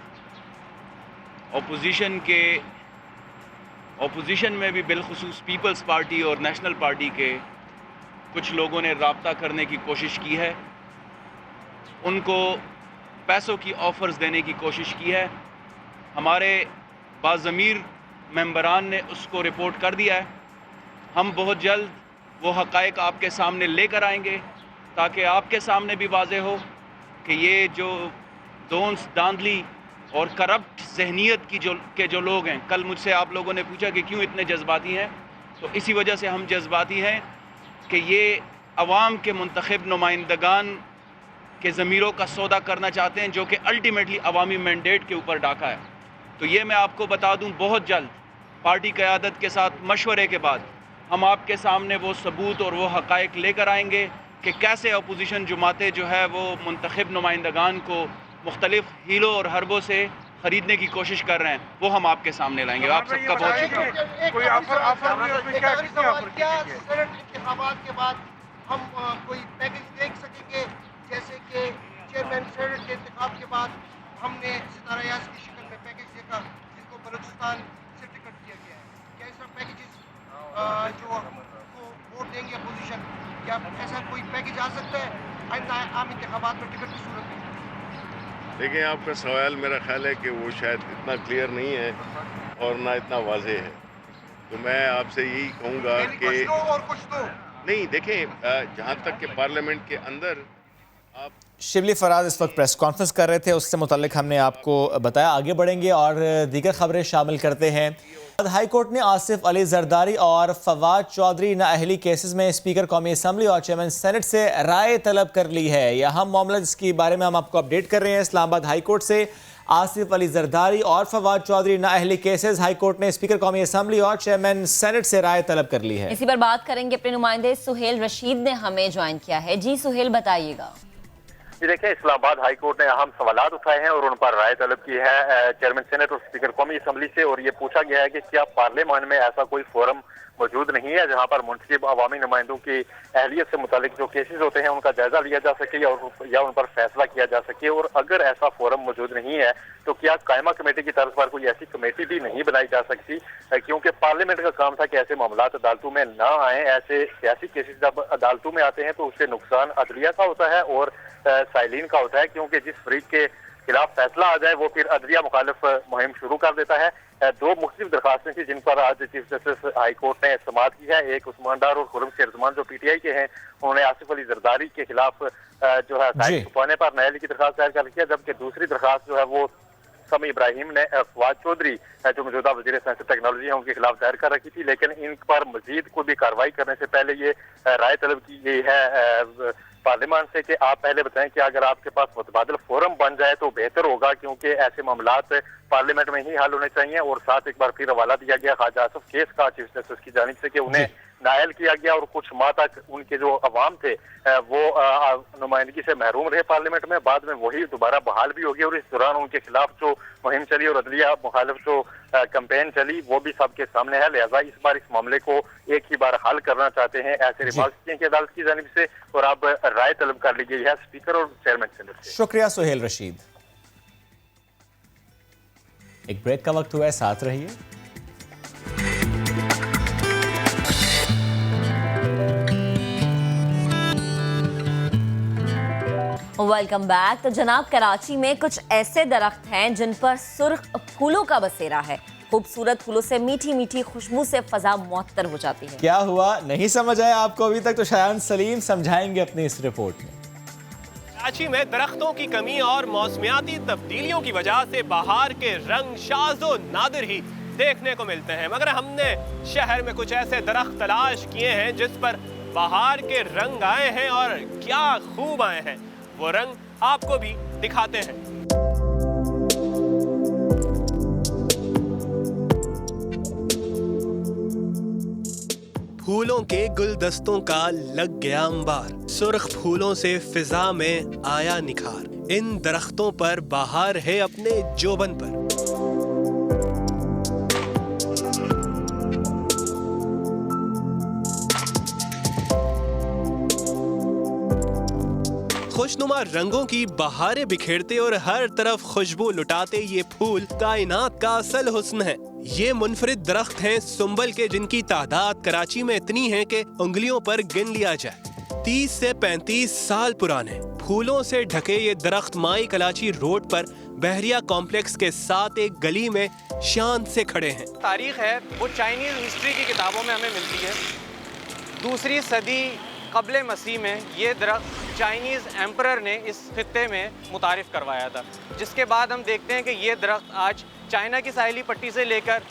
اپوزیشن میں بھی بالخصوص پیپلز پارٹی اور نیشنل پارٹی کے کچھ لوگوں نے رابطہ کرنے کی کوشش کی ہے، ان کو پیسوں کی آفرز دینے کی کوشش کی ہے. ہمارے باضمیر ممبران نے اس کو رپورٹ کر دیا ہے. ہم بہت جلد وہ حقائق آپ کے سامنے لے کر آئیں گے تاکہ آپ کے سامنے بھی واضح ہو کہ یہ جو داندلی اور کرپٹ ذہنیت کی جو لوگ ہیں. کل مجھ سے آپ لوگوں نے پوچھا کہ کیوں اتنے جذباتی ہیں، تو اسی وجہ سے ہم جذباتی ہیں کہ یہ عوام کے منتخب نمائندگان کے ضمیروں کا سودا کرنا چاہتے ہیں جو کہ الٹیمیٹلی عوامی مینڈیٹ کے اوپر ڈاکا ہے. تو یہ میں آپ کو بتا دوں بہت جلد پارٹی قیادت کے ساتھ مشورے کے بعد ہم آپ کے سامنے وہ ثبوت اور وہ حقائق لے کر آئیں گے کہ کیسے اپوزیشن جماعتیں جو ہے وہ منتخب نمائندگان کو مختلف ہیلوں اور حربوں سے خریدنے کی کوشش کر رہے ہیں، وہ ہم آپ کے سامنے لائیں گے. آپ سب کا بہت شکریہ. کوئی انتخابات کے بعد ہم کوئی پیکج دیکھ سکیں گے، جیسے کہ چیئرمین سینٹ کے انتخاب کے بعد ہم نے ستارہ ریاض کی شکل میں پیکج دیکھا جس کو بلوچستان سے ٹکٹ دیا گیا ہے. کیا اس طرح پیکیجز جو ووٹ دیں گے اپوزیشن क्या ऐसा कोई पैकेज आ सकता है आइंदा आम इंतखाबात में टिकट की सूरत में? देखिए, आपका सवाल मेरा ख्याल है कि वो शायद इतना क्लियर नहीं है और ना इतना वाज़ेह है, तो मैं आपसे यही कहूँगा कि कुछ दो और कुछ दो नहीं, देखें, जहाँ तक कि पार्लियामेंट के अंदर शिबली फराज इस वक्त प्रेस कॉन्फ्रेंस कर रहे थे, उससे मुताल्लिक हमने आपको बताया। आगे बढ़ेंगे और दीगर खबरें शामिल करते हैं। हाई कोर्ट ने आसिफ अली जरदारी और फवाद चौधरी नाअहली केसेस में स्पीकर कौमी असम्बली और चेयरमैन सेनेट से राय तलब कर ली है। यह अहम मामला जिसके बारे में हम आपको अपडेट कर रहे हैं। इस्लामाबाद हाई कोर्ट से आसिफ अली जरदारी और फवाद चौधरी नाअहली केसेस हाई कोर्ट ने स्पीकर कौमी असम्बली और चेयरमैन सेनेट से राय तलब कर ली है। इसी पर बात करेंगे, अपने नुमाइंदे सुहेल रशीद ने हमें ज्वाइन किया है। जी सुहेल, बताइएगा। जी देखिए, इस्लामाबाद हाई कोर्ट ने अहम सवालात उठाए हैं और उन पर राय तलब की है चेयरमैन सेनेट और स्पीकर कौमी असम्बली से, और ये पूछा गया है कि क्या पार्लियामेंट में ऐसा कोई फोरम मौजूद नहीं है जहां पर मुंतखब अवामी नुमाइंदों की अहलियत से मुतालिक जो केसेस होते हैं उनका जायजा लिया जा सके या उन पर फैसला किया जा सके। और अगर ऐसा फोरम मौजूद नहीं है तो क्या कायमा कमेटी की तर्ज पर कोई ऐसी कमेटी भी नहीं बनाई जा सकती, क्योंकि पार्लियामेंट का काम था कि ऐसे मामलात अदालतों में ना आए। ऐसे सियासी केसेस जब अदालतों में आते हैं तो उससे नुकसान अदलिया का होता है और साइलिन का होता है, क्योंकि जिस फरीक के खिलाफ फैसला आ जाए वो फिर अदलिया मुखालिफ मुहिम शुरू कर देता है। दो मुख्तलिफ दरखास्तें थी जिन पर आज चीफ जस्टिस हाई कोर्ट ने समाअत की है। एक उस्मान डार और खुर्रम शेरजमान जो पीटीआई के हैं, उन्होंने आसिफ अली जरदारी के खिलाफ जो है साइड छुपाने पर नाअहली की दरखास्त दायर कर किया, जबकि दूसरी दरखास्त जो है वो समी इब्राहिम ने फवाद चौधरी जो मौजूदा वजीर साइंस और टेक्नोलॉजी है उनके खिलाफ दायर कर रखी थी। लेकिन इन पर मजीद कोई भी कार्रवाई करने से पहले ये राय तलब की गई है पार्लियामेंट से कि आप पहले बताएं कि अगर आपके पास मुतबादिल फोरम बन जाए तो बेहतर होगा, क्योंकि ऐसे मामलात पार्लियामेंट में ही हल होने चाहिए। और साथ एक बार फिर हवाला दिया गया ख्वाजा आसिफ केस का चीफ जस्टिस की जानिब से कि उन्हें नायल किया गया और कुछ माह तक उनके जो अवाम थे वो नुमाइंदगी से महरूम रहे पार्लियामेंट में। बाद में वही दोबारा बहाल भी हो गई और इस दौरान उनके खिलाफ जो मुहिम चली और अदलिया मुखालिफ जो कैंपेन चली वो भी सबके सामने है। लिहाजा इस बार इस मामले को एक ही बार हल करना चाहते हैं, ऐसे रिमार्क्स किए कि अदालत की जानिब से, और अब राय तलब कर ली गई है स्पीकर और चेयरमैन सेनेट से। शुक्रिया सुहेल रशीद। एक ब्रेक का वक्त हुआ है, साथ रहिए। Welcome back. तो जनाब, कराची में कुछ ऐसे दरख्त हैं जिन पर सुर्ख फूलों का बसेरा है। खूबसूरत फूलों से मीठी मीठी खुशबू से फजा मुअत्तर हो जाती है। क्या हुआ, नहीं समझ आया आपको अभी तक? तो शायान सलीम समझाएंगे अपनी इस रिपोर्ट में। कराची में दरख्तों की कमी और मौसमियाती तब्दीलियों की वजह से बाहर के रंग शाज़ो नादिर ही देखने को मिलते हैं, मगर हमने शहर में कुछ ऐसे दरख्त तलाश किए हैं जिस पर बाहर के रंग आए हैं और क्या खूब आए हैं। वो रंग आपको भी दिखाते हैं। फूलों के गुलदस्तों का लग गया अंबार, सुर्ख फूलों से फिजा में आया निखार। इन दरख्तों पर बहार है अपने जोबन पर। खुशनुमा रंगों की बहारें बिखेरते और हर तरफ खुशबू लुटाते ये फूल कायनात का असल हुस्न है। ये मुनफरिद दरख्त हैं सुंबल के, जिनकी तादाद कराची में इतनी है कि उंगलियों पर गिन लिया जाए। 30 से 35 साल पुराने फूलों से ढके ये दरख्त माई कलाची रोड पर बहरिया कॉम्प्लेक्स के साथ एक गली में शान से खड़े हैं। तारीख है वो चाइनीज हिस्ट्री की किताबों में हमें मिलती है। 2री सदी क़ब्ल मसीह में ये दरख्त चाइनीज़ एम्परर ने इस खित्ते में मुतारिफ़ करवाया था, जिसके बाद हम देखते हैं कि ये दरख्त आज चाइना की साहिली पट्टी से लेकर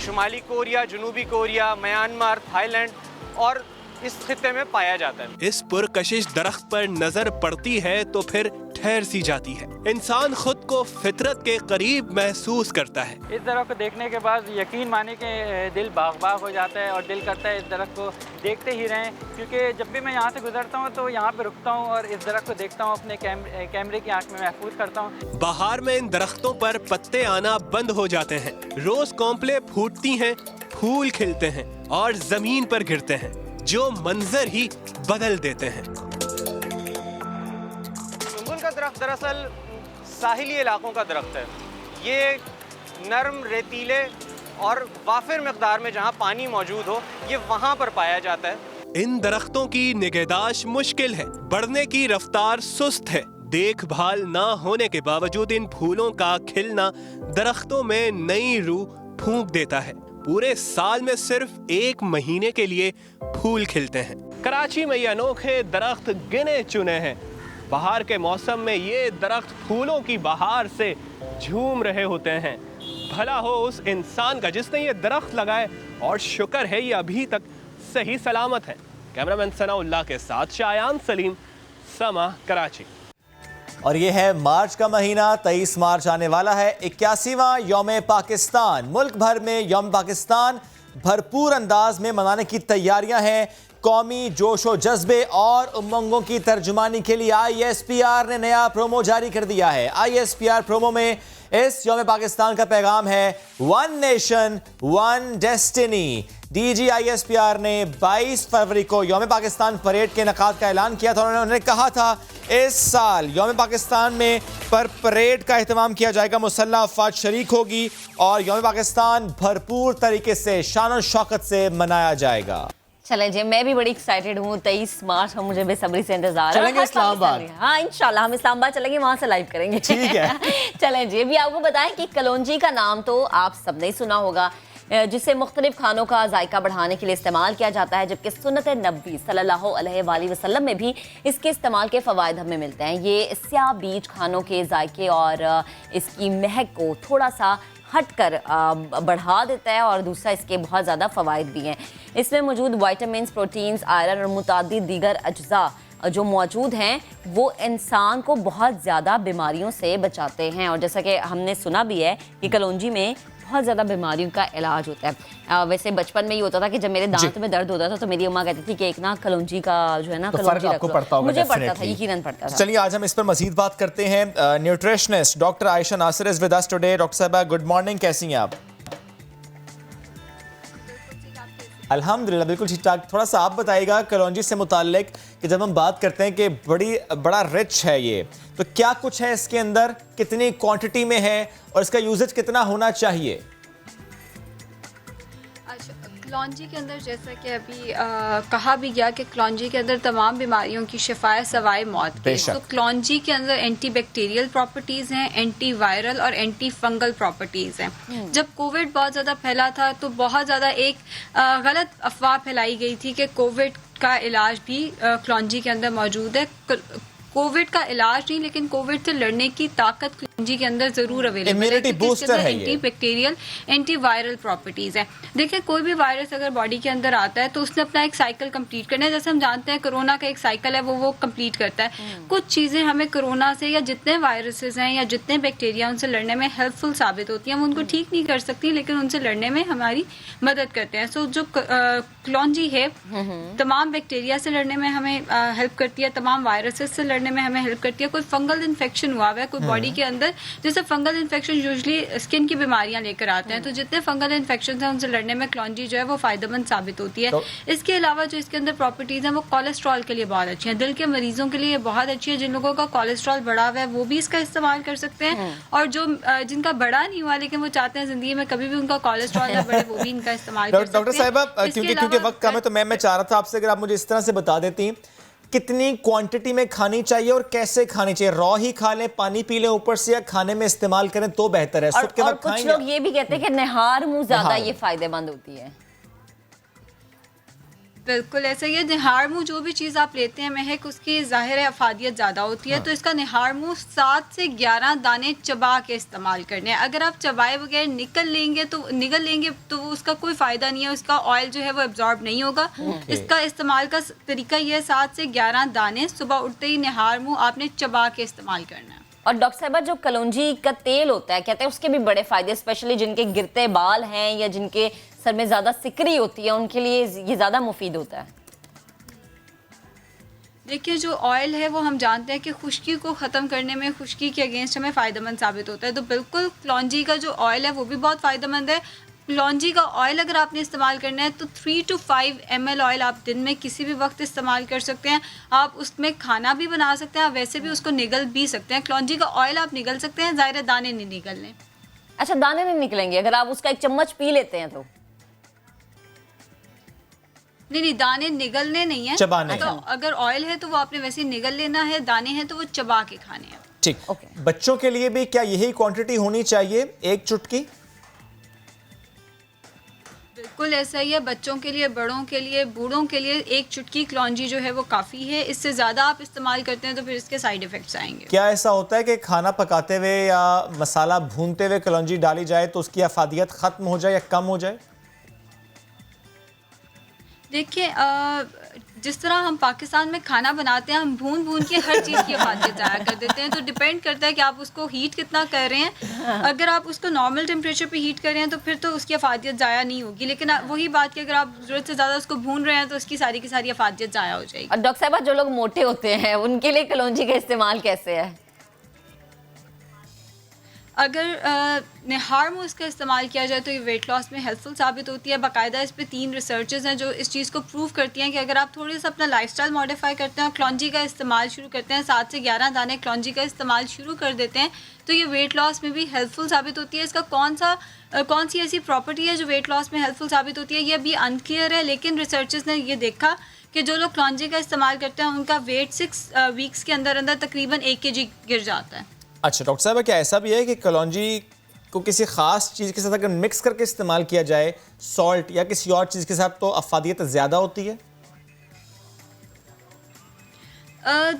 शुमाली कोरिया, जनूबी कोरिया, म्यांमार, थाईलैंड और इस खित्ते में पाया जाता है। इस पुरकशिश दरख्त पर नजर पड़ती है तो फिर ठहर सी जाती है। इंसान खुद को फितरत के करीब महसूस करता है। इस दरख्त को देखने के बाद यकीन माने कि दिल बाग बाग हो जाता है और दिल करता है इस दरख्त को देखते ही रहें, क्योंकि जब भी मैं यहाँ से गुजरता हूँ तो यहाँ पे रुकता हूँ और इस दरख्त को देखता हूँ, अपने कैमरे की आंख में महफूज करता हूँ। बाहर में इन दरख्तों पर पत्ते आना बंद हो जाते हैं, रोज कॉम्पले फूटती हैं, फूल खिलते हैं और जमीन पर गिरते हैं, जो मंजर ही बदल देते हैं। सुंबुल का दरख्त दरअसल साहिली इलाकों का दरख्त है। ये नरम, रेतीले और वाफिर मकदार में जहाँ पानी मौजूद हो, ये वहाँ पर पाया जाता है। इन दरख्तों की निगहदाश्त मुश्किल है, बढ़ने की रफ्तार सुस्त है। देखभाल ना होने के बावजूद इन फूलों का खिलना दरख्तों में नई रूह फूंक देता है। पूरे साल में सिर्फ 1 महीने के लिए फूल खिलते हैं। कराची में ये अनोखे दरख्त गिने चुने हैं। बाहर के मौसम में ये दरख्त फूलों की बहार से झूम रहे होते हैं। भला हो उस इंसान का जिसने ये दरख्त लगाए, और शुक्र है ये अभी तक सही सलामत है। कैमरामैन सनाउल्लाह के साथ शायान सलीम, समा, कराची। और ये है मार्च का महीना, 23 मार्च आने वाला है। 81वां यौम पाकिस्तान। मुल्क भर में यौम पाकिस्तान भरपूर अंदाज में मनाने की तैयारियां हैं। कौमी जोशो जज्बे और उमंगों की तर्जुमानी के लिए ISPR ने नया प्रोमो जारी कर दिया है। ISPR प्रोमो में इस यौम पाकिस्तान का पैगाम है, one nation one destiny. DG ISPR ने 22 फरवरी को यौम पाकिस्तान परेड के इनेकाद का ऐलान किया था। उन्होंने कहा था इस साल यौम पाकिस्तान में परेड का एहतमाम किया जाएगा, मुसल्लह अफवाज शरीक होगी और यौम पाकिस्तान भरपूर तरीके से शान और शौकत से मनाया जाएगा। चलें जी, मैं भी बड़ी एक्साइटेड हूँ। 23 मार्च का मुझे बेसब्री से इंतजार है। चलेंगे इस्लामाबाद। हाँ इंशाल्लाह हम इस्लामाबाद चलेंगे, वहाँ से लाइव करेंगे। ठीक है। चलें जी, अभी आपको बताएं कि कलौंजी का नाम तो आप सबने सुना होगा, जिसे मुख्तलिफ खानों का जायका बढ़ाने के लिए इस्तेमाल किया जाता है, जबकि सुन्नत नबी सल्लल्लाहु अलैहि वसल्लम में भी इसके इस्तेमाल के फ़वाइद हमें मिलते हैं। ये स्याह बीज खानों के जायके और इसकी महक को थोड़ा सा हटकर बढ़ा देता है, और दूसरा इसके बहुत ज़्यादा फ़वाइद भी हैं। इसमें मौजूद वाइटामिन, प्रोटीन्स, आयरन और मुतादिद दीगर अज्जा जो मौजूद हैं वो इंसान को बहुत ज़्यादा बीमारियों से बचाते हैं। और जैसा कि हमने सुना भी है कि कलौंजी में बहुत ज़्यादा बीमारियों का इलाज होता है। वैसे बचपन में ये होता था कि जब मेरे दांत में दर्द होता था तो मेरी अम्मा कहती थी कि एक ना कलौंजी का जो है ना, तो कलौंजी आपको पड़ता होगा, मुझे पड़ता था, यकीनन पड़ता था। चलिए आज हम इस पर मजीद बात करते हैं। Nutritionist doctor Ayesha Nasir is with us today. Doctor साहबा गुड मॉर्निंग, कैसी हैं आप? अल्हम्दुलिल्लाह बिल्कुल ठीक ठाक। थोड़ा सा आप बताइएगा कलौंजी से मुताल्लिक कि जब हम बात करते हैं कि बड़ा रिच है ये, तो क्या कुछ है इसके अंदर, कितनी क्वांटिटी में है और इसका यूजेज कितना होना चाहिए? कलौंजी के अंदर जैसा कि अभी कहा भी गया कि कलौंजी के अंदर तमाम बीमारियों की शिफा है सवाए मौत के। तो कलौंजी के अंदर एंटी बैक्टीरियल प्रॉपर्टीज़ हैं, एंटी वायरल और एंटी फंगल प्रॉपर्टीज़ हैं। जब कोविड बहुत ज़्यादा फैला था तो बहुत ज़्यादा एक गलत अफवाह फैलाई गई थी कि कोविड का इलाज भी कलौंजी के अंदर मौजूद है। कोविड का इलाज नहीं, लेकिन कोविड से लड़ने की ताकत कलौंजी के अंदर जरूर अवेलेबल है। बूस्टर है, anti bacterial, anti viral properties है। देखिए कोई भी वायरस अगर बॉडी के अंदर आता है तो उसने अपना एक साइकिल कंप्लीट करना है। जैसे हम जानते हैं कोरोना का एक साइकिल है, वो कंप्लीट करता है। कुछ चीजें हमें कोरोना से या जितने वायरसेस हैं या जितने बैक्टीरिया उनसे लड़ने में हेल्पफुल साबित होती हैं। हम उनको ठीक नहीं कर सकती लेकिन उनसे लड़ने में हमारी मदद करते हैं। सो जो कलौंजी है तमाम बैक्टीरिया से लड़ने में हमें हेल्प करती है, तमाम वायरसेस से लड़ने में हमें हेल्प करती है। कोई फंगल इन्फेक्शन हुआ है कोई बॉडी के अंदर, जैसे फंगल इन्फेक्शन यूजुअली स्किन की बीमारियां लेकर आते हैं, तो जितने फंगल इन्फेक्शन हैं उनसे लड़ने में कलौंजी जो है वो फायदेमंद साबित होती है। इसके अलावा जो इसके अंदर प्रॉपर्टीज हैं वो कोलेस्ट्रॉल के लिए बहुत अच्छी हैं, दिल के मरीजों के लिए बहुत अच्छी है। जिन लोगों का कोलेस्ट्रॉल बढ़ा हुआ है वो भी इसका इस्तेमाल कर सकते हैं, और जो जिनका बड़ा नहीं हुआ लेकिन वो चाहते हैं जिंदगी में कभी भी उनका कोलेस्ट्रॉल ना बढ़े वो भी इनका इस्तेमाल कर सकते हैं। डॉक्टर साहिबा क्योंकि वक्त कम है तो मैं चाह रहा था आपसे अगर आप मुझे इस तरह से बता देती कितनी क्वांटिटी में खानी चाहिए और कैसे खानी चाहिए? रॉ ही खा लें, पानी पी लें ऊपर से, या खाने में इस्तेमाल करें तो बेहतर है? और कुछ लोग ये भी कहते हैं कि निहार मुंह ज्यादा ये फायदेमंद होती है। बिल्कुल ऐसा ही है। निहार मुंह जो भी चीज़ आप लेते हैं महक उसकी ज़ाहिर है अफादियत ज़्यादा होती है। तो इसका निहार मुंह 7 से 11 दाने चबा के इस्तेमाल करने हैं। अगर आप चबाए बगैर निगल लेंगे तो उसका कोई फ़ायदा नहीं है, उसका ऑयल जो है वो एब्जॉर्ब नहीं होगा। इसका इस्तेमाल का तरीका ये है 7 से 11 दाने सुबह उठते ही निहार मुंह आपने चबा के इस्तेमाल करना है। और डॉक्टर साहबा जो कलौंजी का तेल होता है कहते हैं उसके भी बड़े फायदे, स्पेशली जिनके गिरते बाल हैं या जिनके सर में ज्यादा सिकरी होती है उनके लिए ये ज्यादा मुफीद होता है। देखिए जो ऑयल है वो हम जानते हैं कि खुश्की को ख़त्म करने में, खुश्की के अगेंस्ट हमें फ़ायदेमंद साबित होता है। तो बिल्कुल कलौंजी का जो ऑयल है वो भी बहुत फ़ायदेमंद है। कलौंजी का ऑयल अगर आपने इस्तेमाल करना है तो 3 to 5 ml ऑयल आप दिन में किसी भी वक्त इस्तेमाल कर सकते हैं। आप उसमें खाना भी बना सकते हैं, आप वैसे भी उसको निगल भी सकते हैं। कलौंजी का ऑयल आप निगल सकते हैं, ज़ाहिर दाने नहीं निकलने। अच्छा दाने नहीं निकलेंगे अगर आप उसका 1 चम्मच पी लेते हैं तो? نہیں دانے نگلنے نہیں ہیں, چبانے. تو اگر آئل ہے تو وہ آپ نے ویسے نگل لینا ہے, دانے ہیں تو وہ چبا کے کھانے ہیں. ٹھیک. بچوں کے لیے بھی کیا یہی کوانٹٹی ہونی چاہیے, ایک چٹکی؟ بالکل ایسا ہی ہے, بچوں کے لیے, بڑوں کے لیے, بوڑھوں کے لیے ایک چٹکی کلونجی جو ہے وہ کافی ہے. اس سے زیادہ آپ استعمال کرتے ہیں تو پھر اس کے سائیڈ ایفیکٹس آئیں گے. کیا ایسا ہوتا ہے کہ کھانا پکاتے ہوئے یا مسالہ بھونتے ہوئے کلونجی ڈالی جائے تو اس کی افادیت ختم ہو جائے یا کم ہو جائے؟ دیکھیں جس طرح ہم پاکستان میں کھانا بناتے ہیں, ہم بھون کے ہر چیز کی افادیت ضائع کر دیتے ہیں. تو ڈیپینڈ کرتا ہے کہ آپ اس کو ہیٹ کتنا کر رہے ہیں. اگر آپ اس کو نارمل ٹیمپریچر پہ ہیٹ کر رہے ہیں تو پھر تو اس کی افادیت ضائع نہیں ہوگی, لیکن وہی بات کہ اگر آپ ضرورت سے زیادہ اس کو بھون رہے ہیں تو اس کی ساری افادیت ضائع ہو جائے گی. اور ڈاکٹر صاحبہ جو لوگ موٹے ہوتے ہیں ان کے لیے کلونجی کا استعمال کیسے ہے؟ اگر نہار منہ اس کا استعمال کیا جائے تو یہ ویٹ لاس میں ہیلپ فل ثابت ہوتی ہے. باقاعدہ اس پہ 3 ریسرچز ہیں جو اس چیز کو پروو کرتی ہیں کہ اگر آپ تھوڑے سا اپنا لائف سٹائل ماڈیفائی کرتے ہیں اور کلونجی کا استعمال شروع کرتے ہیں, 7 سے 11 دانے کلونجی کا استعمال شروع کر دیتے ہیں, تو یہ ویٹ لاس میں بھی ہیلپ فل ثابت ہوتی ہے. اس کا کون سی ایسی پراپرٹی ہے جو ویٹ لاس میں ہیلپ فل ثابت ہوتی ہے یہ ابھی انکلیئر ہے, لیکن ریسرچز نے یہ دیکھا کہ جو لوگ کلونجی کا استعمال کرتے ہیں ان کا ویٹ 6 ویکس کے اندر تقریباً 1 kg گر جاتا ہے. اچھا ڈاکٹر صاحبہ, کیا ایسا بھی ہے کہ کلونجی کو کسی خاص چیز کے ساتھ اگر مکس کر کے استعمال کیا جائے, سالٹ یا کسی اور چیز کے ساتھ, تو افادیت زیادہ ہوتی ہے؟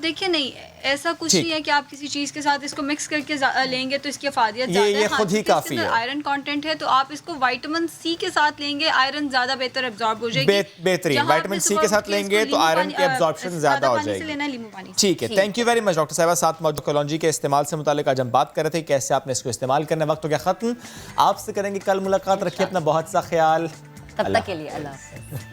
دیکھیں نہیں, ایسا کچھ نہیں ہے کہ آپ کسی چیز کے ساتھ اس کو مکس کر کے لیں گے تو اس کی افادیت زیادہ ہے. یہ خود ہی کافی ہے. آئرن کانٹینٹ ہے تو آپ اس کو وائٹامن سی کے ساتھ لیں گے, آئرن زیادہ بہتر ایبزارب ہو جائے گی. بہترین, وائٹامن سی کے ساتھ لیں گے تو آئرن کی ایبزارپشن زیادہ ہو جائے گی. ٹھیک ہے, thank you very much doctor صاحبہ. ساتھ موجود کلونجی کے استعمال سے متعلق آج ہم بات کر رہے تھے, کیسے آپ نے اس کو استعمال کرنا. وقت ہو گیا ختم, آپ سے کریں گے کل ملاقات. رکھیے اپنا بہت سا خیال. تب تک کے لیے اللہ حافظ.